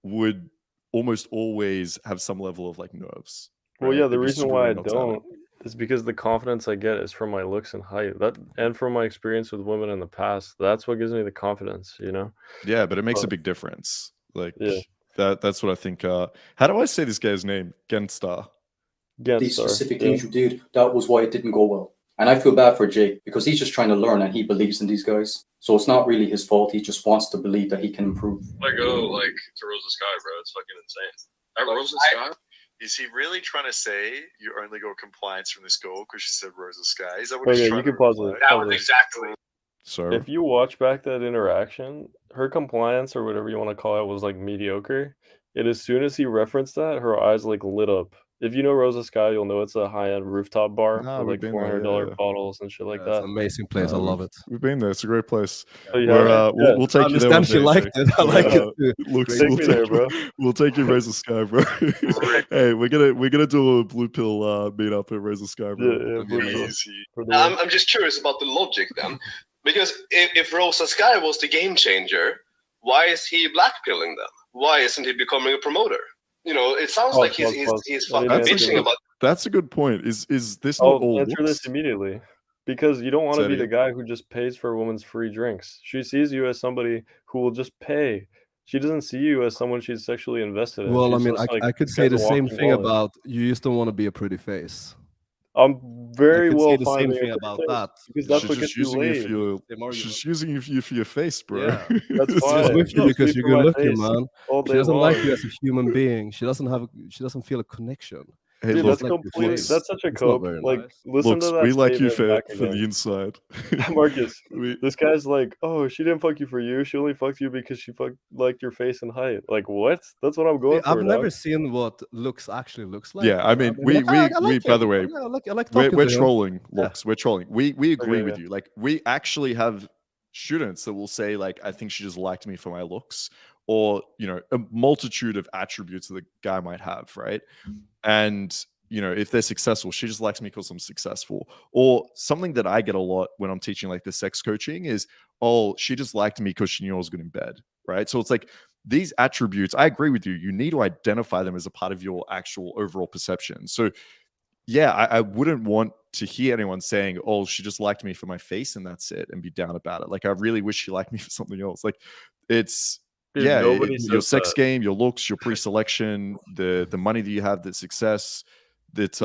would almost always have some level of like nerves. Well, right? yeah, the They'd be reason super why I weird not to have it. don't is because the confidence I get is from my looks and height. That and from my experience with women in the past. That's what gives me the confidence, you know? Yeah, but it makes a But- big difference. Like Yeah. that's what I think. How do I say this guy's name? Genstar. Get These star. specific Yeah. things you did, that was why it didn't go well. And I feel bad for Jake because he's just trying to learn and he believes in these guys. So it's not really his fault. He just wants to believe that he can improve. I go like to Rosa Sky, bro. It's fucking insane. At Like, Rosa Sky, Is he really trying to say you only got compliance from this girl because she said Rosa Sky? Is that what Oh he's yeah, trying you to can pause imply? it. That pause was it. exactly. So If you watch back that interaction, her compliance or whatever you want to call it was like mediocre. And as soon as he referenced that, her eyes like lit up. If you know Rosa Sky, you'll know it's a high-end rooftop bar Nah, with we've like been there, $400 yeah. bottles and shit like Yeah, it's that. an amazing place. I love it. We've been there. It's a great place. Oh, you We're, have? we'll, Yeah. we'll take I you there one understand she day, liked Jake. it. I like it too. Looks, Take we'll me take there, you, bro. we'll take you Razor Sky, bro. Hey, we're gonna do a blue pill meet up at Razor Sky, Yeah, bro. yeah, That'd be for amazing. sure. Easy. For the win. I'm just curious about the logic then, because if Rosa Sky was the game changer, why is he blackpilling them? Why isn't he becoming a promoter? You know, it sounds Pause, like he's pause. he's I need fucking to answer bitching this. about. That's a good point. Is this not I'll all answer looks? this immediately. Because you don't want Say to it be the again. guy who just pays for a woman's free drinks. She sees you as somebody who will just pay. She doesn't see you as someone she's sexually invested in. Well, I She's mean, just like, I could this say guy's the a same walking thing wallet. about you just don't want to be a pretty face. I'm I very could well say the fine same being a thing pretty about face that. because that's She's what just gets you using you laid. for your. Same argument. She's using you for your face, bro. Yeah. That's It's fine. just- She's with you She'll because sleep you're for my good looking, face man. all She day doesn't like long. you as a human being. She doesn't feel a connection. Hey, Dude, look, that's like your completely. face. That's such a It's not cope. very Like, nice. listen looks, to that we like you statement back for the again. inside. Marcus, we, this guy's like, oh, she didn't fuck you for you. She only fucked you because she liked your face and height. Like, what? That's what I'm going for, I've never dog. seen what looks actually looks like. yeah, I mean, I've been like, I like by the him. way, Yeah, I like we're talking to him. trolling Yeah. looks. We're trolling. We agree Okay, with yeah. you. Like, we actually have students that will say, like, I think she just liked me for my looks, or a multitude of attributes that the guy might have, right? And if they're successful, she just likes me because I'm successful. Or something that I get a lot when I'm teaching like the sex coaching is, oh, she just liked me because she knew I was good in bed, right? So it's like these attributes, I agree with you. You need to identify them as a part of your actual overall perception. So yeah, I wouldn't want to hear anyone saying, oh, she just liked me for my face and that's it, and be down about it. Like, I really wish she liked me for something else. Like, it's Dude, yeah, nobody your says sex that. game, your looks, your pre-selection, the money that you have, the success, that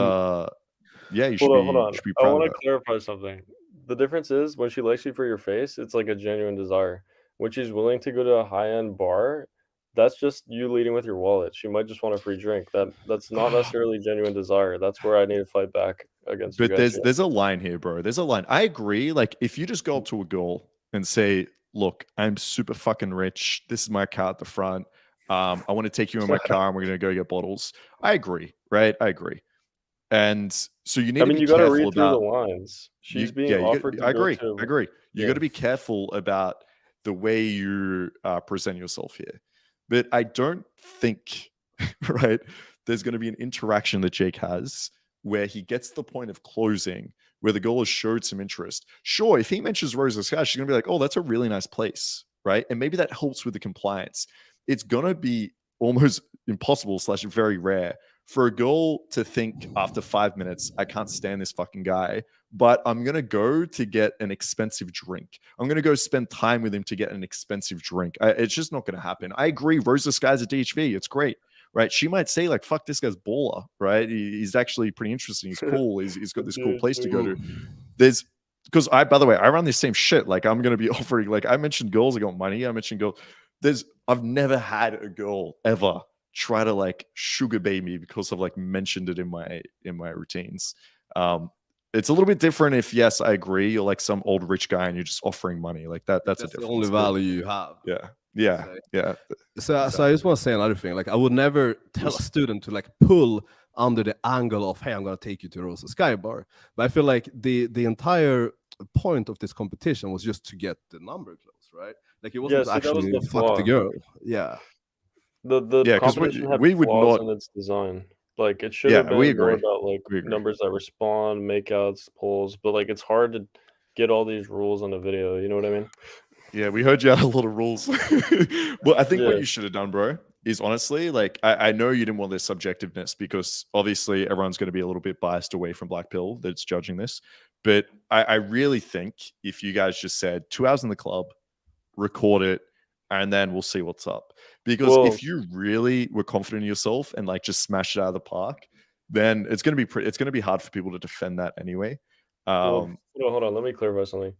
yeah, you should Hold be on. you should be I proud want of to that. clarify something. The difference is when she likes you for your face, it's like a genuine desire. When she's willing to go to a high-end bar, that's just you leading with your wallet. She might just want a free drink. That's not necessarily genuine desire. That's where I need to fight back against you But guys. there's a line here, bro. There's a line. I agree. Like, if you just go up to a girl and say, look, I'm super fucking rich. This is my car at the front. I want to take you in my car and we're gonna go get bottles. I agree, right? I agree. And so you need I to mean, be you got to careful read through the about lines. She's you. being Yeah, offered to I go agree. to. I agree. You Yeah. got to be careful about the way you present yourself here. But I don't think, right, there's going to be an interaction that Jake has where he gets to the point of closing, where the girl has showed some interest. Sure, if he mentions Rosa's Sky, she's going to be like, oh, that's a really nice place, right? And maybe that helps with the compliance. It's going to be almost impossible / very rare for a girl to think after 5 minutes, I can't stand this fucking guy, but I'm going to go to get an expensive drink. I'm going to go spend time with him to get an expensive drink. It's just not going to happen. I agree. Rosa Sky's a DHV. It's great, right? She might say like, fuck, this guy's baller, right? He's actually pretty interesting. He's cool. He's got this cool place to go to. Because by the way, I run this same shit. Like, I'm going to be offering, like, I mentioned girls, I got money. I mentioned girls. I've never had a girl ever try to like sugar bait me because I've like mentioned it in my routines. It's a little bit different if, yes, I agree, you're like some old rich guy and you're just offering money like that. That's the only value you have. Yeah. So I just want to say another thing. Like, I would never tell a student to like pull under the angle of, hey, I'm gonna take you to Rosa Sky Bar. But I feel like the entire point of this competition was just to get the number close, right? Like, it wasn't actually that was the fuck the flaw. girl. Yeah. The Yeah, 'cause competition had we would flaws not- in its design. Like it should Yeah, have been we more agree. about like We agree. numbers that respond, makeouts, polls, but like it's hard to get all these rules on a video. You know what I mean? Yeah, we heard you had a lot of rules. Well, I think what Yeah. you should have done, bro, is honestly, like, I know you didn't want this subjectiveness because obviously everyone's going to be a little bit biased away from Black Pill that's judging this. But I really think if you guys just said 2 hours in the club, record it, and then we'll see what's up. Because Well, if you really were confident in yourself and like just smash it out of the park, then it's going to be it's going to be hard for people to defend that anyway. well, hold on. Let me clarify something.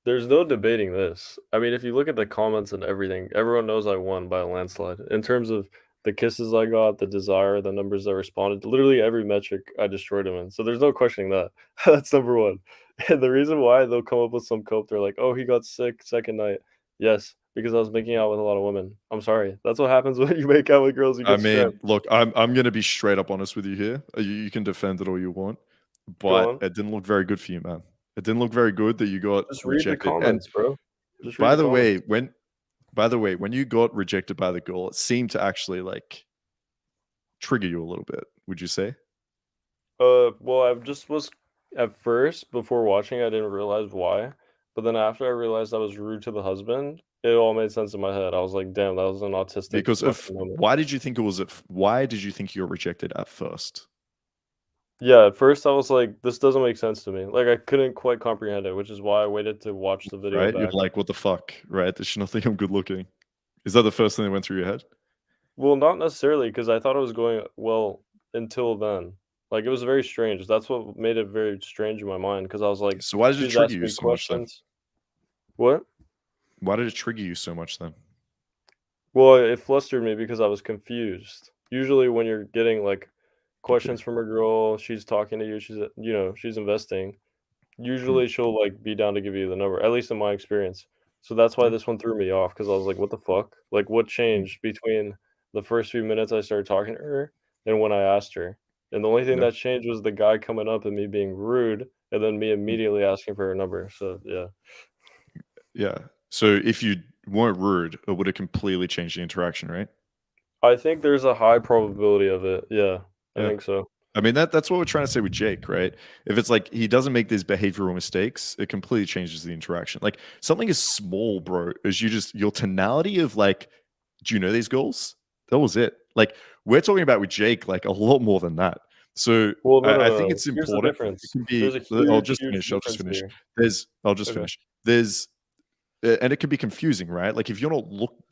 There's no debating this. I mean, if you look at the comments and everything, everyone knows I won by a landslide. In terms of the kisses I got, the desire, the numbers that responded, literally every metric I destroyed him in. So there's no questioning that. That's number one. And the reason why they'll come up with some cope, they're like, oh, he got sick second night. Yes, because I was making out with a lot of women. I'm sorry. That's what happens when you make out with girls. You I get mean, strep. look, I'm going to be straight up honest with you here. You can defend it all you want, Go but on. it didn't look very good for you, man. It didn't look very good that you got Just read the rejected. And comments, bro. Just read by the the way, comments. when you got rejected by the girl, it seemed to actually like trigger you a little bit. Would you say? Well, I just was at first before watching, I didn't realize why, but then after I realized I was rude to the husband, it all made sense in my head. I was like, "Damn, that was an autistic Because of fucking moment." why did you think it was why did you think you were rejected at first? Yeah, at first I was like, "This doesn't make sense to me." Like I couldn't quite comprehend it, which is why I waited to watch the video Right? You're back. like, what the fuck? Right? Does she not think I'm good looking? Is that the first thing that went through your head? Well, not necessarily because I thought it was going well until then. Like it was very strange. That's what made it very strange in my mind because I was like, So why did it she's trigger asking you me so much then? questions. What? Why did it trigger you so much then? Well, it flustered me because I was confused. Usually, when you're getting like questions from a girl, she's talking to you, she's investing. Usually, she'll like be down to give you the number, at least in my experience. So that's why Yeah. this one threw me off because I was like, what the fuck? Like, what changed between the first few minutes I started talking to her and when I asked her? And the only thing Yeah. that changed was the guy coming up and me being rude and then me immediately asking for her number. So, yeah. Yeah. So if you weren't rude, it would have completely changed the interaction, right? I think there's a high probability of it. Yeah, I Yeah. think so. I mean, that's what we're trying to say with Jake, right? If it's like he doesn't make these behavioral mistakes, it completely changes the interaction. Like something as small, bro, as your tonality of like, do you know these girls? That was it. Like we're talking about with Jake, like a lot more than that. So Well, no, I no, think no. it's Here's the important. It difference. can be. There's a I'll huge, just huge finish. I'll just difference finish. here. I'll just Okay. finish. And it can be confusing, right? Like if you're not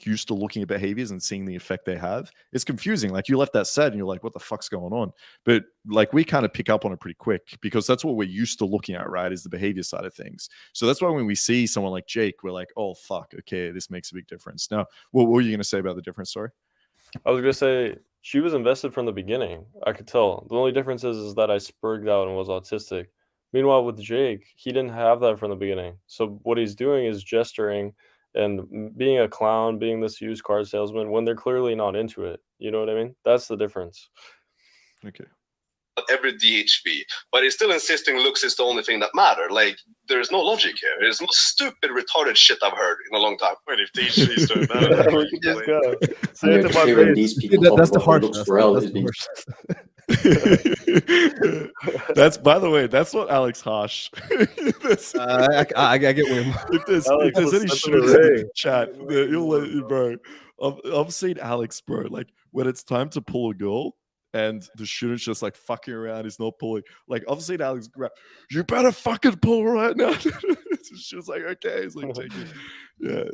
used to looking at behaviors and seeing the effect they have, it's confusing. Like you left that set and you're like, what the fuck's going on? But like we kind of pick up on it pretty quick because that's what we're used to looking at, right? Is the behavior side of things. So that's why when we see someone like Jake, we're like, oh fuck, okay, this makes a big difference. Now, what were you going to say about the difference? Sorry. I was gonna say she was invested from the beginning. I could tell. The only difference is that I spurged out and was autistic. Meanwhile, with Jake, he didn't have that from the beginning. So what he's doing is gesturing and being a clown, being this used car salesman when they're clearly not into it. You know what I mean? That's the difference. Okay. Every DHB, but he's still insisting looks is the only thing that matter. Like there's no logic here. It's the most stupid, retarded shit I've heard in a long time. Wait, if DHBs don't matter, Look at this guy. And Say it they're to my hearing face. these people Yeah, talk that's the about how harshness. Looks4L That's is the being harshness. That's by the way, that's not Alex Harsh. I get him. If Alex, there's any let's step in shooters the in the ring. chat, you'll let you, bro. I've seen Alex, bro. Like when it's time to pull a girl, and the shooter's just like fucking around, he's not pulling. Like I've seen Alex grab, you better fucking pull right now. She was like, okay, he's like, take it. Yeah,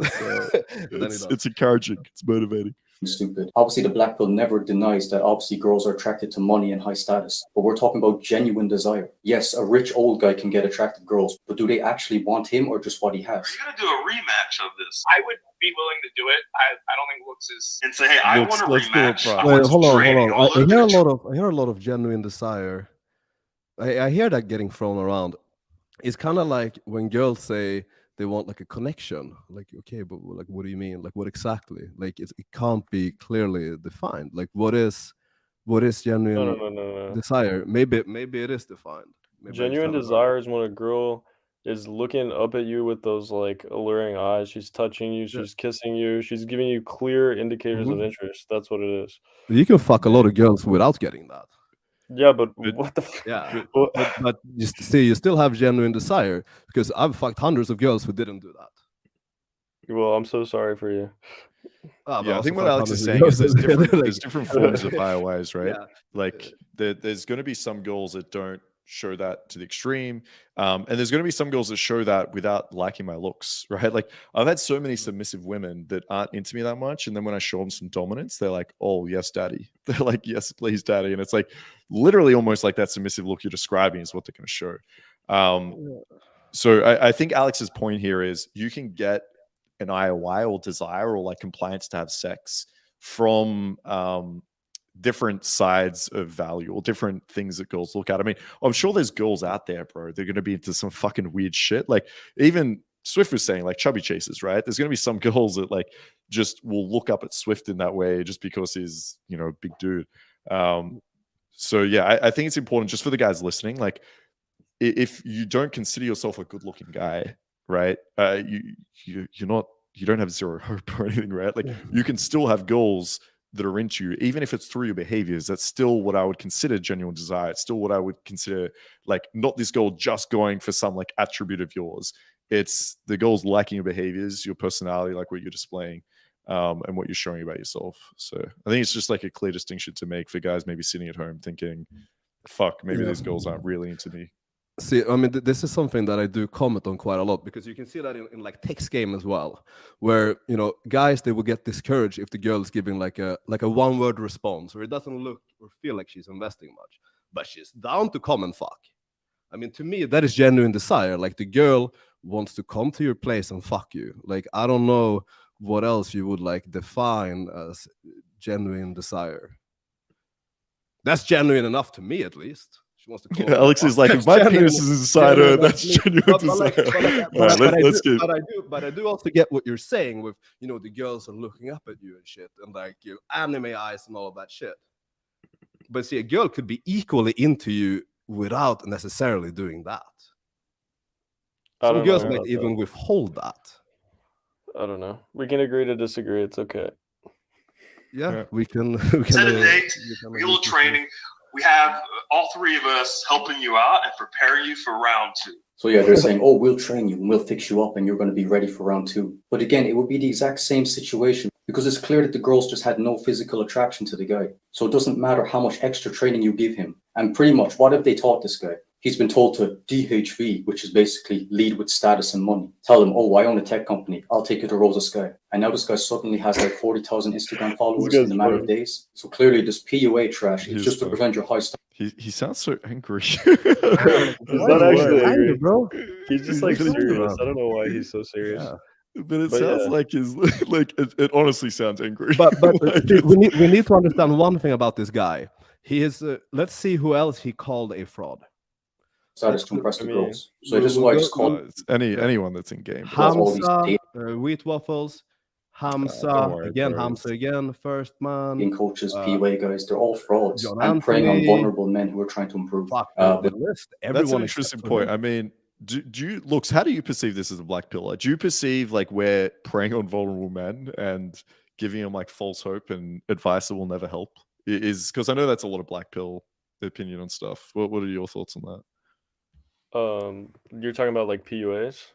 so it's encouraging, it's motivating. stupid. Obviously, the black pill never denies that obviously girls are attracted to money and high status, but we're talking about genuine desire. Yes, a rich old guy can get attractive girls, but do they actually want him or just what he has? Are you gonna do a rematch of this? I would be willing to do it. I don't think Looks is and say, hey, I want a let's do it, rematch. bro. I Wait, want hold some on, training. hold I'll on. look I hear a lot of genuine desire. I hear that getting thrown around. It's kind of like when girls say they want like a connection. Like, okay, but like, what do you mean? Like, what exactly? Like, it can't be clearly defined. Like, what is genuine No. desire? Maybe it is defined. Maybe I just Genuine haven't heard it. desire is when a girl is looking up at you with those like alluring eyes. She's touching you, she's kissing you, she's giving you clear indicators of interest. That's what it is. You can fuck a lot of girls without getting that. Yeah, but what the? Yeah, What- but you see, you still have genuine desire, because I've fucked hundreds of girls who didn't do that. Well, I'm so sorry for you. But Yeah, I also think what fucked Alex is hundreds of saying girls is there's who didn't, different like- there's different forms of IOIs, right? Yeah. Like there's going to be some girls that don't show that to the extreme, and there's going to be some girls that show that without liking my looks, right? Like I've had so many submissive women that aren't into me that much, and then when I show them some dominance, they're like, "Oh yes, daddy." They're like, "Yes, please, daddy," and it's like literally almost like that submissive look you're describing is what they're going to show. So I think Alex's point here is you can get an IOI or desire or like compliance to have sex from different sides of value or different things that girls look at. I mean, I'm sure there's girls out there, bro, they're going to be into some fucking weird shit. Like even Swift was saying, like chubby chasers, right? There's going to be some girls that like just will look up at Swift in that way just because he's, you know, a big dude. So yeah, I think it's important just for the guys listening. Like if you don't consider yourself a good looking guy, right? You don't have zero hope or anything, right? Like you can still have goals that are into you, even if it's through your behaviors. That's still what I would consider genuine desire. It's still what I would consider like not this goal just going for some like attribute of yours. It's the goals liking your behaviors, your personality, like what you're displaying, and what you're showing about yourself. So I think it's just like a clear distinction to make for guys maybe sitting at home thinking, fuck, maybe these girls aren't really into me. See, I mean, this is something that I do comment on quite a lot, because you can see that in like text game as well, where, you know, guys, they will get discouraged if the girl is giving like a one-word response, or it doesn't look or feel like she's investing much, but she's down to come and fuck. I mean, to me, that is genuine desire. Like the girl wants to come to your place and fuck you. Like, I don't know what else you would like define as genuine desire. That's genuine enough to me, at least. Wants to call Alex is like, if my penis is inside her, that's genuine desire. But I do also get what you're saying with, you know, the girls are looking up at you and shit, and like your anime eyes and all of that shit. But see, a girl could be equally into you without necessarily doing that. Some girls might even withhold that. I don't know. We can agree to disagree. It's okay. Yeah, we can. Set a date, we get a little training. We have all three of us helping you out and prepare you for round 2. So yeah, they're saying, oh, we'll train you and we'll fix you up and you're going to be ready for round 2. But again, it would be the exact same situation, because it's clear that the girls just had no physical attraction to the guy. So it doesn't matter how much extra training you give him. And pretty much, what have they taught this guy? He's been told to DHV, which is basically lead with status and money. Tell him, oh, I own a tech company. I'll take you to Rosa Sky. And now this guy suddenly has like 40,000 Instagram followers in a matter of days. So clearly this PUA trash is just to prevent your high standards. He sounds so angry. He's not actually angry, bro. He's just like serious. I don't know why he's so serious. Yeah. But it sounds like he's like it honestly sounds angry. But we need to understand one thing about this guy. He is. Let's see who else he called a fraud. Status to impress the girls. So this is why I just call anyone that's in game. Hamza, Wheat Waffles, Hamza again, Hamza again, First Man. In coaches, PUA guys, they're all frauds and preying on vulnerable men who are trying to improve. The list. That's an interesting point. I mean, do you Looks? How do you perceive this as a black pillar? Do you perceive like we're preying on vulnerable men and giving them like false hope and advice that will never help? Is because I know that's a lot of black pill opinion on stuff. What are your thoughts on that? You're talking about like PUAs?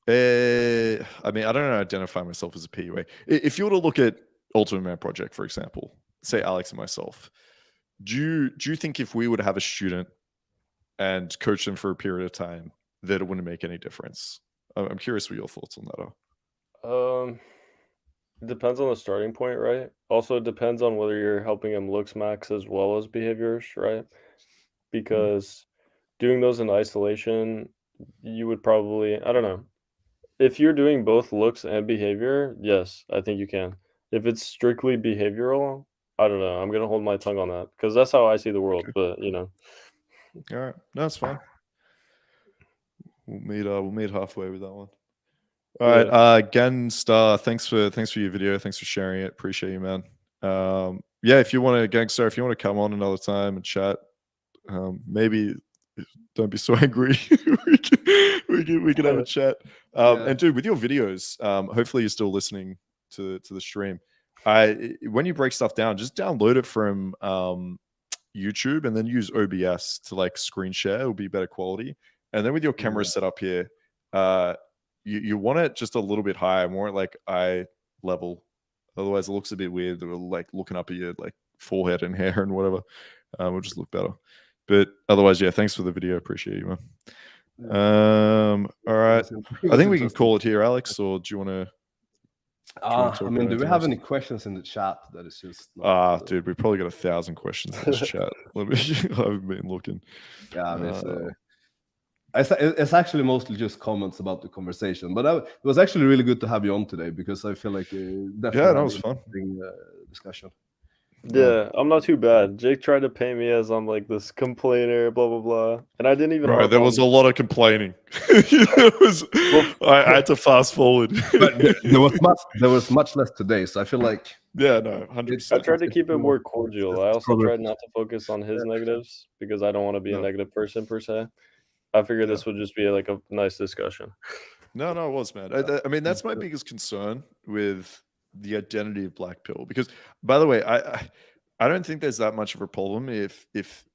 I mean, I don't identify myself as a PUA. If you were to look at Ultimate Man Project, for example, say Alex and myself, do you think if we were to have a student and coach them for a period of time, that it wouldn't make any difference? I'm curious what your thoughts on that are. It depends on the starting point, right? Also, it depends on whether you're helping them looks max as well as behaviors, right? Because doing those in isolation, you would probably, I don't know. If you're doing both looks and behavior, yes, I think you can. If it's strictly behavioral, I don't know. I'm going to hold my tongue on that because that's how I see the world. But, you know. All right. No, that's fine. We'll meet halfway with that one. All right. Again, Star, thanks for your video. Thanks for sharing it. Appreciate you, man. Yeah, if you want to, Gangstar, if you want to come on another time and chat, maybe don't be so angry. we can have a chat. And dude, with your videos, hopefully you're still listening to the stream. When you break stuff down, just download it from YouTube and then use OBS to like screen share. It'll be better quality. And then with your camera set up here, you want it just a little bit higher, more at like eye level. Otherwise, it looks a bit weird. We're like looking up at your like forehead and hair and whatever. Will just look better. But otherwise, yeah, thanks for the video. Appreciate you, man. All right. I think we can call it here, Alex, or do you want to? I mean, do we have any questions in the chat that is just dude, we probably got 1,000 questions in this chat. Let me, I haven't been looking. Yeah, it's actually mostly just comments about the conversation, but it was actually really good to have you on today because I feel like definitely that was fun discussion. Yeah, I'm not too bad. Jake tried to paint me as I'm like this complainer, blah blah blah, and I didn't even. Right, there was a lot of complaining. I had to fast forward. But there was much less today, so I feel like 100%. I tried to keep it more cordial. I also tried not to focus on his negatives because I don't want to be a negative person per se. I figured this would just be like a nice discussion. No, it was, man. I mean, that's my biggest concern with the identity of Black Pill. Because, by the way, I don't think there's that much of a problem if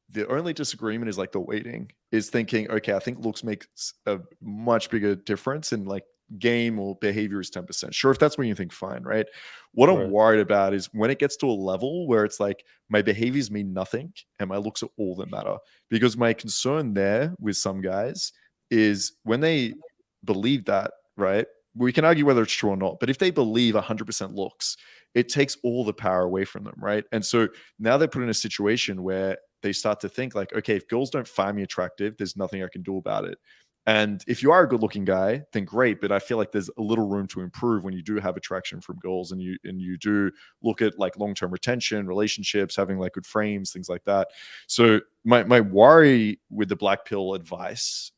the only disagreement is like the weighting is thinking, okay, I think looks makes a much bigger difference in like game or behavior is 10%. Sure, if that's what you think, fine, right? What I'm worried about is when it gets to a level where it's like my behaviors mean nothing and my looks are all that matter. Because my concern there with some guys is when they believe that, right? We can argue whether it's true or not, but if they believe 100% looks, it takes all the power away from them, right? And so now they're put in a situation where they start to think like, okay, if girls don't find me attractive, there's nothing I can do about it. And if you are a good-looking guy, then great. But I feel like there's a little room to improve when you do have attraction from girls, and you do look at like long-term retention, relationships, having like good frames, things like that. So my worry with the Black Pill advice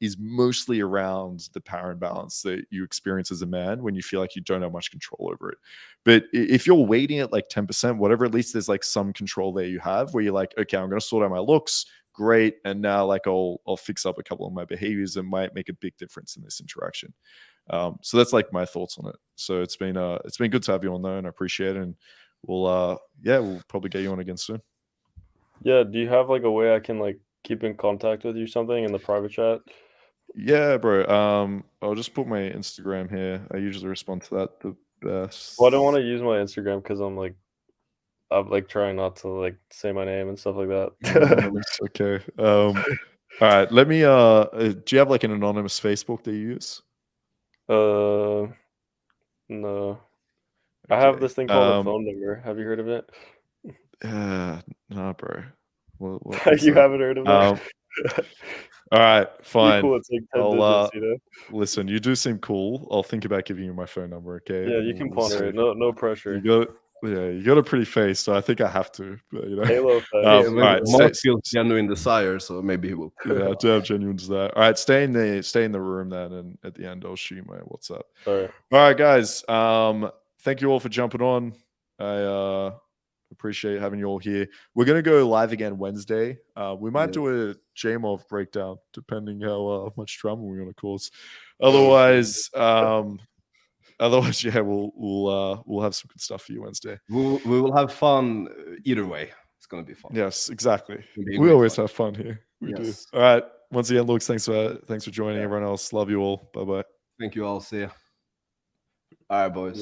is mostly around the power imbalance that you experience as a man when you feel like you don't have much control over it. But if you're weighting at like 10%, whatever, at least there's like some control there you have where you're like, okay, I'm going to sort out my looks. Great. And now like I'll fix up a couple of my behaviors that might make a big difference in this interaction. So that's like my thoughts on it. So it's been good to have you on though, and I appreciate it. And we'll probably get you on again soon. Yeah. Do you have like a way I can like keep in contact with you something in the private chat? Yeah, bro. I'll just put my Instagram here. I usually respond to that the best. Well, I don't want to use my Instagram because I'm like trying not to like say my name and stuff like that. It's okay. All right. Let me do you have like an anonymous Facebook that you use? No. Okay. I have this thing called a phone number. Have you heard of it? No, bro. You haven't heard of it? All right, fine. Cool. It's like 10 digits, you know? Listen, you do seem cool. I'll think about giving you my phone number, okay? Yeah, you can ponder it. No pressure. You got a pretty face, so I think I have to. But, you know. Halo all right, Mark feels genuine desire, so maybe he will. Yeah, I do have genuine desire. All right, stay in the room then, and at the end I'll shoot you my WhatsApp. All right, guys. Thank you all for jumping on. I appreciate having you all here. We're gonna go live again Wednesday. We might do a JMOV breakdown, depending how much drama we're gonna cause. Otherwise, yeah, we'll have some good stuff for you Wednesday. We will have fun either way. It's gonna be fun. Yes, exactly. We always have fun here. We do. All right. Once again, Looks, thanks for joining. Everyone else, love you all. Bye bye. Thank you all. See ya. All right, boys.